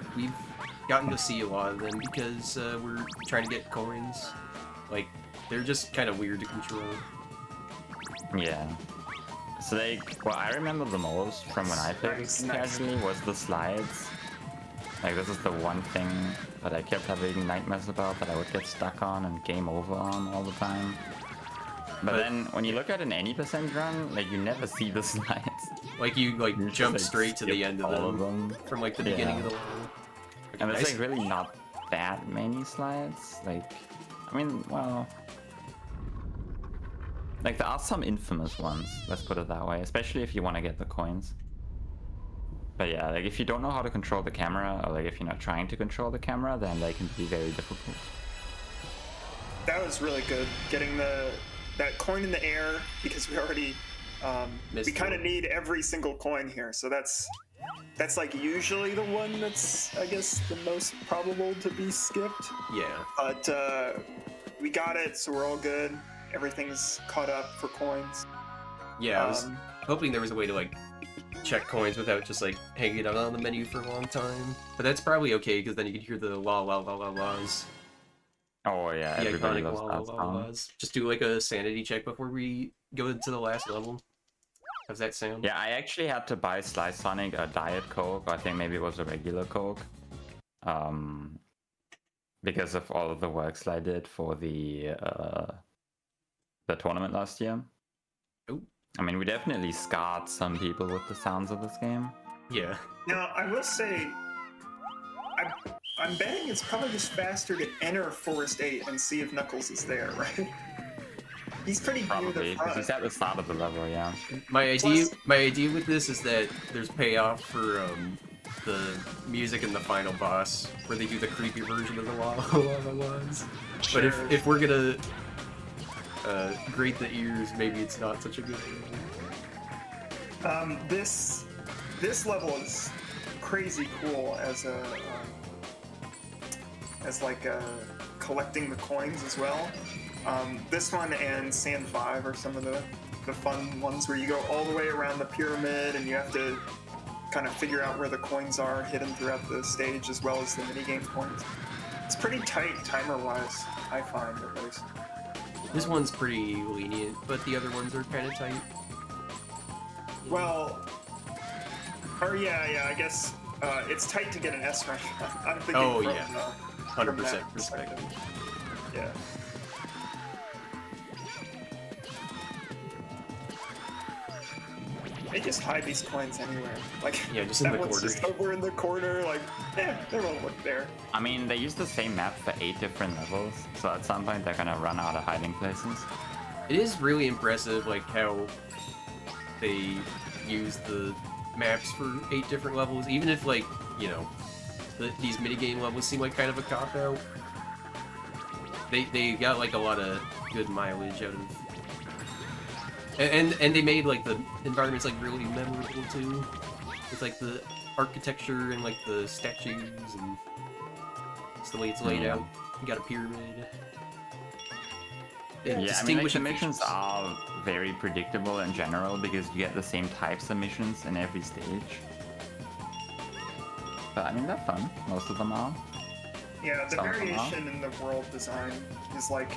gotten to see a lot of them because we're trying to get coins. Like they're just kind of weird to control. Yeah. So like, what I remember the most from when I played Nice, it nice. casually was the slides. Like this is the one thing that I kept having nightmares about, that I would get stuck on and game over on all the time. But then when you look at an 80% run, like you never see the slides. Like you You just, jump like, straight to the skip end of all them, from like the Yeah. beginning of the level. Okay, And there's nice. like really not that many slides. Like, I mean, well, like there are some infamous ones, let's put it that way, especially if you want to get the coins. But yeah, like if you don't know how to control the camera, or like if you're not trying to control the camera, then they can be very difficult. That was really good, getting that coin in the air, because we already Missed we kind of one. need every single coin here, so that's like usually the one that's, I guess, the most probable to be skipped. Yeah. But we got it, so we're all good. Everything's caught up for coins. Yeah, I hoping there was a way to like check coins without just like hanging out on the menu for a long time. But that's probably okay because then you can hear the la la la la la's. Oh yeah, The everybody iconic loves la la that la song. la's. Just do like a sanity check before we go into the last level. How's that sound? Yeah, I actually had to buy Sly Sonic a Diet Coke. I think maybe it was a regular Coke. Because of all of the work Sly did for the tournament last year. Oh. I mean, we definitely scarred some people with the sounds of this game. Yeah. Now, I will say, I'm betting it's probably just faster to enter Forest 8 and see if Knuckles is there, right? He's pretty near Probably, the because front. he's at the start of the level, yeah. My idea with this is that there's payoff for the music in the final boss, where they do the creepy version of the la la la la's. But if we're gonna grate the ears, maybe it's not such a good idea. This level is crazy cool as collecting the coins as well. This one and Sand 5 are some of the fun ones where you go all the way around the pyramid and you have to kind of figure out where the coins are hidden throughout the stage as well as the minigame coins. It's pretty tight timer-wise, I find, at least. This one's pretty lenient, but the other ones are kind of tight. Well, or yeah, I guess it's tight to get an S rank. I'm thinking Oh, from, yeah. from 100% that perspective. Yeah. They just hide these coins anywhere. Like, Yeah, just in that the one's corner. just over in the corner, like, they won't look there. I mean, they use the same map for 8 different levels, so at some point they're gonna run out of hiding places. It is really impressive, like, how they use the maps for 8 different levels, even if, like, you know, these minigame levels seem like kind of a cop-out. They got, like, a lot of good mileage out of... And they made, like, the environments, like, really memorable, too. With, like, the architecture and, like, the statues and just the way it's laid out. You got a pyramid. Yeah, I mean, like, the Distinguishing missions features. are very predictable in general because you get the same types of missions in every stage. But I mean, they're fun. Most of them are. Yeah, the Some of them variation in the world design is like...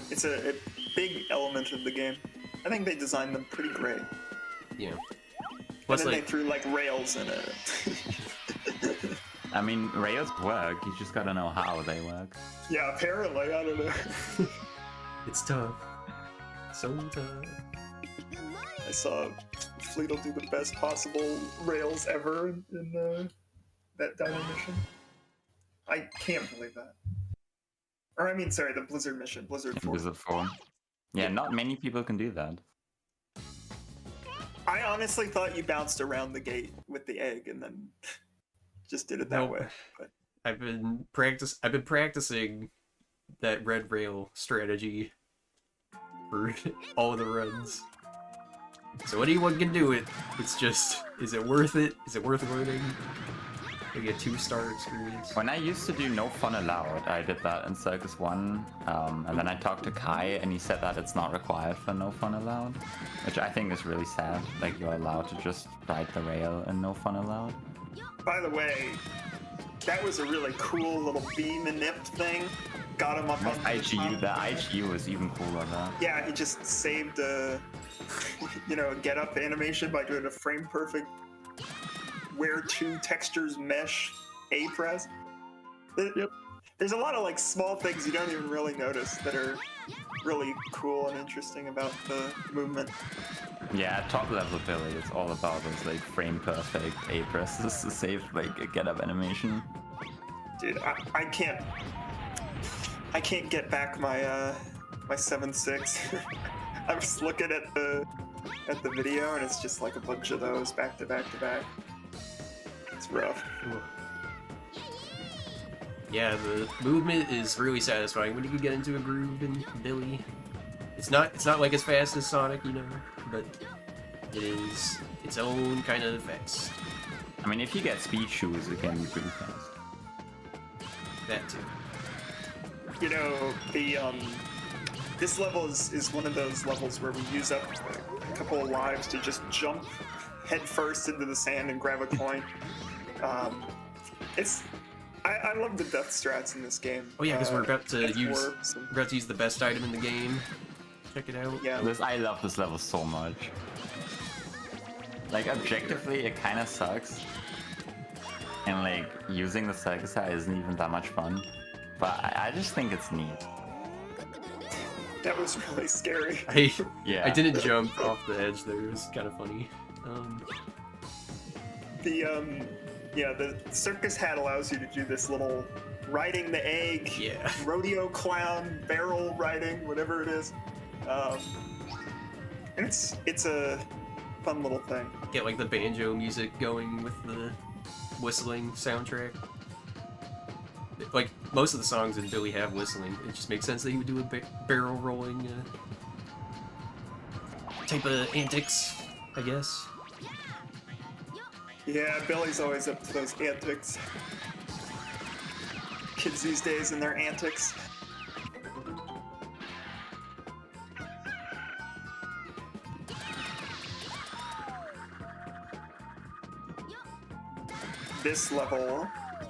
It's a big element of the game. I think they designed them pretty great. Yeah. And Plus, then like, they threw, like, rails in it. I mean, rails work, you just gotta know how they work. Yeah, apparently, I don't know. it's tough. So tough. I saw Fleet'll do the best possible rails ever in that Dino mission. I can't believe that. Or I mean, sorry, the Blizzard mission, Blizzard 4. Blizzard 4. Yeah, not many people can do that. I honestly thought you bounced around the gate with the egg and then just did it that Nope. way. But I've been practicing that red rail strategy for all of the runs. So anyone can do it. It's just, is it worth it? Is it worth learning? We get 2-star experience. When I used to do No Fun Allowed, I did that in Circus 1, and then I talked to Kai, and he said that it's not required for No Fun Allowed, which I think is really sad. Like, you're allowed to just ride the rail in No Fun Allowed. by the way, that was a really cool little beam and nip thing. Got him up on the IGU, the top. IGU was even cooler though. Yeah, he just saved a, get up animation by doing a frame perfect where two textures mesh A press. Yep. There's a lot of like small things you don't even really notice that are really cool and interesting about the movement. Yeah, at top level Billy, it's all about those like frame perfect A presses to save like a get up animation. Dude, I can't get back my my 7.6. I was looking at the video and it's just like a bunch of those back to back to back. It's rough. Yeah, the movement is really satisfying when you can get into a groove in Billy. It's not like as fast as Sonic, but it is its own kind of fast. I mean, if you get speed shoes, it can be pretty fast. That too. The This level is one of those levels where we use up a couple of lives to just jump head first into the sand and grab a coin. I love the death strats in this game. Oh yeah, because we're about to death use orbs and- the best item in the game. Check it out. Yeah. I love this level so much. Like, objectively, it kind of sucks. And, like, using the Sagisai isn't even that much fun. But I just think it's neat. That was really scary. Yeah. I didn't jump off the edge there. It was kind of funny. The circus hat allows you to do this little riding the egg, Yeah. rodeo clown, barrel riding, whatever it is. And it's a fun little thing. Get like the banjo music going with the whistling soundtrack. Like most of the songs in Billy have whistling. It just makes sense that he would do a barrel rolling type of antics, I guess. Yeah, Billy's always up to those antics. Kids these days and their antics. This level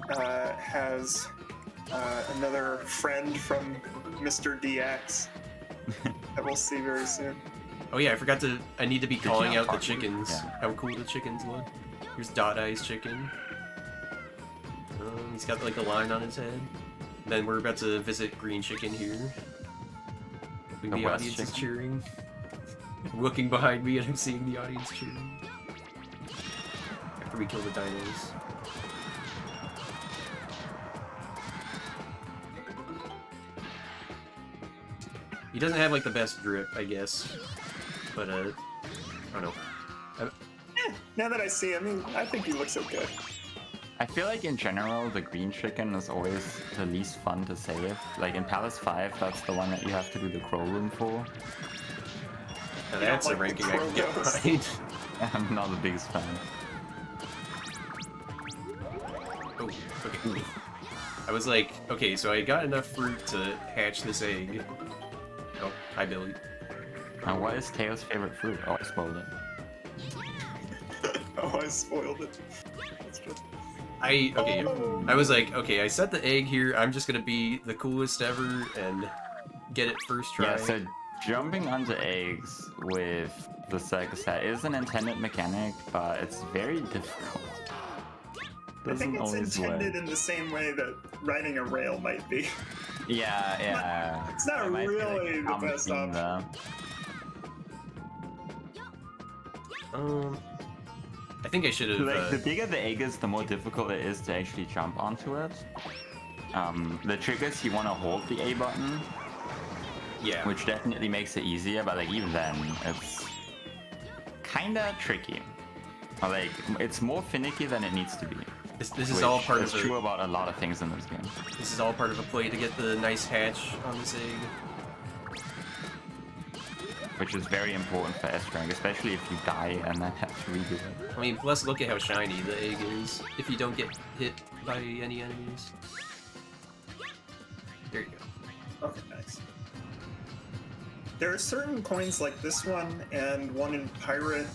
has another friend from Mr. DX that we'll see very soon. Oh yeah, I need to be calling you out the have chickens. Yeah. How cool the chickens look. Here's Dot Eye's chicken. He's got like a line on his head. Then we're about to visit Green Chicken here. Hoping The the West audience is Chicken. cheering. I'm looking behind me and I'm seeing the audience cheering. After we kill the dinos. He doesn't have like the best drip, I guess. But I don't know. Now that I see him, I think he looks okay. I feel like in general, the green chicken is always the least fun to save. Like in Palace 5, that's the one that you have to do the crow room for. Now that's a like the ranking I can get Krogos. behind. I'm not the biggest fan. Oh, okay. I was like, okay, so I got enough fruit to hatch this egg. Oh, hi Billy. Now, what is Tails' favorite fruit? Oh, I spoiled it. Oh, I spoiled it. That's good. I was like, okay, I set the egg here. I'm just gonna be the coolest ever and get it first try. Yeah, so jumping onto eggs with the Sega set is an intended mechanic, but it's very difficult. I think Doesn't it's always intended work. in the same way that riding a rail might be. Yeah. It's not There might be, like, really a the common best theme option. there. I think I should have. Like, the bigger the egg is, the more difficult it is to actually jump onto it. The trick is you want to hold the A button, yeah. which definitely makes it easier, but like even then, it's kinda tricky. Or, like, it's more finicky than it needs to be. This is all part of is true about a lot of things in this game. This is all part of a play to get the nice hatch on this egg. Which is very important for S rank, especially if you die and then have to redo it. I mean, plus look at how shiny the egg is. If you don't get hit by any enemies. There you go. Okay, nice. There are certain coins like this one, and one in Pirate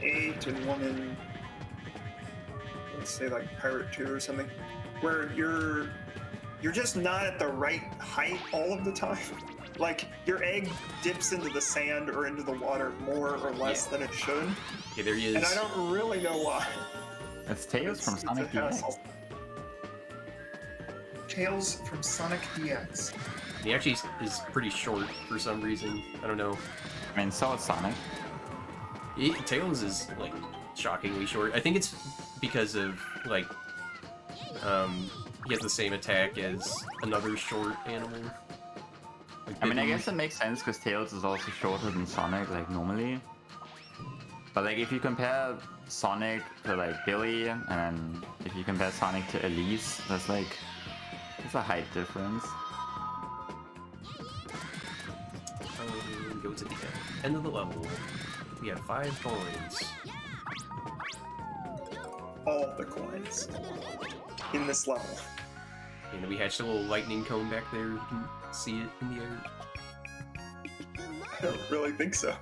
8, and one in, let's say, like Pirate 2 or something, where you're just not at the right height all of the time. Like, your egg dips into the sand or into the water more or less than it should, Okay, there he is. and I don't really know why. It's Tails from It's Sonic a hassle. DX. Tales from Sonic DX. He actually is pretty short for some reason. I don't know. I mean, so is Sonic. Tails is like shockingly short. I think it's because of like he has the same attack as another short animal. Like I mean, I Bitten. guess it makes sense because Tails is also shorter than Sonic, like, normally. But, like, if you compare Sonic to, like, Billy, and if you compare Sonic to Elise, there's a height difference. Go to the end of the level. We have 5 coins. All of the coins in this level. And we hatched a little lightning cone back there. You can see it in the air. I don't really think so.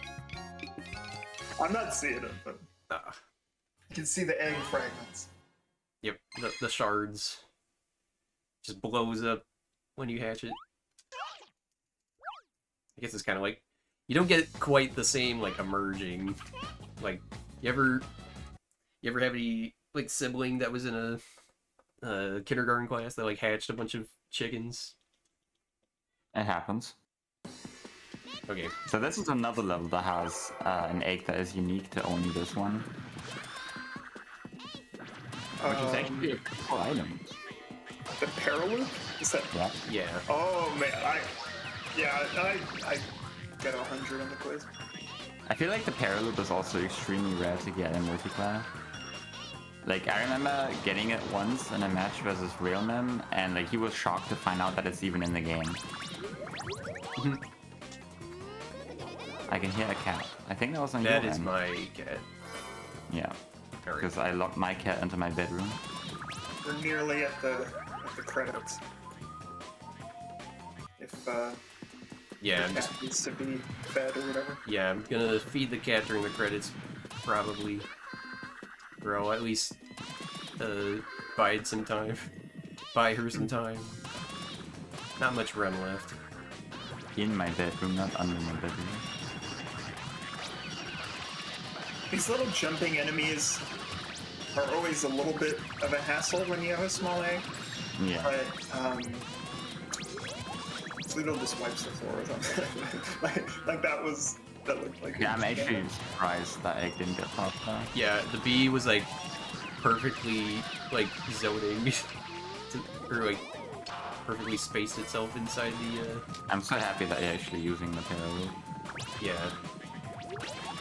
I'm not seeing it, but Ah, you can see the egg fragments. yep, the shards just blows up when you hatch it. I guess it's kind of like you don't get quite the same like emerging. Like you ever have any like sibling that was in a kindergarten class that like hatched a bunch of chickens? It happens. Okay, So this is another level that has an egg that is unique to only this one, which is actually a cool item. The Paraloop? Is that? Yeah. yeah. Oh man, I got 100 on the quiz. I feel like the Paraloop is also extremely rare to get in multiplayer. Like, I remember getting it once in a match versus Realmem, and like he was shocked to find out that it's even in the game. I can hear a cat. I think that was on That your is end. my cat. Yeah, Alright. because I locked my cat into my bedroom. We're nearly at the credits. If Yeah, the I'm just cat needs to be fed or whatever. yeah, I'm gonna feed the cat during the credits, probably. Or I'll at least bide some time. Buy her some time. Not much run left. In my bedroom, not under my bedroom. These little jumping enemies are always a little bit of a hassle when you have a small egg, Yeah. but Fleetle just wipes the floor with them. like that looked like. Yeah, I'm actually surprised that egg didn't get popped there. Yeah, the bee was like perfectly like zoning or like perfectly spaced itself inside the I'm so happy that you're actually using the Paraloop. yeah.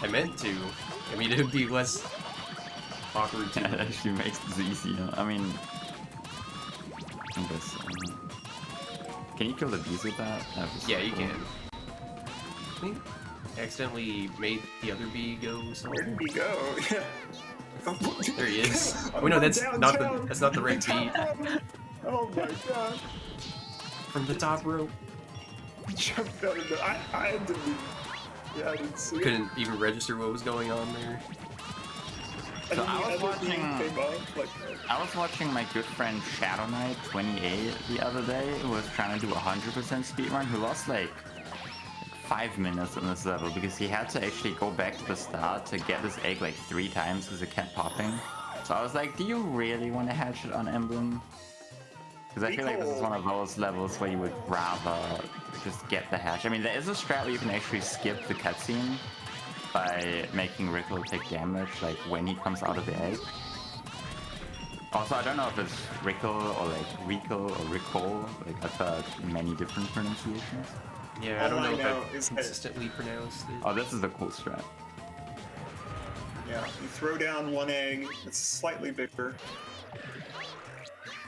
I meant to. I mean, it would be less awkward It to. actually makes this easier. I mean, I guess. Can you kill the bees with that? That'd be so Yeah, you cool. can. I think I accidentally made the other bee go Where somewhere. did he go? There he is. I'm Oh no, going that's not the downtown. that's not the right bee. Oh my god. From the top rope. Jumped out of the. I didn't even. Yeah, I didn't see it. Couldn't even register what was going on there. And So then I the was other bee watching- came up, like, I was watching my good friend Shadow Knight 28 the other day, who was trying to do a 100% speedrun, who lost like 5 minutes in this level because he had to actually go back to the start to get this egg like 3 times because it kept popping. So I was like, do you really want to hatch it on Emblem? Because I feel like this is one of those levels where you would rather just get the hatch. I mean, there is a strat where you can actually skip the cutscene by making Rickle take damage, like when he comes out of the egg. Also, I don't know if it's Rickle or like Rickle or Rickle. Like I've heard many different pronunciations. Yeah, I don't All I know if know I've is that- consistently pronounced it. Oh, this is a cool strat. yeah, you throw down one egg that's slightly bigger.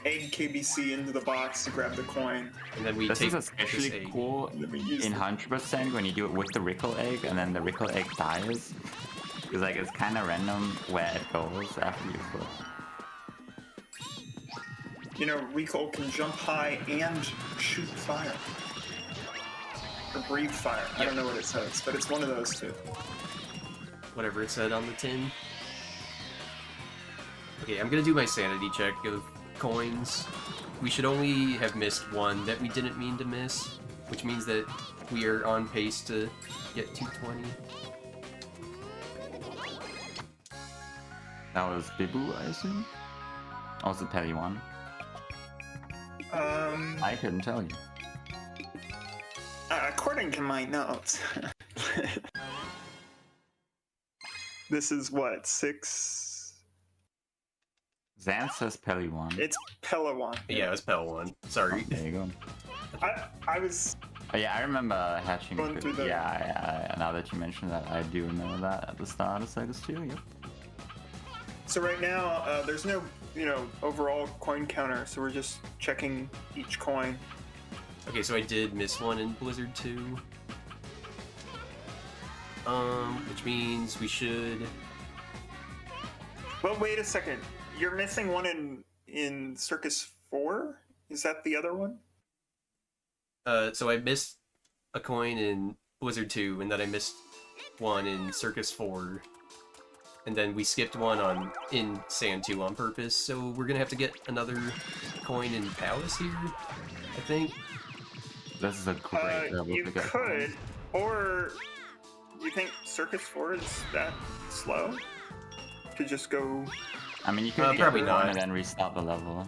Egg KBC into the box to grab the coin. And then we This take is this especially egg. cool And then we use in the- 100% when you do it with the Rickle egg and then the Rickle egg dies. Because like it's kind of random where it goes after you flip. You know, Rico can jump high and shoot fire. Or breathe fire. I don't know what it says, but it's one of those two. Whatever it said on the tin. Okay, I'm gonna do my sanity check of coins. We should only have missed one that we didn't mean to miss, which means that we are on pace to get 220. That was Bibu, I assume? Or was it Petty one? I couldn't tell you. According to my notes, this is what, 6? Zan says Pelly one. It's Pelawan. Yeah, it was Pell 1. Sorry. There you go. I was. Oh, yeah, I remember hatching. Going through the- Yeah, now that you mentioned that, I do remember that at the start of Sagas 2. Yep. So right now, there's no, overall coin counter, so we're just checking each coin. Okay, so I did miss one in Blizzard 2. Which means we should... Well, wait a second. You're missing one in Circus 4? Is that the other one? So I missed a coin in Blizzard 2, and then I missed one in Circus 4. And then we skipped one in Sand 2 on purpose, so we're gonna have to get another coin in Palace here, I think. This is a great level You to get. could, or you think Circus 4 is that slow? To just go... I mean, you could probably get not. one and then restart the level.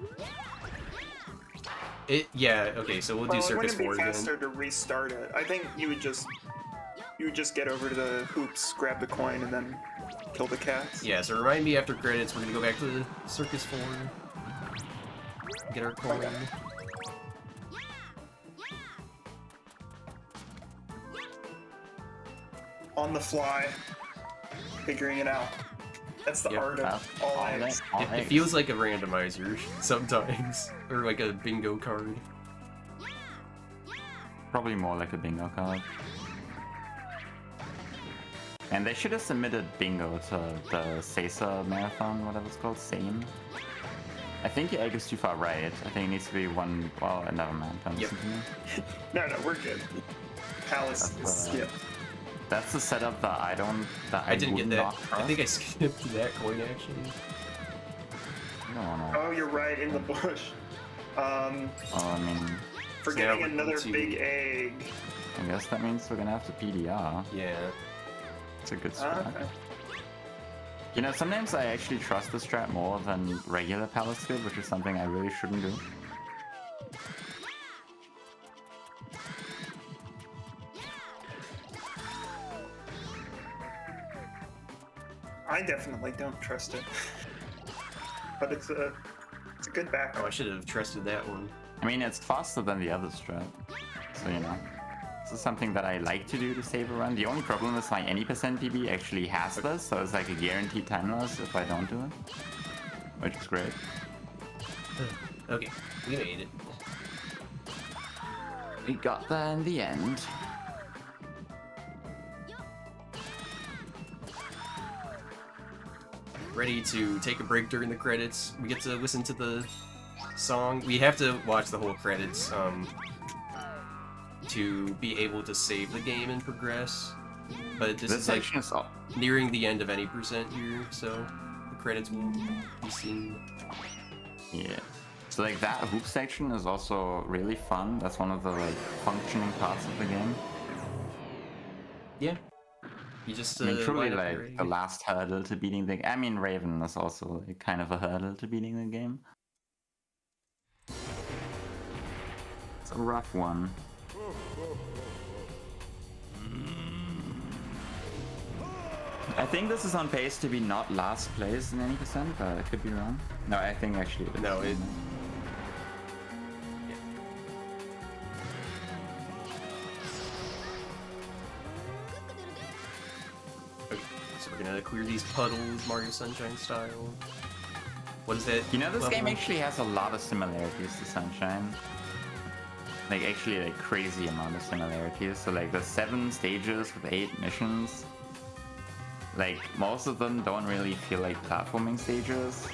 Yeah, okay, so we'll do Well, it Circus wouldn't 4 be again. faster to restart it. I think you would just get over to the hoops, grab the coin, and then kill the cats. Yeah, so remind me after credits, we're gonna go back to Circus 4. Get our coin. On the fly, figuring it out. That's the Yep. art of all eggs. It feels like a randomizer sometimes, or like a bingo card. Probably more like a bingo card. And they should have submitted bingo to the SAEM marathon, whatever it's called, SAEM. I think your egg is too far right. I think it needs to be one. Well, never mind. Don't Yep. listen to me. No, we're good. Palace is That's, skipped. That's the setup that I don't. That I didn't get would that. not I think I trust. skipped that coin actually. No. Oh, you're right, in the bush. Oh, I mean, Forgetting we're another going to- big egg. I guess that means we're gonna have to PDR. Yeah. It's a good strat. Okay. You know, sometimes I actually trust the strat more than regular Palace skip, which is something I really shouldn't do. I definitely don't trust it. But it's a good Oh, backup. I should have trusted that one. I mean, it's faster than the other strat, so you know. This is something that I like to do to save a run. The only problem is my any percent PB actually has this, so it's like a guaranteed time loss if I don't do it. Which is great. Okay, we made it. We got there in the end. Ready to take a break during the credits. We get to listen to the song. We have to watch the whole credits to be able to save the game and progress. But this is like section is all. nearing the end of any percent here, so the credits will be seen. Yeah. So like that hoop section is also really fun. That's one of the like functioning parts of the game. Yeah. You just I mean, truly line up like your egg. the last hurdle to beating the. I mean, Raven is also like kind of a hurdle to beating the game. It's a rough one. I think this is on pace to be not last place in any percent, but I could be wrong. No, I think actually it is. No, it. Okay, so we're gonna clear these puddles, Mario Sunshine style. What is that? You know, this game level? actually has a lot of similarities to Sunshine. Like, actually, like, crazy amount of similarities. So, like, the 7 stages with 8 missions. Like, most of them don't really feel like platforming stages.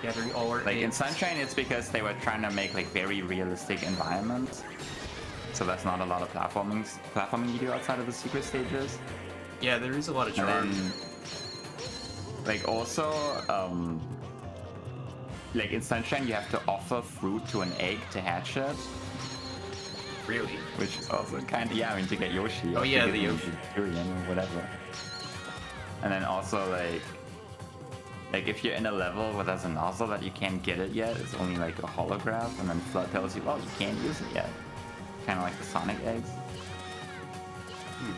Gathering all our Like, in eggs. Sunshine, it's because they were trying to make, like, very realistic environments. So there's not a lot of platforming you do outside of the secret stages. Yeah, there is a lot of And charm. then, like, also, like, in Sunshine, you have to offer fruit to an egg to hatch it. Really? Which is also kind of, yeah, I mean, to get Yoshi. Oh, or to yeah, get the Yoshi. Durian or whatever. And then also, like if you're in a level where there's a nozzle that you can't get it yet, it's only like a holograph, and then Flood tells you, well, you can't use it yet. Kind of like the Sonic eggs.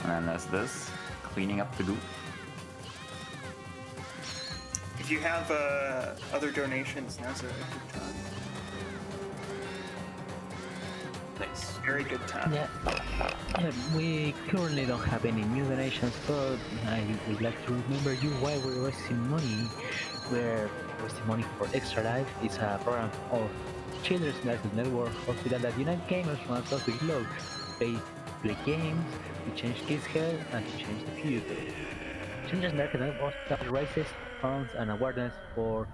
And then there's this, cleaning up the goop. If you have other donations, now's a good time. Nice. Very good time. Yeah, we currently don't have any new donations, but I would like to remember you while we're raising money. We're raising money for Extra Life. It's a program of Children's Medical Network Hospital that unites gamers from across the globe. They play games to change kids' health and to change the future. Children's Medical Network Hospital raises funds and awareness for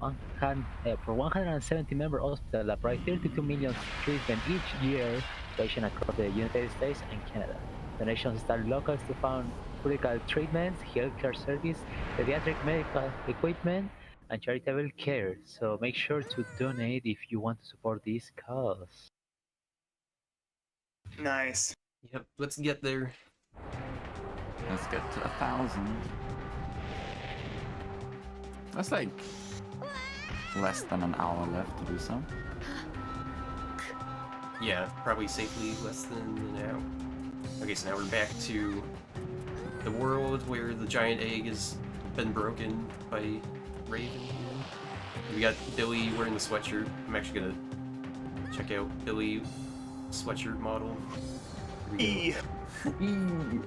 170 member hospitals that provide 32 million treatment each year to patients across the United States and Canada. Donations start locals to fund critical treatments, healthcare service, pediatric medical equipment, and charitable care. So make sure to donate if you want to support this cause. Nice. Yep, let's get there. Let's get to 1,000. That's like less than an hour left to do so. Yeah, probably safely less than an hour. Okay, so now we're back to the world where the giant egg has been broken by Raven here. We got Billy wearing the sweatshirt. I'm actually gonna check out Billy sweatshirt model. Here we go.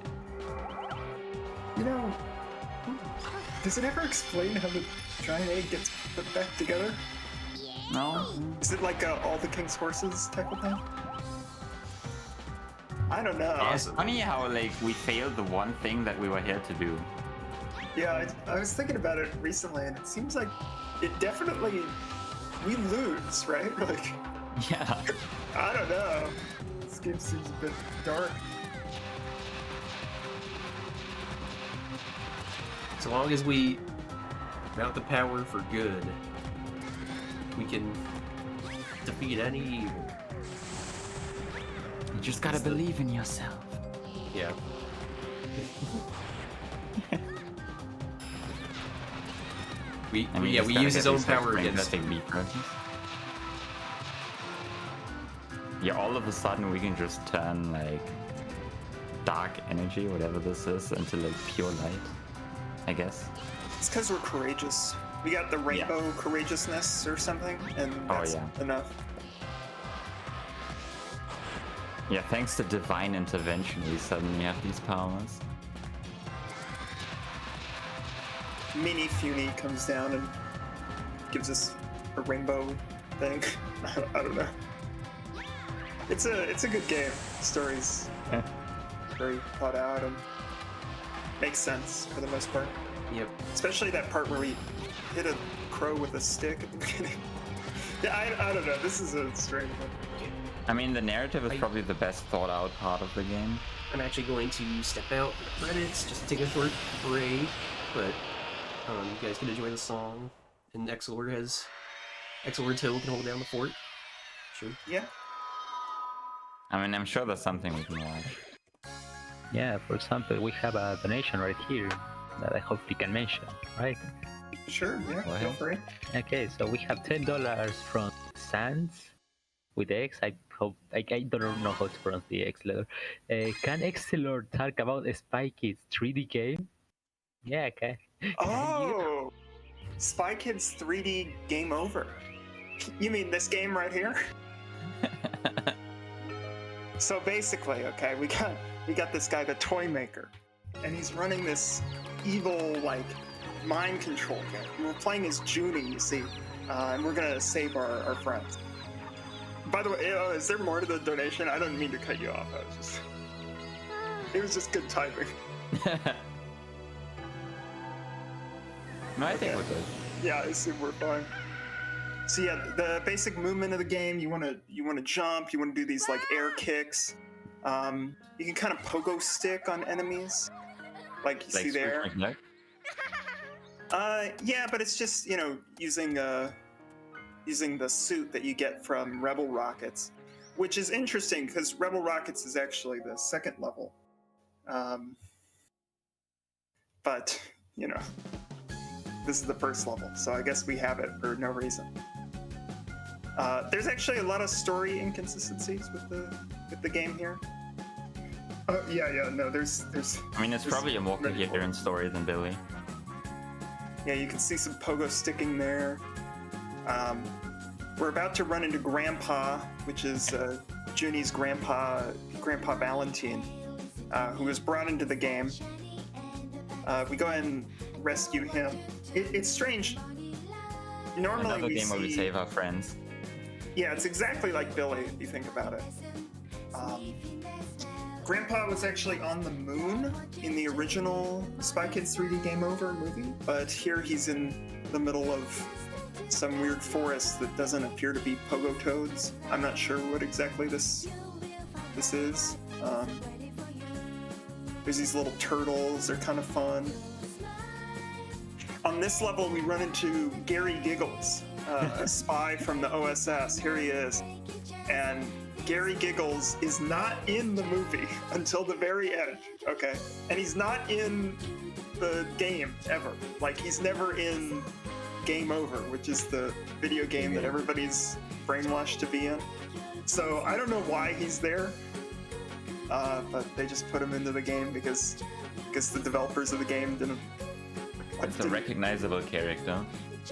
You know, does it ever explain how the giant egg gets put back together? No? Is it like all the king's horses type of thing? I don't know. Yeah, it's funny how like we failed the one thing that we were here to do. Yeah, I was thinking about it recently, and it seems like it definitely we lose, right? Like, Yeah. I don't know. This game seems a bit dark. So long as we mount the power for good, we can defeat any evil. You just gotta believe in yourself. Yeah. we I mean, yeah, just we gotta use get his own these, like, power against ring-letting beat presses. Yeah, all of a sudden we can just turn like dark energy, whatever this is, into like pure light, I guess. It's because we're courageous. We got the rainbow courageousness or something, and that's enough. Yeah, thanks to divine intervention, we suddenly have these powers. Mini Funi comes down and gives us a rainbow thing. I don't know. It's a good game. The story's very thought out and makes sense for the most part. Yep. Especially that part where we hit a crow with a stick at the beginning. Yeah, I don't know. This is a strange one. I mean, the narrative is probably the best thought out part of the game. I'm actually going to step out for the credits, just take a short break, but you guys can enjoy the song. And Exlord Hill can hold down the fort. Sure. Yeah. I mean, I'm sure there's something we can watch. Yeah, for example, we have a donation right here that I hope we can mention, right? Sure, yeah, Go feel ahead. free. Okay, so we have $10 from Sands with X. I hope I don't know how to pronounce the X letter. Can Xlord talk about Spy Kids 3D game? Yeah, okay. Oh, Spy Kids 3D Game Over. You mean this game right here? So basically, okay, we got this guy, the toy maker, and he's running this evil like mind control game. And we're playing as Junie, you see, and we're gonna save our friends. By the way, is there more to the donation? I don't mean to cut you off. It was just good timing. No, I think Okay. we're good. Yeah, I assume we're fine. So yeah, the basic movement of the game, you wanna jump, you wanna do these like air kicks. You can kind of pogo stick on enemies, like you see there. Like, Yeah, but it's just using the suit that you get from Rebel Rockets, which is interesting because Rebel Rockets is actually the second level. But this is the first level, so I guess we have it for no reason. There's actually a lot of story inconsistencies with the game here. No, there's. I mean, it's there's probably a more many coherent story than Billy. Yeah, you can see some pogo sticking there. We're about to run into Grandpa, which is Junie's grandpa Valentine, who was brought into the game. We go ahead and rescue him. It's strange. Normally Another we game where we see. save our friends. Yeah, it's exactly like Billy if you think about it. Grandpa was actually on the moon in the original Spy Kids 3D Game Over movie, but here he's in the middle of some weird forest that doesn't appear to be pogo toads. I'm not sure what exactly this is. There's these little turtles, they're kind of fun. On this level, we run into Gary Giggles, a spy from the OSS. Here he is. And Gary Giggles is not in the movie until the very end, okay? And he's not in the game ever. Like, he's never in Game Over, which is the video game that everybody's brainwashed to be in. So I don't know why he's there, but they just put him into the game because the developers of the game didn't. It's a recognizable character.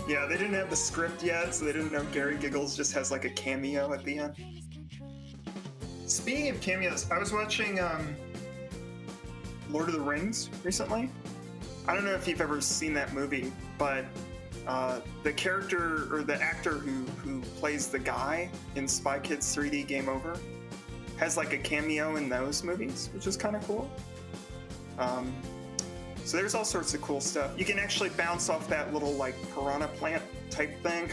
Yeah, they didn't have the script yet, so they didn't know Gary Giggles just has like a cameo at the end. Speaking of cameos, I was watching Lord of the Rings recently. I don't know if you've ever seen that movie, but the character or the actor who plays the guy in Spy Kids 3D Game Over has like a cameo in those movies, which is kind of cool. So there's all sorts of cool stuff. You can actually bounce off that little like piranha plant type thing.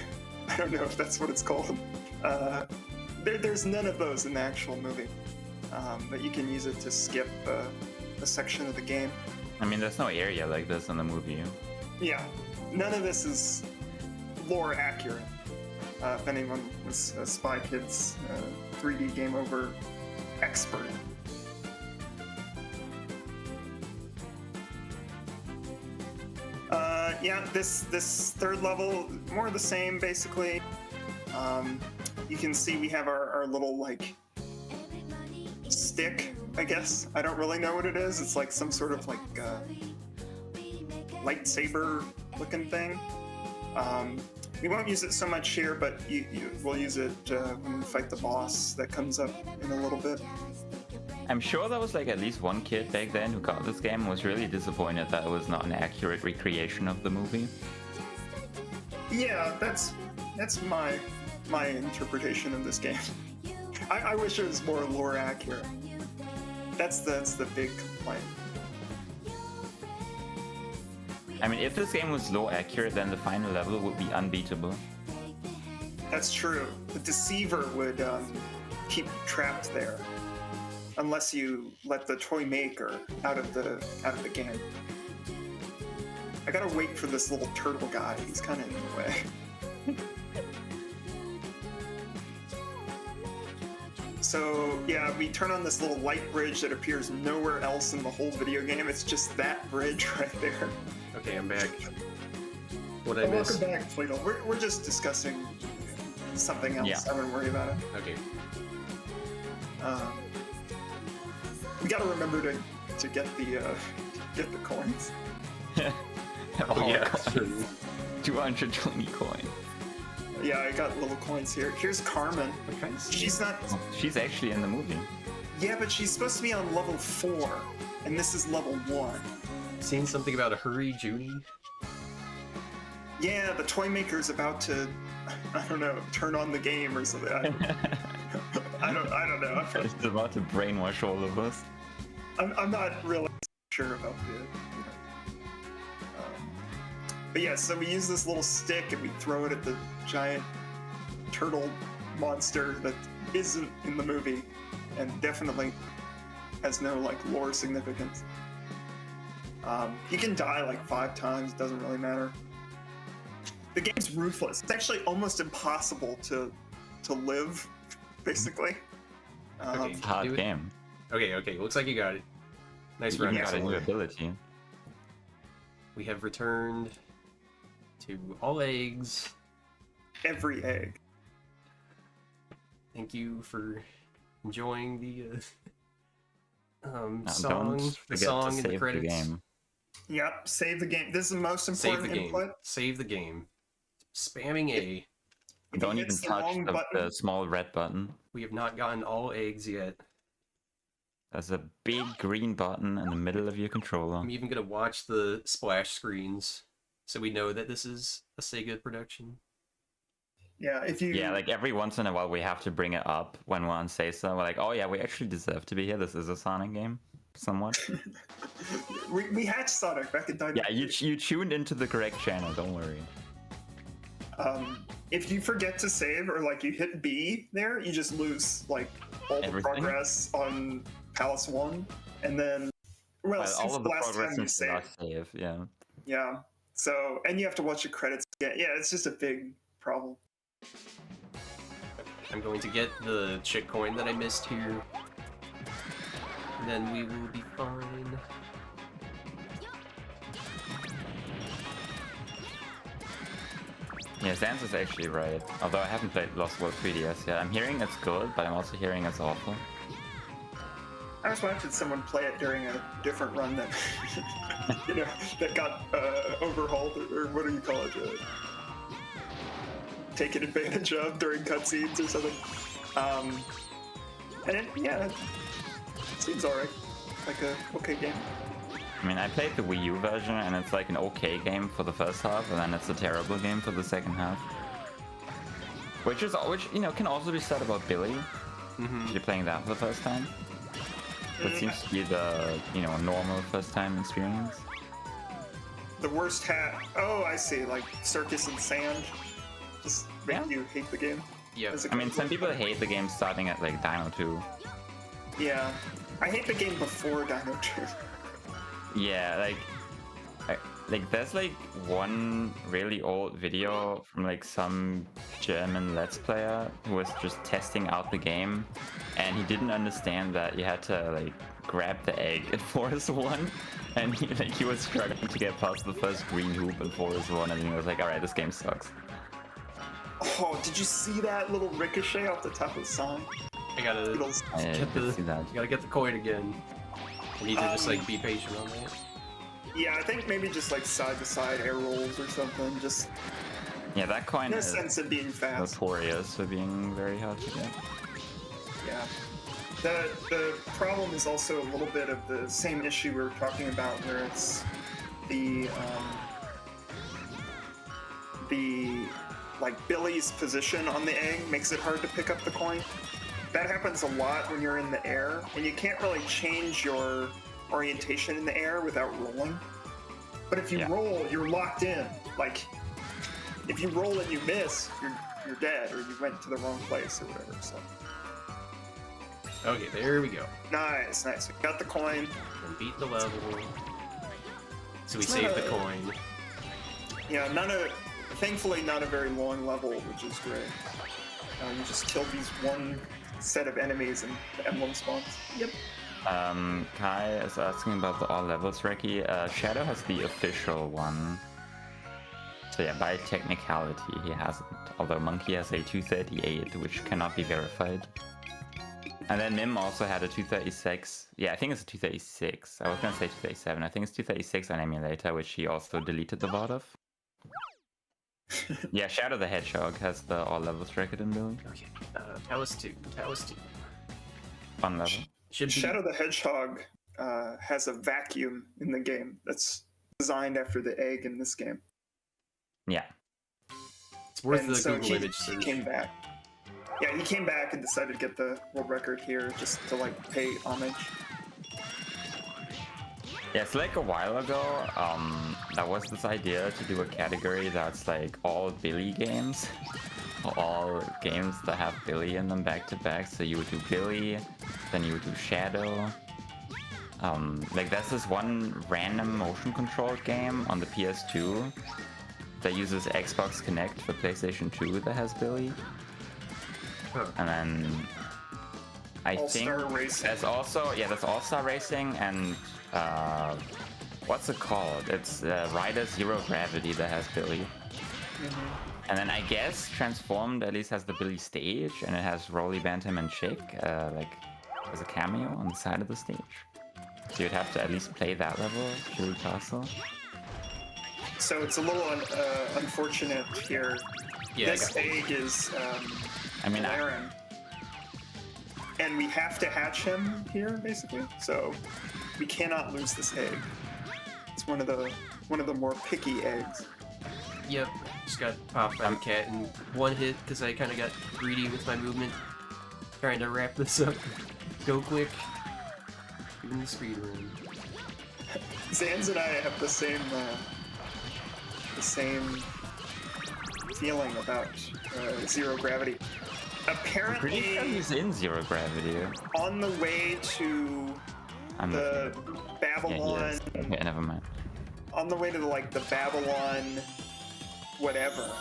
I don't know if that's what it's called. There's none of those in the actual movie, but you can use it to skip a section of the game. I mean, there's no area like this in the movie. Yeah, none of this is lore accurate. If anyone was a Spy Kids 3D Game Over expert. Yeah, this third level, more of the same, basically. You can see we have our little, like, stick, I guess. I don't really know what it is. It's like some sort of, like, lightsaber-looking thing. We won't use it so much here, but we'll use it when we fight the boss that comes up in a little bit. I'm sure there was like at least one kid back then who got this game and was really disappointed that it was not an accurate recreation of the movie. Yeah, that's my interpretation of this game. I wish it was more lore accurate. That's the big complaint. I mean, if this game was lore accurate, then the final level would be unbeatable. That's true. The deceiver would keep you trapped there, unless you let the toy maker out of the game. I gotta wait for this little turtle guy. He's kind of in the way. So yeah, we turn on this little light bridge that appears nowhere else in the whole video game. It's just that bridge right there. Okay, I'm back. What I missed? Welcome back, Fleetle. We're just discussing something else. Yeah. I wouldn't worry about it. Okay. We gotta remember to get the coins. Oh yeah. 220 coins. Yeah, I got little coins here. Here's Carmen. Okay. She's not. She's actually in the movie. Yeah, but she's supposed to be on level 4, and this is level 1. Seen something about a hurry, Junie? Yeah, the toy maker's about to, I don't know, turn on the game or something. I don't know. It's about to brainwash all of us. I'm not really sure about the. But yeah, so we use this little stick and we throw it at the giant turtle monster that isn't in the movie and definitely has no like lore significance. You can die like 5 times, doesn't really matter. The game's ruthless. It's actually almost impossible to live, basically. Okay. It's a hard Do it. game. Okay, looks like you got it. Nice You run. got a new ability. We have returned to all eggs. Every egg. Thank you for enjoying the Don't the forget song to and the save credits. the game. Yep, save the game. This is the most Save important the game. input. Save the game. Spamming A. If Don't he even hits the touch wrong the button, small red button. We have not gotten all eggs yet. There's a big green button in the middle of your controller. I'm even gonna watch the splash screens so we know that this is a Sega production. yeah, if you Yeah, like every once in a while we have to bring it up when one says so. We're like, oh yeah, we actually deserve to be here. This is a Sonic game, somewhat. we hatched Sonic back in Dynamite. Yeah, you tuned into the correct channel. Don't worry. If you forget to save or like you hit B there, you just lose like all the Everything? progress on Palace 1, and then Well, Well, since all of the the last progress time you since the saved. last save, yeah. Yeah. So, and you have to watch the credits again. Yeah, it's just a big problem. I'm going to get the chick coin that I missed here. Then we will be fine. Yeah, Sans is actually right. Although I haven't played Lost World 3DS yet. I'm hearing it's good, but I'm also hearing it's awful. I was watching someone play it during a different run that, that got overhauled, or what do you call it? Taken advantage of during cutscenes or something. And it seems alright. Like a okay game. I mean, I played the Wii U version, and it's like an okay game for the first half, and then it's a terrible game for the second half. Which can also be said about Billy, if you're playing that for the first time. That seems to be the normal first time experience. The worst hat. Oh, I see. Like circus and sand, just make you hate the game. Yeah. I mean, some people hate the game starting at like Dino 2. Yeah, I hate the game before Dino 2. Yeah, like there's like one really old video from like some German Let's Player who was just testing out the game, and he didn't understand that you had to like grab the egg in Forest 1, and he was struggling to get past the first green hoop in Forest 1, and he was like, alright, this game sucks. Oh, did you see that little ricochet off the top of the song? I gotta see that. gotta get the coin again. I need to just like be patient on that. Yeah, I think maybe just like side-to-side air rolls or something. Just Yeah, that coin in a is sense of being fast. notorious for being very hard to get. Yeah. The problem is also a little bit of the same issue we were talking about, where it's the like Billy's position on the egg makes it hard to pick up the coin. That happens a lot when you're in the air, and you can't really change your orientation in the air without rolling. But if you roll, you're locked in. Like, if you roll and you miss, you're dead, or you went to the wrong place or whatever. So. Okay, there we go. Nice. We got the coin. And beat the level. So we It's saved not the a- coin. Yeah, thankfully not a very long level, which is great. You just killed these one set of enemies and the emblem spawns. Yep. Kai is asking about the all levels, Ricky. Shadow has the official one. So yeah, by technicality he hasn't. Although Monkey has a 238, which cannot be verified. And then Nim also had a 236. Yeah, I think it's a 236. I was gonna say 237. I think it's 236 on emulator, which he also deleted the VOD of. Yeah, Shadow the Hedgehog has the all levels record in build. Okay. Talos 2. One level. Should be. Shadow the Hedgehog has a vacuum in the game that's designed after the egg in this game. Yeah. It's worth And the so Google image he search. came back. Yeah, he came back and decided to get the world record here just to like pay homage. Yeah, it's like a while ago, there was this idea to do a category that's like all Billy games. All games that have Billy in them back to back. So you would do Billy, then you would do Shadow. Like there's this one random motion controlled game on the PS2 that uses Xbox Connect for PlayStation 2 that has Billy. Huh. And then I think All-Star Racing. there's also that's All-Star Racing and what's it called? It's Rider Zero Gravity that has Billy. And then I guess Transformed at least has the Billy stage, and it has Rolly, Bantam, and Chick like as a cameo on the side of the stage. So you'd have to at least play that level, Billy Castle. So it's a little unfortunate here. Yeah, This egg is I mean, Laren. And we have to hatch him here, basically. So we cannot lose this egg. It's one of the more picky eggs. Yep. Just got popped by the cat in one hit because I kind of got greedy with my movement. Trying to wrap this up. Go quick. Doing the speed run. Zanz and I have the same feeling about zero gravity. I'm pretty sure Apparently, he's in Zero Gravity. on the way to I'm the looking. Babylon. Okay, never mind. On the way to the Babylon, whatever.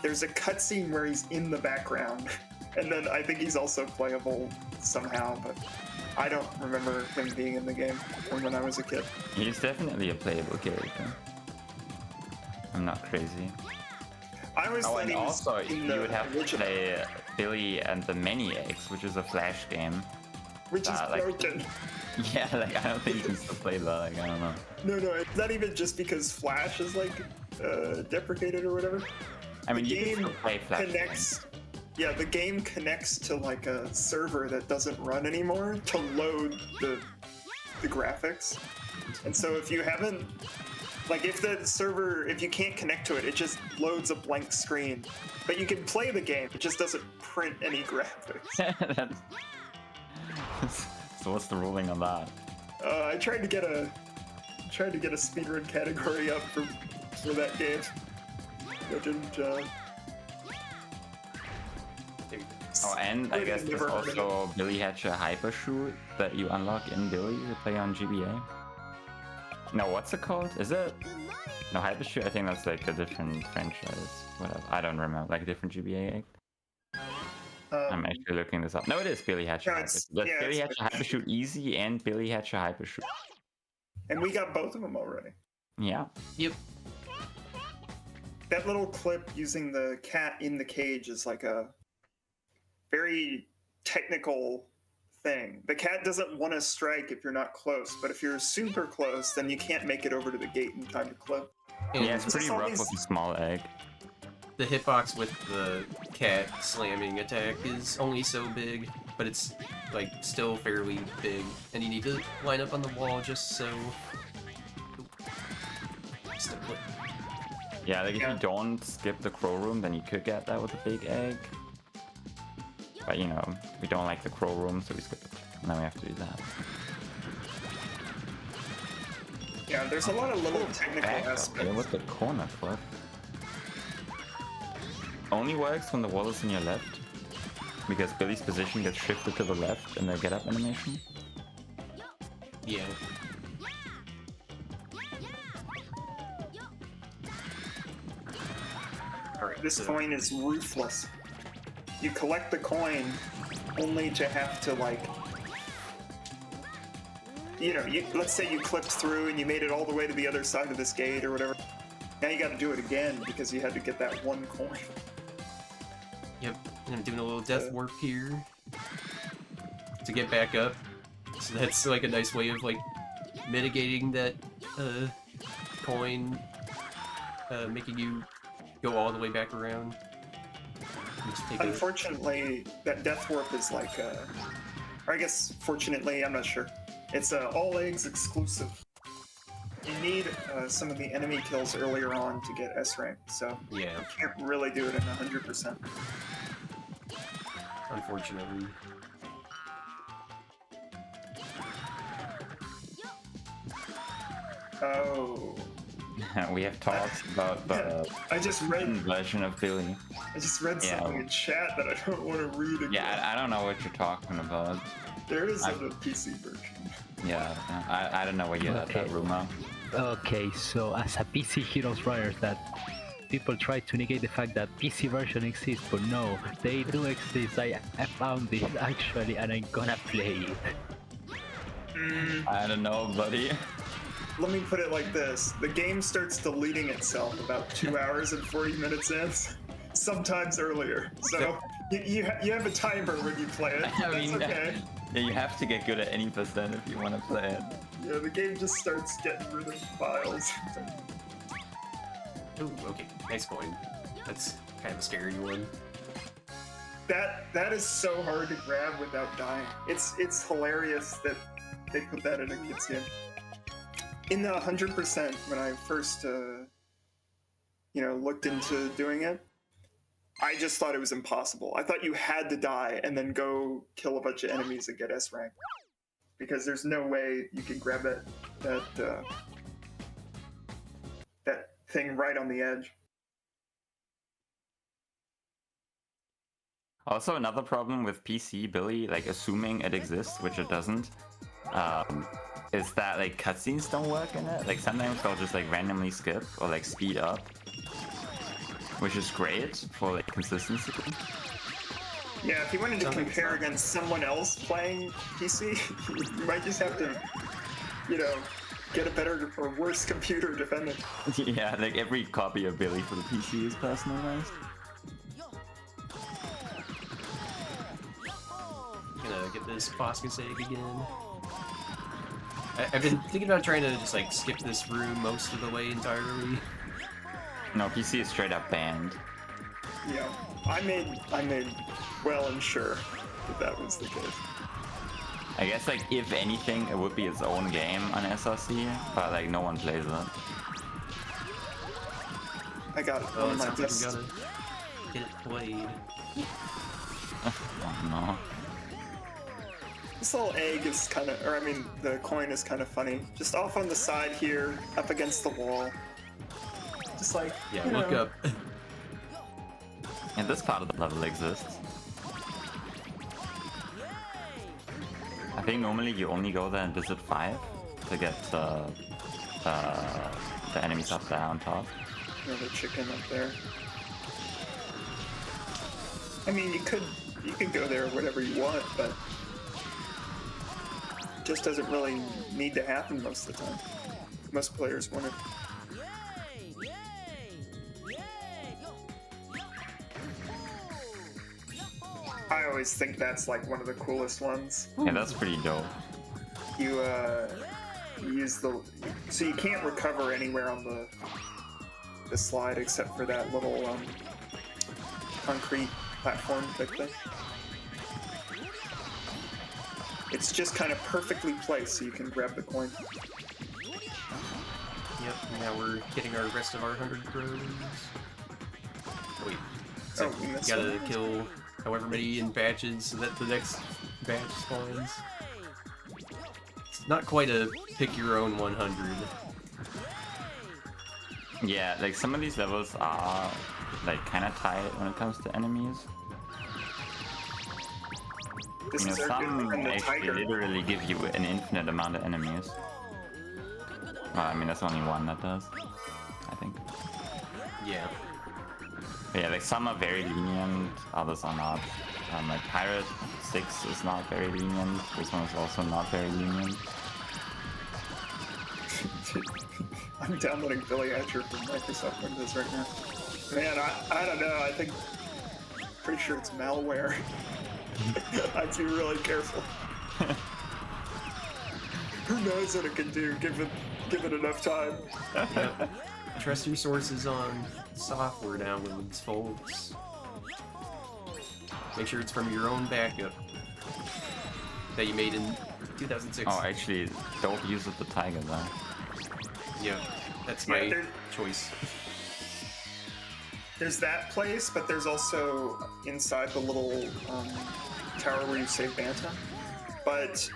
There's a cutscene where he's in the background, and then I think he's also playable somehow, but I don't remember him being in the game from when I was a kid. He's definitely a playable character. I'm not crazy. I always Oh, thought and he was also in you the would have to original, play Billy and the Maniacs, which is a Flash game. which is like- broken. Yeah, like I don't think you can still play that. Like I don't know. No, it's not even just because Flash is deprecated or whatever. I mean, The you can game still play Flash. connects. Yeah, the game connects to a server that doesn't run anymore to load the graphics. And so if you haven't, if you can't connect to it, it just loads a blank screen. But you can play the game, it just doesn't print any graphics. That's- So what's the ruling on that? I tried to get a speedrun category up for that game. It didn't. Oh, and I I've guess there's never heard of also Billy Hatcher Hypershoot that you unlock in Billy to play on GBA. No, what's it called? Is it? No, Hypershoot, I think that's like a different franchise. Whatever. I don't remember. Like a different GBA act. I'm actually looking this up. No, it is Billy Hatcher No, Hypershoot. That's yeah, Billy it's- Hatcher Hypershoot Easy and Billy Hatcher Hypershoot. And we got both of them already. Yeah. Yep. That little clip using the cat in the cage is like a very technical thing. The cat doesn't want to strike if you're not close, but if you're super close, then you can't make it over to the gate in time to clip. And Yeah, it's This pretty is rough always- with a small egg. the hitbox with the cat slamming attack is only so big, but it's still fairly big, and you need to line up on the wall just so. Still clip. Yeah, like if Yeah. you don't skip the crow room, then you could get that with a big egg. But you know, we don't like the crow room, so we skip it. Now we have to do that. Yeah, there's a lot of little technical Back up here aspects. with the corner flip. Only works when the wall is in your left, because Billy's position gets shifted to the left in the get up animation. Yeah. Alright, This so coin is ruthless. You collect the coin only to have to let's say you clipped through and you made it all the way to the other side of this gate or whatever. Now you got to do it again because you had to get that one coin. Yep, and I'm doing a little death warp here to get back up. So that's a nice way of mitigating that coin, making you go all the way back around. Just take a- Unfortunately, that death warp is or I guess fortunately, I'm not sure. It's all eggs exclusive. You need some of the enemy kills earlier on to get S rank, so yeah, you can't really do it in 100%. unfortunately. Oh, We have talked about the I just read version of Billy. something Yeah. in chat that I don't want to read again. Yeah, I don't know what you're talking about. There is a I've- PC version. Yeah, I don't know where you got that Okay. rumor. Okay, so as a PC Heroes runner, that people try to negate the fact that PC version exists, but no, they do exist. I found it actually, and I'm gonna play it. I don't know, buddy. Let me put it like this. The game starts deleting itself about 2 hours and 40 minutes in, sometimes earlier. So you have a timer when you play it. I mean, That's okay. Yeah, you have to get good at any percent if you want to play it. Yeah, the game just starts getting rid of files. Ooh, okay, nice coin. That's kind of a scary one. That is so hard to grab without dying. It's hilarious that they put that in a kid's game. In the 100%, when I first looked into doing it, I just thought it was impossible. I thought you had to die and then go kill a bunch of enemies and get S rank, because there's no way you can grab that thing right on the edge. Also, another problem with PC Billy, like assuming it exists, which it doesn't, is that like cutscenes don't work in it. Like sometimes they'll just like randomly skip or like speed up, which is great for like consistency. Yeah, if you wanted to Sounds like compare it's not. against someone else playing PC, you might just have to, you know, get a better or worse computer defending. Yeah, like every copy of Billy for the PC is personalized. Gonna get this Boskus egg again. I've been thinking about trying to just like skip this room most of the way entirely. No, PC is straight up banned. Yeah, I made well and sure that was the case. I guess like if anything, it would be its own game on SRC, but like no one plays it. I got Oh, one it of my sounds like best. we gotta get it played. Oh no. This little egg is kind of, or I mean, the coin is kind of funny. Just off on the side here, up against the wall. Just like, Yeah, you look know. up. And this part of the level exists. I think normally you only go there and visit 5 to get the enemies up there on top. Another chicken up there. I mean, you could go there whatever you want, but it just doesn't really need to happen most of the time. Most players want it. I always think that's like one of the coolest ones. Yeah, that's pretty dope. You use the, so you can't recover anywhere on the slide except for that little concrete platform type thing. It's just kind of perfectly placed so you can grab the coin. Yep, now we're getting our rest of our 100 throws. Wait, so Oh, and you this gotta one? kill however many in batches so that the next batch spawns. It's not quite a pick your own 100. Yeah, like some of these levels are like kind of tight when it comes to enemies. This You know, is our good some friend, the actually tiger. literally give you an infinite amount of enemies. Well, I mean, there's only one that does, I think. Yeah. But yeah, like some are very lenient, others are not. Like Pirate 6 is not very lenient. This one is also not very lenient. I'm downloading Billy Hatcher from Microsoft Windows right now. Man, I don't know. I think, pretty sure it's malware. I'd be really careful. Who knows what it can do? Give it enough time. Yep. Trust your sources on software downloads, folks. Make sure it's from your own backup that you made in 2006. Oh, actually, don't use the tiger though. Yeah, that's Yeah, my there- choice. There's that place, but there's also inside the little tower where you save Banta. But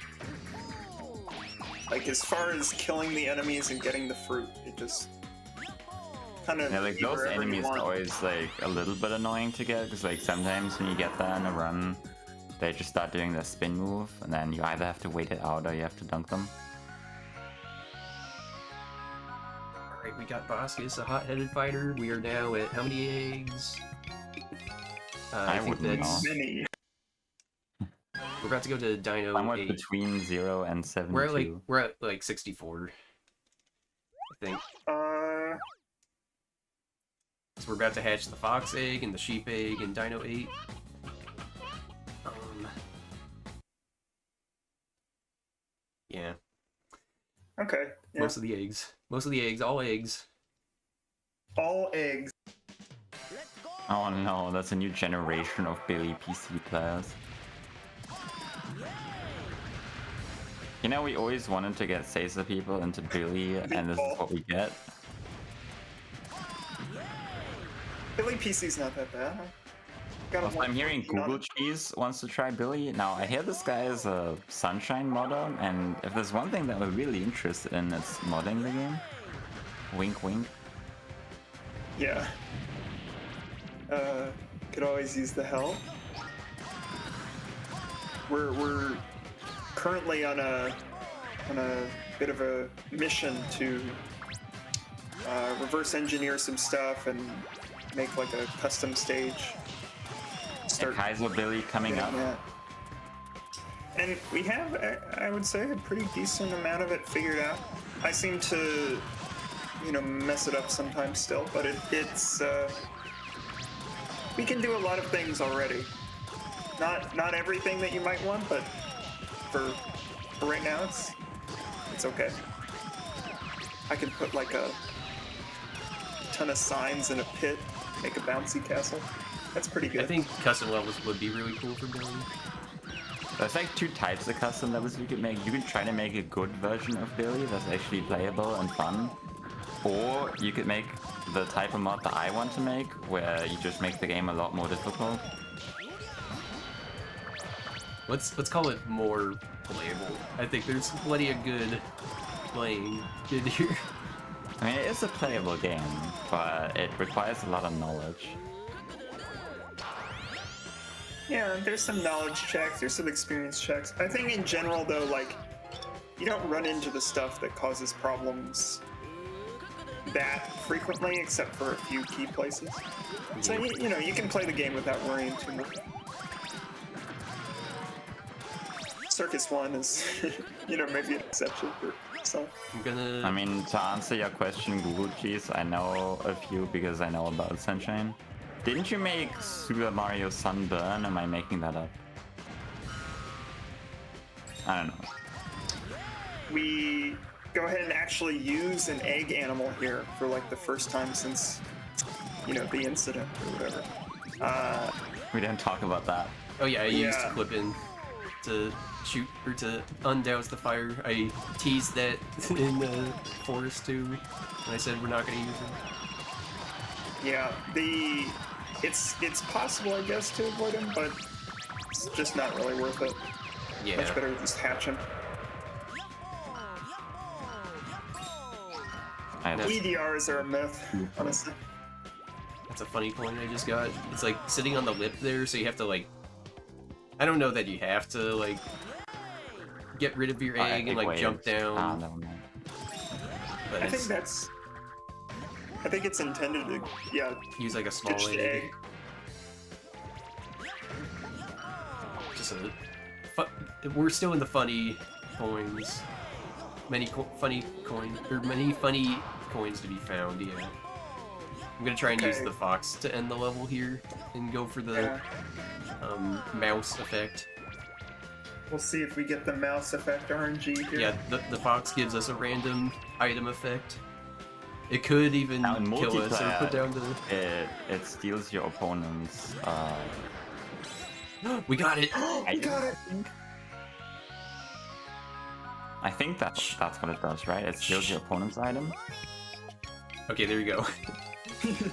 like as far as killing the enemies and getting the fruit, it just kind of Yeah, like those enemies are always like a little bit annoying to get because like sometimes when you get there in a run, they just start doing the spin move and then you either have to wait it out or you have to dunk them. Alright, we got Boskus, a hot-headed fighter. We are now at how many eggs? I think wouldn't that's... know. many. We're about to go to Dino Somewhat 8. between 0 and 72. We're at like 64. I think. So we're about to hatch the fox egg and the sheep egg in Dino 8. Yeah. Okay. Yeah. Most of the eggs. Most of the eggs, all eggs. All eggs. Oh no, that's a new generation of Billy PC players. You know, we always wanted to get Caesar people into Billy, and this is what we get. Billy PC's not that bad. Got Also, I'm hearing Google Cheese wants to try Billy. Now, I hear this guy is a Sunshine modder, and if there's one thing that we're really interested in, it's modding the game. Wink, wink. Yeah. Could always use the help. We're currently on a on a bit of a mission to reverse engineer some stuff and make like a custom stage. And Kaiser Billy coming up. Yeah. And we have, I would say, a pretty decent amount of it figured out. I seem to, mess it up sometimes still, but it's we can do a lot of things already. Not everything that you might want, but for right now, it's okay. I can put like a ton of signs in a pit, make a bouncy castle. That's pretty good. I think custom levels would be really cool for Billy. There's like two types of custom levels you can make. You can try to make a good version of Billy that's actually playable and fun. Or you could make the type of mod that I want to make, where you just make the game a lot more difficult. Let's call it more playable. I think there's plenty of good playing in here. I mean, it is a playable game, but it requires a lot of knowledge. Yeah, there's some knowledge checks, there's some experience checks. I think in general, though, like, you don't run into the stuff that causes problems that frequently, except for a few key places. So, you can play the game without worrying too much. Circus 1 is, maybe an exception for some. I mean, to answer your question, Google Cheese, I know a few because I know about Sunshine. Didn't you make Super Mario Sunburn? Am I making that up? I don't know. We go ahead and actually use an egg animal here for like the first time since, the incident or whatever. We didn't talk about that. Oh yeah, I used Clip-In to shoot or to undouse the fire. I teased that in the forest too, and I said we're not going to use it. Yeah, it's possible, I guess, to avoid him, but it's just not really worth it. Yeah. Much better to just hatch him. EDRs are a myth, honestly. That's a funny coin I just got. It's like sitting on the lip there, so you have to like... I don't know that you have to like get rid of your egg and like jump down. No. But I think it's intended to, use like a small ditch the egg. Just we're still in the funny coins. Many funny coins to be found. Yeah. I'm gonna try and use the fox to end the level here and go for the mouse effect. We'll see if we get the mouse effect RNG here. Yeah, the fox gives us a random item effect. It could even kill us or put down the... It steals your opponent's... We got it! We got it! I think that's what it does, right? It steals your opponent's item. Okay, there you go.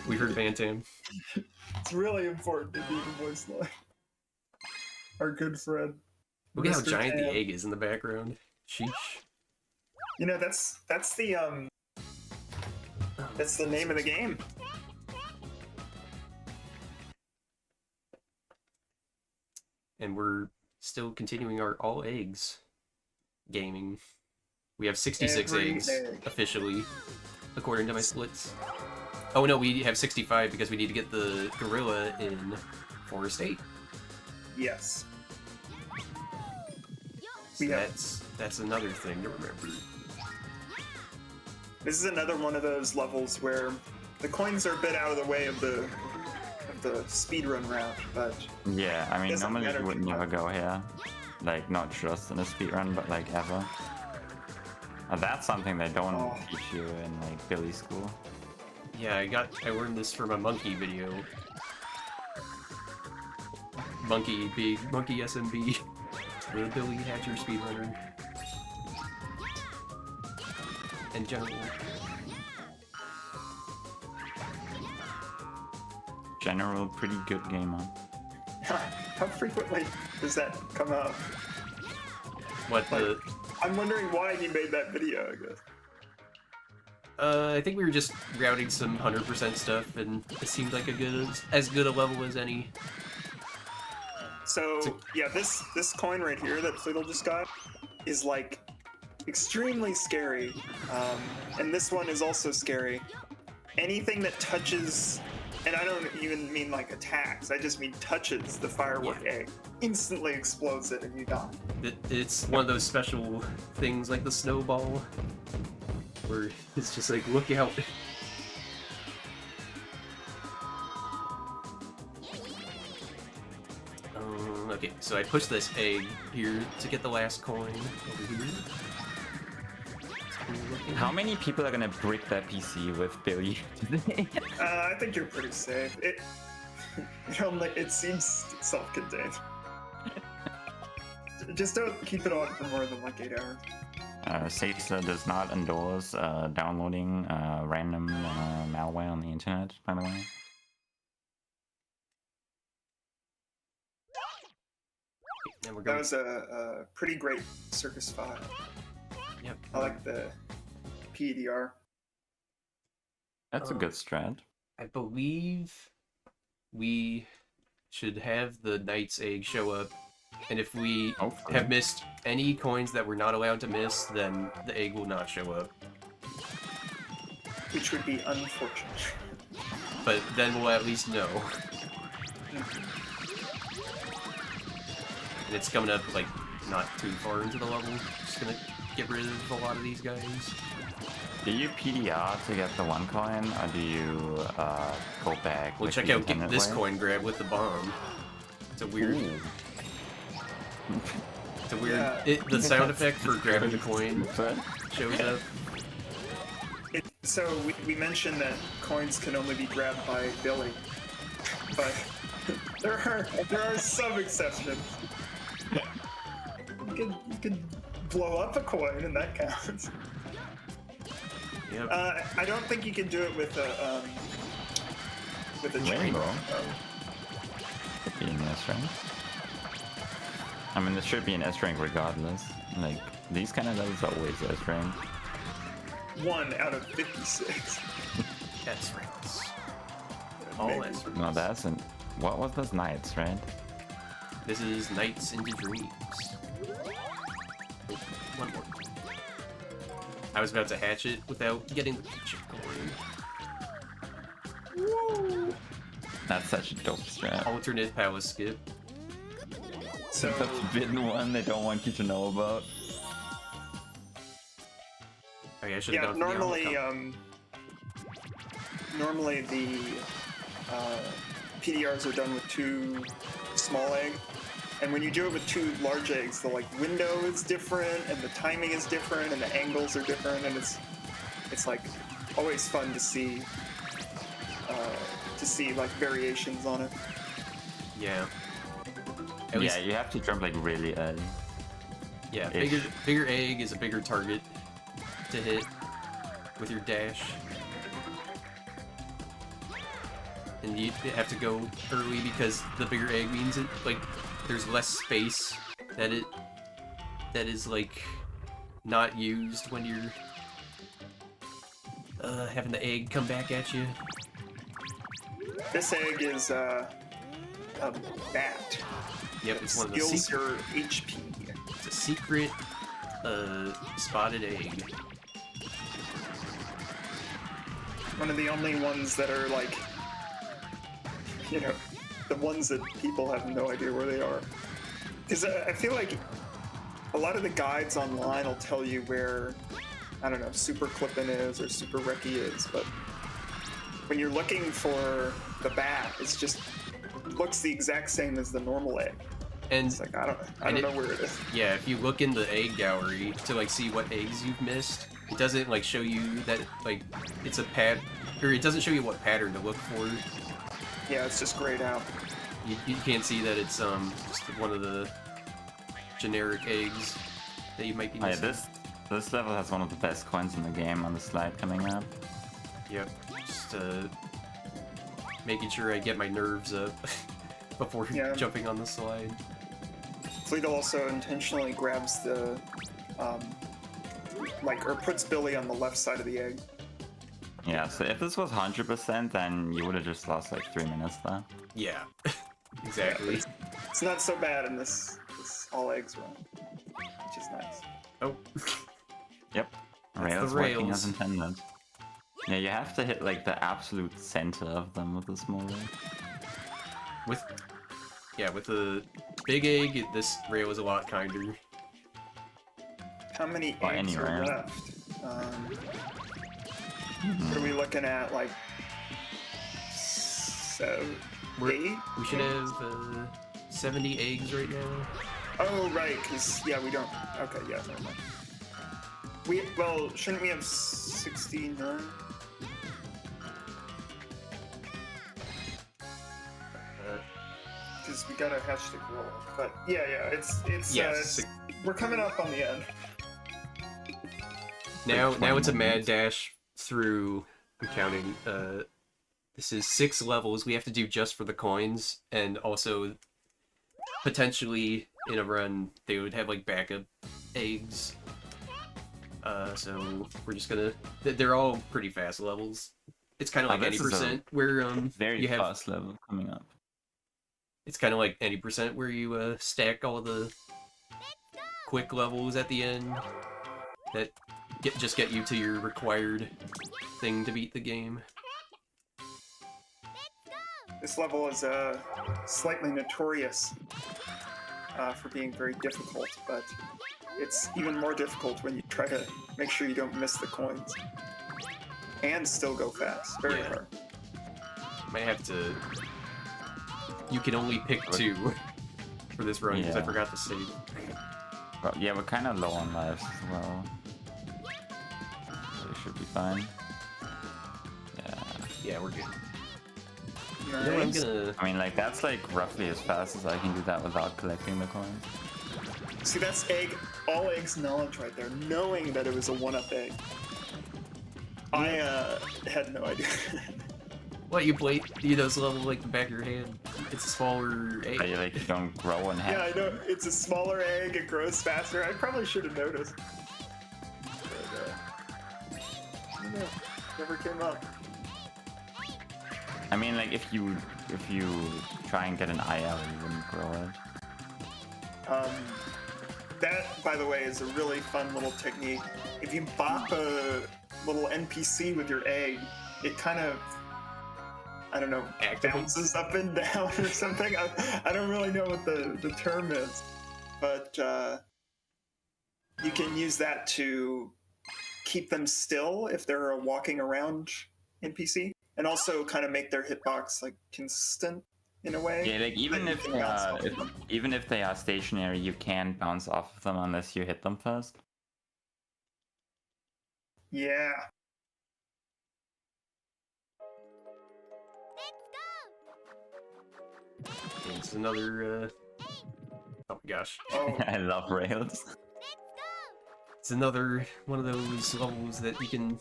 We heard Bantam. It's really important to do the voice line. Our good friend. Look at how Mr. giant the Tam. egg is in the background. Sheesh. That's the name of the game. And we're still continuing our all eggs gaming. We have 66 Every eggs egg. officially, according to my splits. Oh no, we have 65 because we need to get the gorilla in Forest 8. Yes. So that's another thing to remember. This is another one of those levels where the coins are a bit out of the way of the speedrun route, but yeah, I mean, doesn't normally matter you would too never much. go here, like not just in a speedrun, but like ever. That's something they don't teach you in like Billy school. Yeah, I learned this from a monkey video. Monkey SMB, the Billy Hatcher speedrunner. In general. General, pretty good gamer. How frequently does that come up? What the? I'm wondering why he made that video, I guess. I think we were just routing some 100% stuff, and it seemed like as good a level as any. So yeah, this coin right here that Fiddle just got is like extremely scary. And this one is also scary. Anything that touches, and I don't even mean like attacks, I just mean touches the firework egg, instantly explodes it and you die. It's one of those special things like the snowball, where it's just like, look out. Okay, so I push this egg here to get the last coin over here. How many people are gonna brick that PC with Billy today? I think you're pretty safe. It seems self-contained. Just don't keep it on for more than like 8 hours. Sata does not endorse downloading random malware on the internet, by the way. And we're That going. was a pretty great circus file. Yep. I like the PEDR. That's a good strat. I believe we should have the Knight's Egg show up, and if we Hopefully. have missed any coins that we're not allowed to miss, then the egg will not show up. Which would be unfortunate. But then we'll at least know. And it's coming up, like, not too far into the level. Just gonna get rid of a lot of these guys. Do you PDR to get the 1 coin, or do you go back? Well, with check the out intended this way? coin grab with the bomb. It's a weird... Ooh. It's a weird... Yeah. The sound effect for grabbing the coin shows up. So we mentioned that coins can only be grabbed by Billy, but there are some exceptions. You could blow up a coin and that counts. Yep. I don't think you can do it with a chain. Rainbow. Could be an S rank. I mean, this should be an S rank regardless. Like, these kind of levels are always S rank. 1 out of 56. S ranks. All Maybe. S ranks. No, that's an. What was this? Knights, right? This is Nights into Dreams. One more. I was about to hatch it without getting the picture going. That's such a dope strat. Alternate palace skip. So The forbidden one they don't want you to know about. Okay, I should have yeah, gone for the normally armor normally the PDRs are done with 2 small egg, and when you do it with 2 large eggs, the like window is different, and the timing is different, and the angles are different, and it's like always fun to see like variations on it. Yeah. At Yeah, least, you have to jump like really early. yeah. ish. Bigger egg is a bigger target to hit with your dash. And you have to go early because the bigger egg means it like there's less space that is like not used when you're having the egg come back at you. This egg is a bat. Yep, it's one of the Skills secret. your HP. It's a secret spotted egg. One of the only ones that are like, you know, the ones that people have no idea where they are. Because I feel like a lot of the guides online will tell you where, I don't know, Super Clippin' is or Super Reki is, but when you're looking for the bat, it's just looks the exact same as the normal egg. And It's like I don't know where it is. yeah, if you look in the egg gallery to like see what eggs you've missed, it doesn't like show you that like it's a or it doesn't show you what pattern to look for. Yeah, it's just grayed out. You can't see that it's just one of the generic eggs that you might be Oh, yeah, missing. this level has one of the best coins in the game on the slide coming up. Yep, just making sure I get my nerves up before Yeah. jumping on the slide. Fleetle also intentionally grabs the, or puts Billy on the left side of the egg. Yeah, so if this was 100%, then you would have just lost like 3 minutes there. Yeah, exactly. It's not so bad in this all eggs run, which is nice. Oh, rails the working as rails. intended. Yeah, you have to hit like the absolute center of them with the small rail. With the big egg, this rail is a lot kinder. How many Or eggs are anywhere. left? What are we looking at? Like 8? We should have 70 eggs right now. Oh, right, because, yeah, we don't... Okay, yeah, never mind. Well, shouldn't we have 69? Because we got a hatch to grow. But, yeah, it's Yes. we're coming up on the end. Now it's a mad dash through. I'm counting. This is 6 levels we have to do just for the coins, and also potentially in a run they would have like backup eggs. So we're just gonna. They're all pretty fast levels. It's kind of like this is a 80% where Very you have. fast level coming up. It's kind of like 80% where you stack all the quick levels at the end that just get you to your required thing to beat the game. This level is slightly notorious for being very difficult, but it's even more difficult when you try to make sure you don't miss the coins. And still go fast. Very hard. Might have to... You can only pick 2 for this run, because I forgot to save. Well, yeah, we're kind of low on lives as well. So it should be fine. Yeah, we're good. Nice. You know what, I'm gonna... I mean, like, that's like roughly as fast as I can do that without collecting the coins. See, that's all eggs knowledge right there, knowing that it was a 1-up egg. I had no idea. What, you play those level like the back of your hand? It's a smaller egg. But you like don't grow and Yeah, have. I know. It's a smaller egg. It grows faster. I probably should have noticed. But, I don't know. Never came up. I mean, like if you try and get an IL, you wouldn't grow it. That, by the way, is a really fun little technique. If you bop a little NPC with your egg, it kind of, I don't know, bounces up and down or something. I don't really know what the term is, but you can use that to keep them still if they're a walking around NPC, and also kind of make their hitbox like consistent in a way. Yeah, like even if they are stationary, you can't bounce off of them unless you hit them first. Yeah. It's another, oh my gosh. Oh. I love rails. It's another one of those levels that you can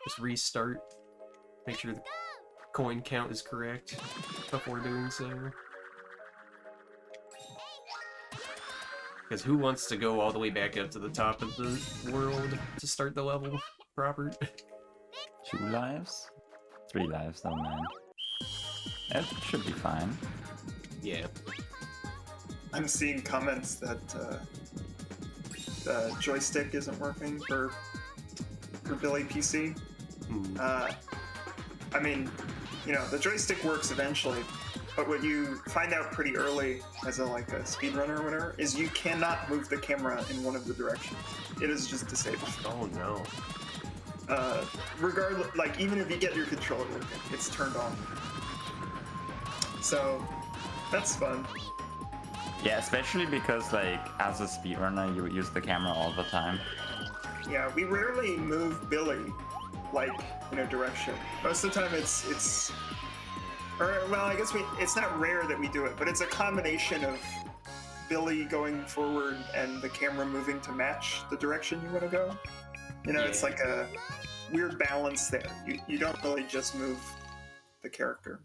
just restart. Make sure the coin count is correct before doing so. Because who wants to go all the way back up to the top of the world to start the level proper? 2 lives? 3 lives though, man. It should be fine. Yeah. I'm seeing comments that the joystick isn't working for Billy PC. I mean, you know, the joystick works eventually, but what you find out pretty early as a speedrunner or whatever is you cannot move the camera in one of the directions. It is just disabled. Oh no. Regardless, like even if you get your controller working, it's turned on. So that's fun. Yeah, especially because like as a speedrunner, you use the camera all the time. Yeah, we rarely move Billy like in a direction. Most of the time it's or well, I guess it's not rare that we do it, but it's a combination of Billy going forward and the camera moving to match the direction you want to go. You know, it's like a weird balance there. You don't really just move the character.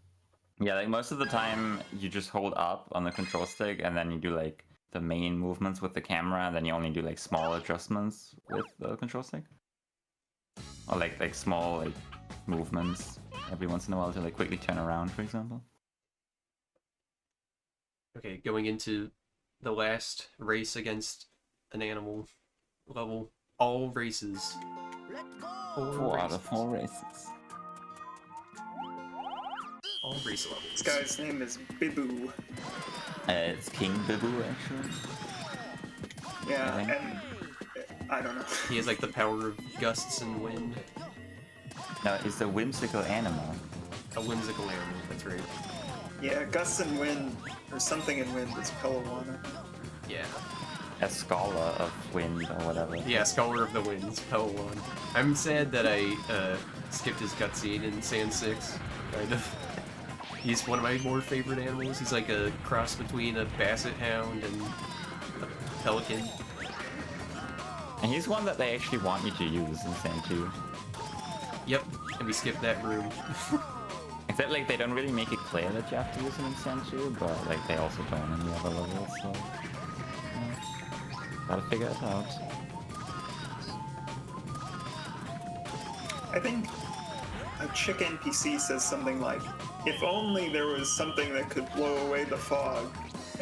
Yeah, like most of the time you just hold up on the control stick and then you do like the main movements with the camera, and then you only do like small adjustments with the control stick. Or like small like movements every once in a while to like quickly turn around, for example. Okay, going into the last race against an animal level. all races. 4 out of 4 races. All race levels. This guy's name is Bibu. It's King Bibu, actually. Yeah, Okay. and I don't know. He has like the power of gusts and wind. No, it's a whimsical animal. A whimsical animal, that's right. Yeah, gusts and wind, or something in wind is Pelawana. Yeah. A scholar of wind or whatever. Yeah, Scholar of the Winds, Pelawan. I'm sad that I skipped his cutscene in Sand 6, kind of. He's one of my more favorite animals. He's like a cross between a basset hound and a pelican. And he's one that they actually want you to use in Sand 2. Yep, and we skipped that room. Except like they don't really make it clear that you have to use him in Sand 2, but like they also don't in the other levels, so yeah. Gotta figure it out. I think a chick NPC says something like, "If only there was something that could blow away the fog."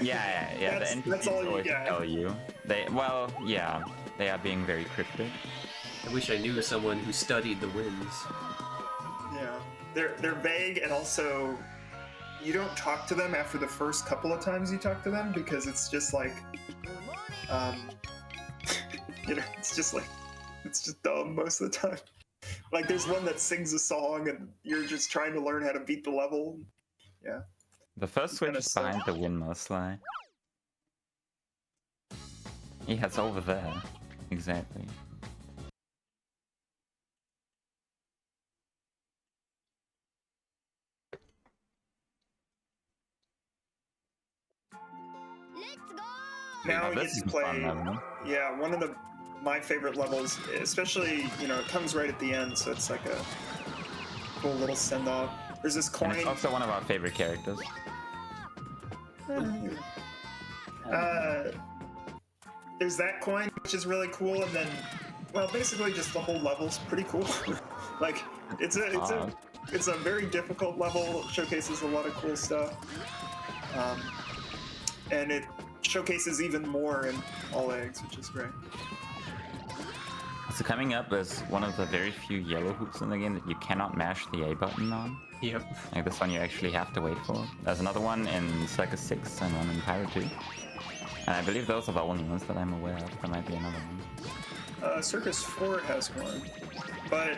Yeah. That's- The that's NPCs all you always get. tell you. They are being very cryptic. I wish I knew someone who studied the winds. Yeah, they're vague, and also you don't talk to them after the first couple of times you talk to them because it's just like, it's just dumb most of the time. Like there's one that sings a song and you're just trying to learn how to beat the level. Yeah. The first switch kinda is behind the windmill slide. Yeah, it's over there. Exactly. Now Oh, we this get is to a fun play. level. Yeah, one of my favorite levels, especially it comes right at the end, so it's like a cool little send off. There's this And coin. it's also one of our favorite characters. There's that coin, which is really cool, and then, well, basically just the whole level's pretty cool. Like it's a very difficult level. It showcases a lot of cool stuff, and it showcases even more in All Eggs, which is great. So coming up is one of the very few yellow hoops in the game that you cannot mash the A button on. Yep. Like this one you actually have to wait for. There's another one in Circus 6 and one in Pyro 2. And I believe those are the only ones that I'm aware of. There might be another one. Circus 4 has one, but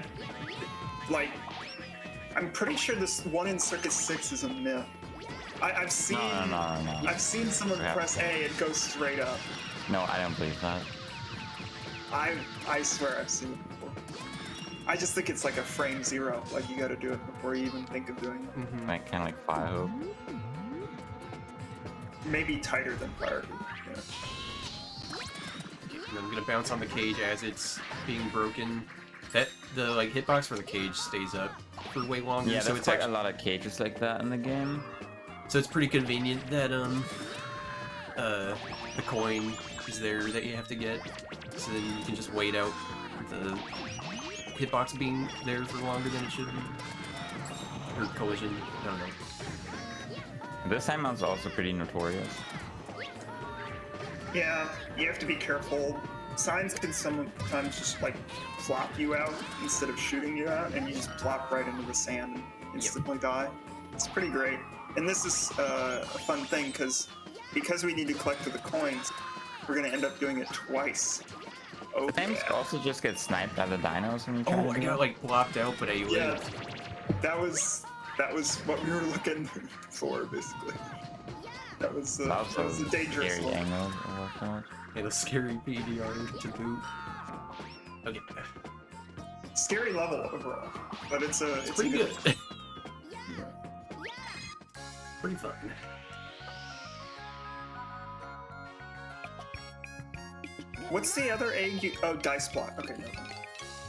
like I'm pretty sure this one in Circus 6 is a myth. I've seen No. I've seen someone Yeah. press A and go straight up. No, I don't believe that. I swear I've seen it before. I just think it's like a frame zero. Like you got to do it before you even think of doing it. Mm-hmm. Like kind of like Fire Hope. Maybe tighter than Fire. Yeah. And I'm gonna bounce on the cage as it's being broken. The like hitbox for the cage stays up for way longer. Yeah, so there's it's quite actually, a lot of cages like that in the game. so it's pretty convenient that the coin is there that you have to get. So then you can just wait out the hitbox being there for longer than it should be. Or collision, I don't know. This time one's also pretty notorious. Yeah, you have to be careful. Signs can sometimes just like flop you out instead of shooting you out, and you just plop right into the sand and instantly die. It's pretty great. And this is a fun thing because we need to collect the coins, we're gonna end up doing it twice. Oh, Sometimes you also just get sniped by the dinos when you try Oh, to I do got it. like blocked out, but I lived. yeah, that was what we were looking for, basically. That was a dangerous scary one. angle it worked out. And a scary PDR to boot. Okay. Scary level overall, but it's Pretty a good. Pretty fun. What's the other egg? Oh, dice block. Okay, no.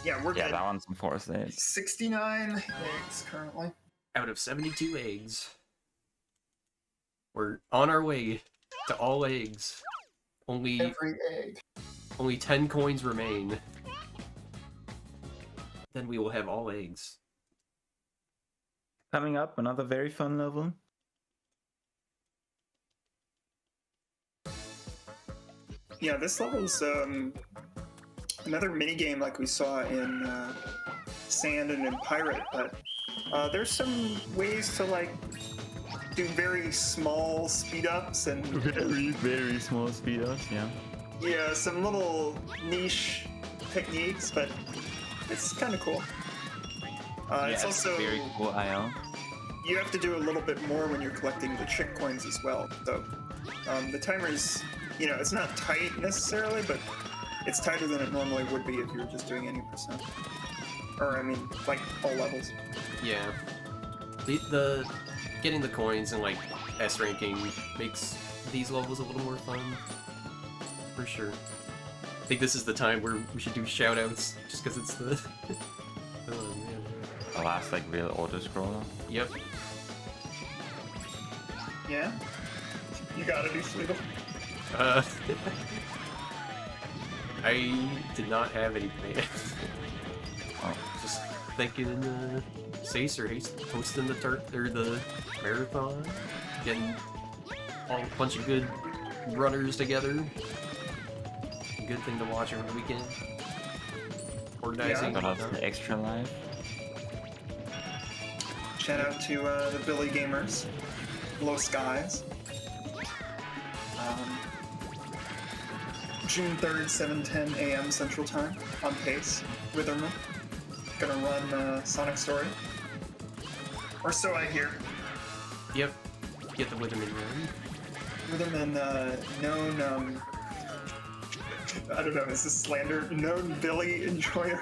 Yeah, we're Yeah, good. that one's in 4 states. 69 eggs currently. Out of 72 eggs. We're on our way to all eggs. Every egg. Only 10 coins remain. Then we will have all eggs. Coming up, another very fun level. Yeah, this level's another mini game like we saw in Sand and in Pirate, but there's some ways to like do very small speed ups and Very small speed ups, yeah. yeah, some little niche techniques, but it's kind of cool. It's also very cool IO. you have to do a little bit more when you're collecting the chick coins as well. So the timer's, you know, it's not tight necessarily, but it's tighter than it normally would be if you were just doing any percent. Or I mean, like all levels. Yeah. The getting the coins and like S ranking makes these levels a little more fun. For sure. I think this is the time where we should do shout outs just because it's the oh man. The last like real auto scroller. Yep. Yeah? You gotta do Sweetle. I did not have any plans. Oh. Just thinking Sace or hosting the the marathon, getting a bunch of good runners together. Good thing to watch over the weekend. Organizing. Got us the extra life. Shout out to the Billy Gamers. Low Skies. June 3rd, 7:10 a.m. Central Time, on pace. Witherman. Gonna run Sonic Story. Or so I hear. Yep. Get the Witherman run. Witherman, known, I don't know, is this slander? Known Billy enjoyer?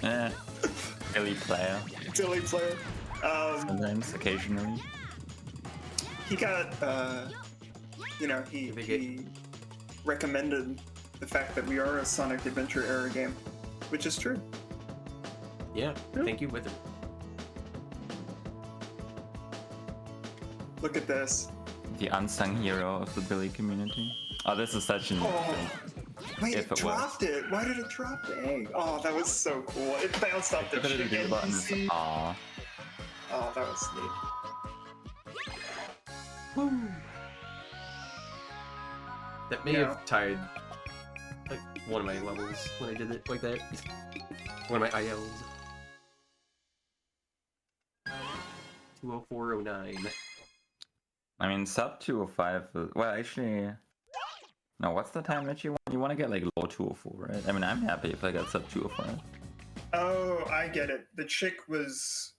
Billy player. Billy player. Sometimes, occasionally. He got, he recommended the fact that we are a Sonic Adventure era game, which is true. Yeah. Thank you, Wither. Look at this. The unsung hero of the Billy community. Oh, this is such an... Oh, wait, If it it dropped it. Why did it drop the egg? Oh, that was so cool. It bounced off the Ability to do chicken. buttons. Aw. Oh, that was neat. That may Yeah. have tied like one of my levels when I did it like that. One of my ILs. 20409. I mean, sub 205... Well, actually... No, what's the time that you want? You want to get like low 204, right? I mean, I'm happy if I got sub 205. Oh, I get it. The chick was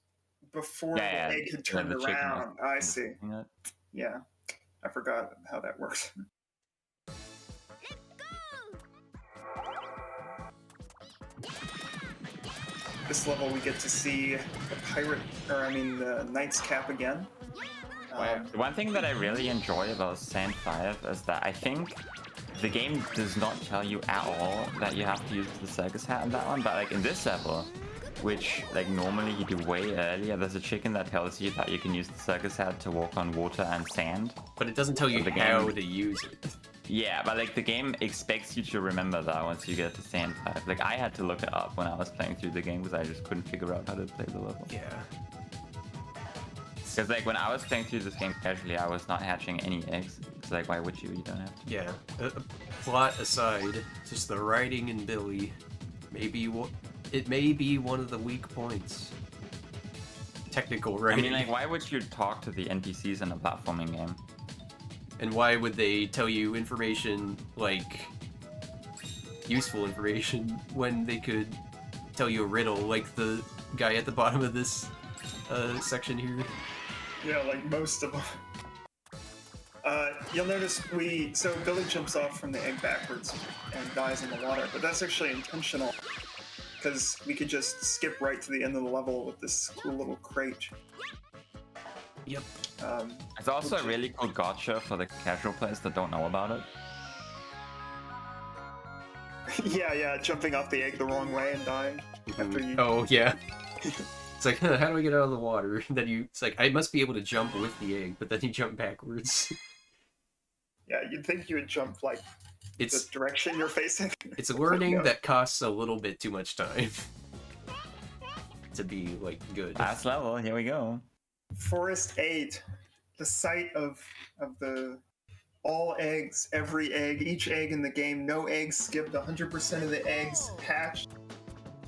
before Yeah, the egg had yeah, turned the chicken was- around. I see. Yeah. Yeah. I forgot how that works. This level we get to see the Knight's Cap again. The one thing that I really enjoy about Sand 5 is that I think the game does not tell you at all that you have to use the circus hat in that one, but like in this level, which like normally you do way earlier, there's a chicken that tells you that you can use the circus hat to walk on water and sand. But it doesn't tell you The how game- to use it. Yeah, but like the game expects you to remember that once you get to Sand 5. Like I had to look it up when I was playing through the game because I just couldn't figure out how to play the level. Yeah. Because like when I was playing through this game casually, I was not hatching any eggs. It's like, why would you? You don't have to. Yeah. Plot aside, just the writing in Billy, it may be one of the weak points. Technical I writing. mean, like, why would you talk to the NPCs in a platforming game? And why would they tell you information, like, useful information, when they could tell you a riddle, like the guy at the bottom of this section here? Yeah, like most of them. You'll notice so Billy jumps off from the egg backwards and dies in the water, but that's actually intentional because we could just skip right to the end of the level with this cool little crate. Yep. It's also a really cool gotcha for the casual players that don't know about it. yeah, jumping off the egg the wrong way and dying after you. Oh, yeah. It's like, how do I get out of the water? Then it's like, I must be able to jump with the egg, but then you jump backwards. Yeah, you'd think you would jump like the It's direction you're facing. it's a learning that costs a little bit too much time to be, like, good. Last level, here we go. Forest 8, the site of the all eggs, every egg, each egg in the game, no eggs skipped, 100% of the eggs hatched,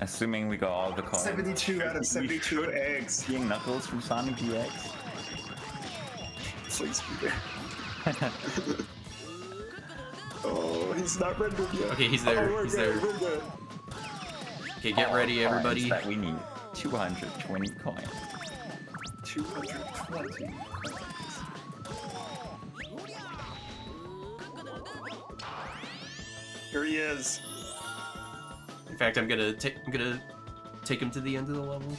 Assuming we got all the coins. 72 out of 72 eggs. Seeing Knuckles from Sonic DX. Please be there. Oh, he's not rendered yet. Okay, he's there. Oh, He's good, there. we're good. Okay, get ready, everybody. That we need 220 coins. 220. Here he is. In fact, I'm gonna take him to the end of the level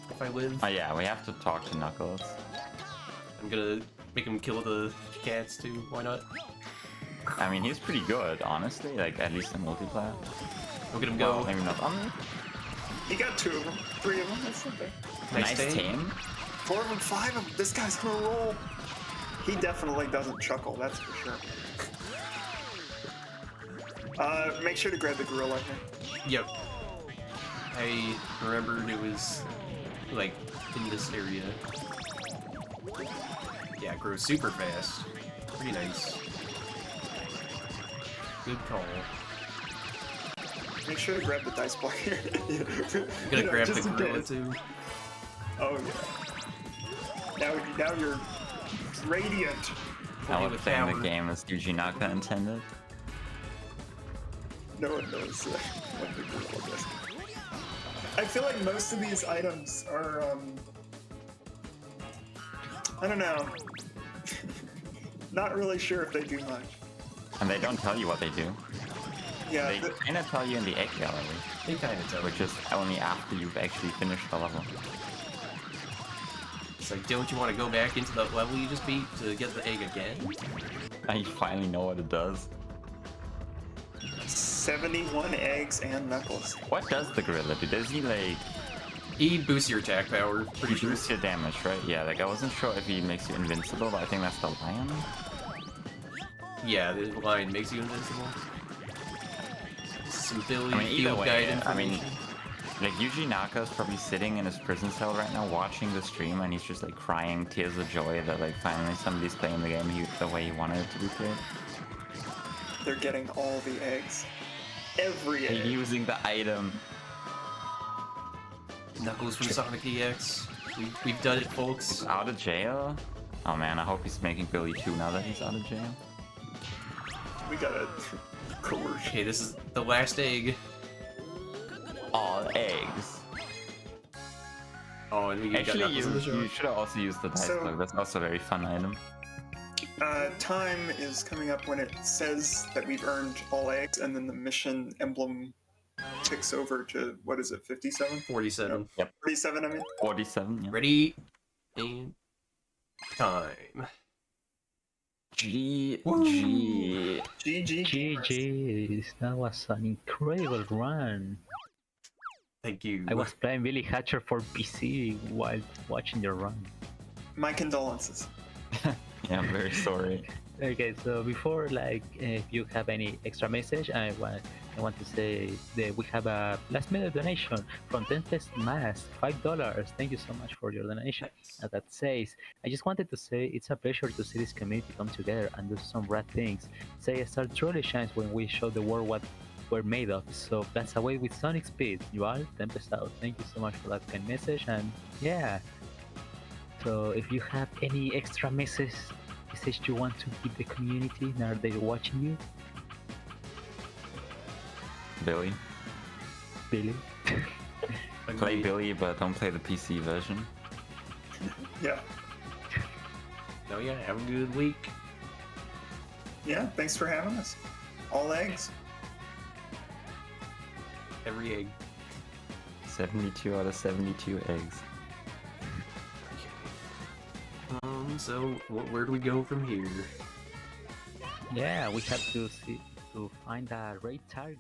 if I live. Oh yeah, we have to talk to Knuckles. I'm gonna make him kill the cats too. Why not? I mean, he's pretty good, honestly. Like at least in multiplayer. Look at him go. Well, maybe not. He got 2 of them, 3 of them. That's not bad. Nice team. 4 of them, 5 of them. This guy's gonna roll. He definitely doesn't chuckle. That's for sure. Make sure to grab the gorilla here. Yep. I remembered it was like in this area. Yeah, it grows super fast. Pretty nice. Good call. Make sure to grab the dice block here. I'm gonna grab the just in gorilla case. too. Oh yeah. Now you're radiant. I would with think power. the game is Yuji Naka intended. No one knows what the gorilla does. I feel like most of these items are I don't know. Not really sure if they do much. And they don't tell you what they do. Yeah, They kind of tell you in the egg gallery, They kind of tell. which is only after you've actually finished the level. It's like, don't you want to go back into the level you just beat to get the egg again? I finally know what it does. 71 eggs and Knuckles. What does the gorilla do? Does he like He boosts your attack power, pretty he sure. boosts your damage, right? Yeah, like I wasn't sure if he makes you invincible, but I think that's the lion. Yeah, the lion makes you invincible. Some Billy I mean, either field way, guide I mean, information. like Yuji Naka's probably sitting in his prison cell right now watching the stream, and he's just like crying tears of joy that like finally somebody's playing the game the way he wanted it to be played. They're getting all the eggs. Every egg. Using the item. Knuckles from Sonic DX. We've done it, folks. Out of jail? Oh man, I hope he's making Billy 2 now that he's out of jail. We gotta coercion. Okay, this is the last egg. All eggs. Oh, and we got Actually, Knuckles in the show. you should have also used the dice So- block. That's also a very fun item. Time is coming up when it says that we've earned all eggs, and then the mission emblem ticks over to, what is it, 57? 47. 47, I mean. 47, yeah. Ready? And time. GG. GG. GG's, that was an incredible run. Thank you. I was playing Billy Hatcher for PC while watching your run. My condolences. Yeah, I'm very sorry. Okay, so before, like, if you have any extra message, I want to say that we have a last minute donation from Tempest Mass, $5. Thank you so much for your donation. Nice. That says, I just wanted to say it's a pleasure to see this community come together and do some rad things. Say a star truly shines when we show the world what we're made of. So that's a way with Sonic Speed. You all, Tempest out. Thank you so much for that kind message, and yeah. So if you have any extra message you want to give the community now they're watching you, Billy. Billy. Play Agreed. Billy, but don't play the PC version. Yeah. Oh yeah, have a good week. Yeah, thanks for having us. All eggs. Every egg. 72 out of 72 eggs. So where do we go from here? Yeah, we have to find a right target.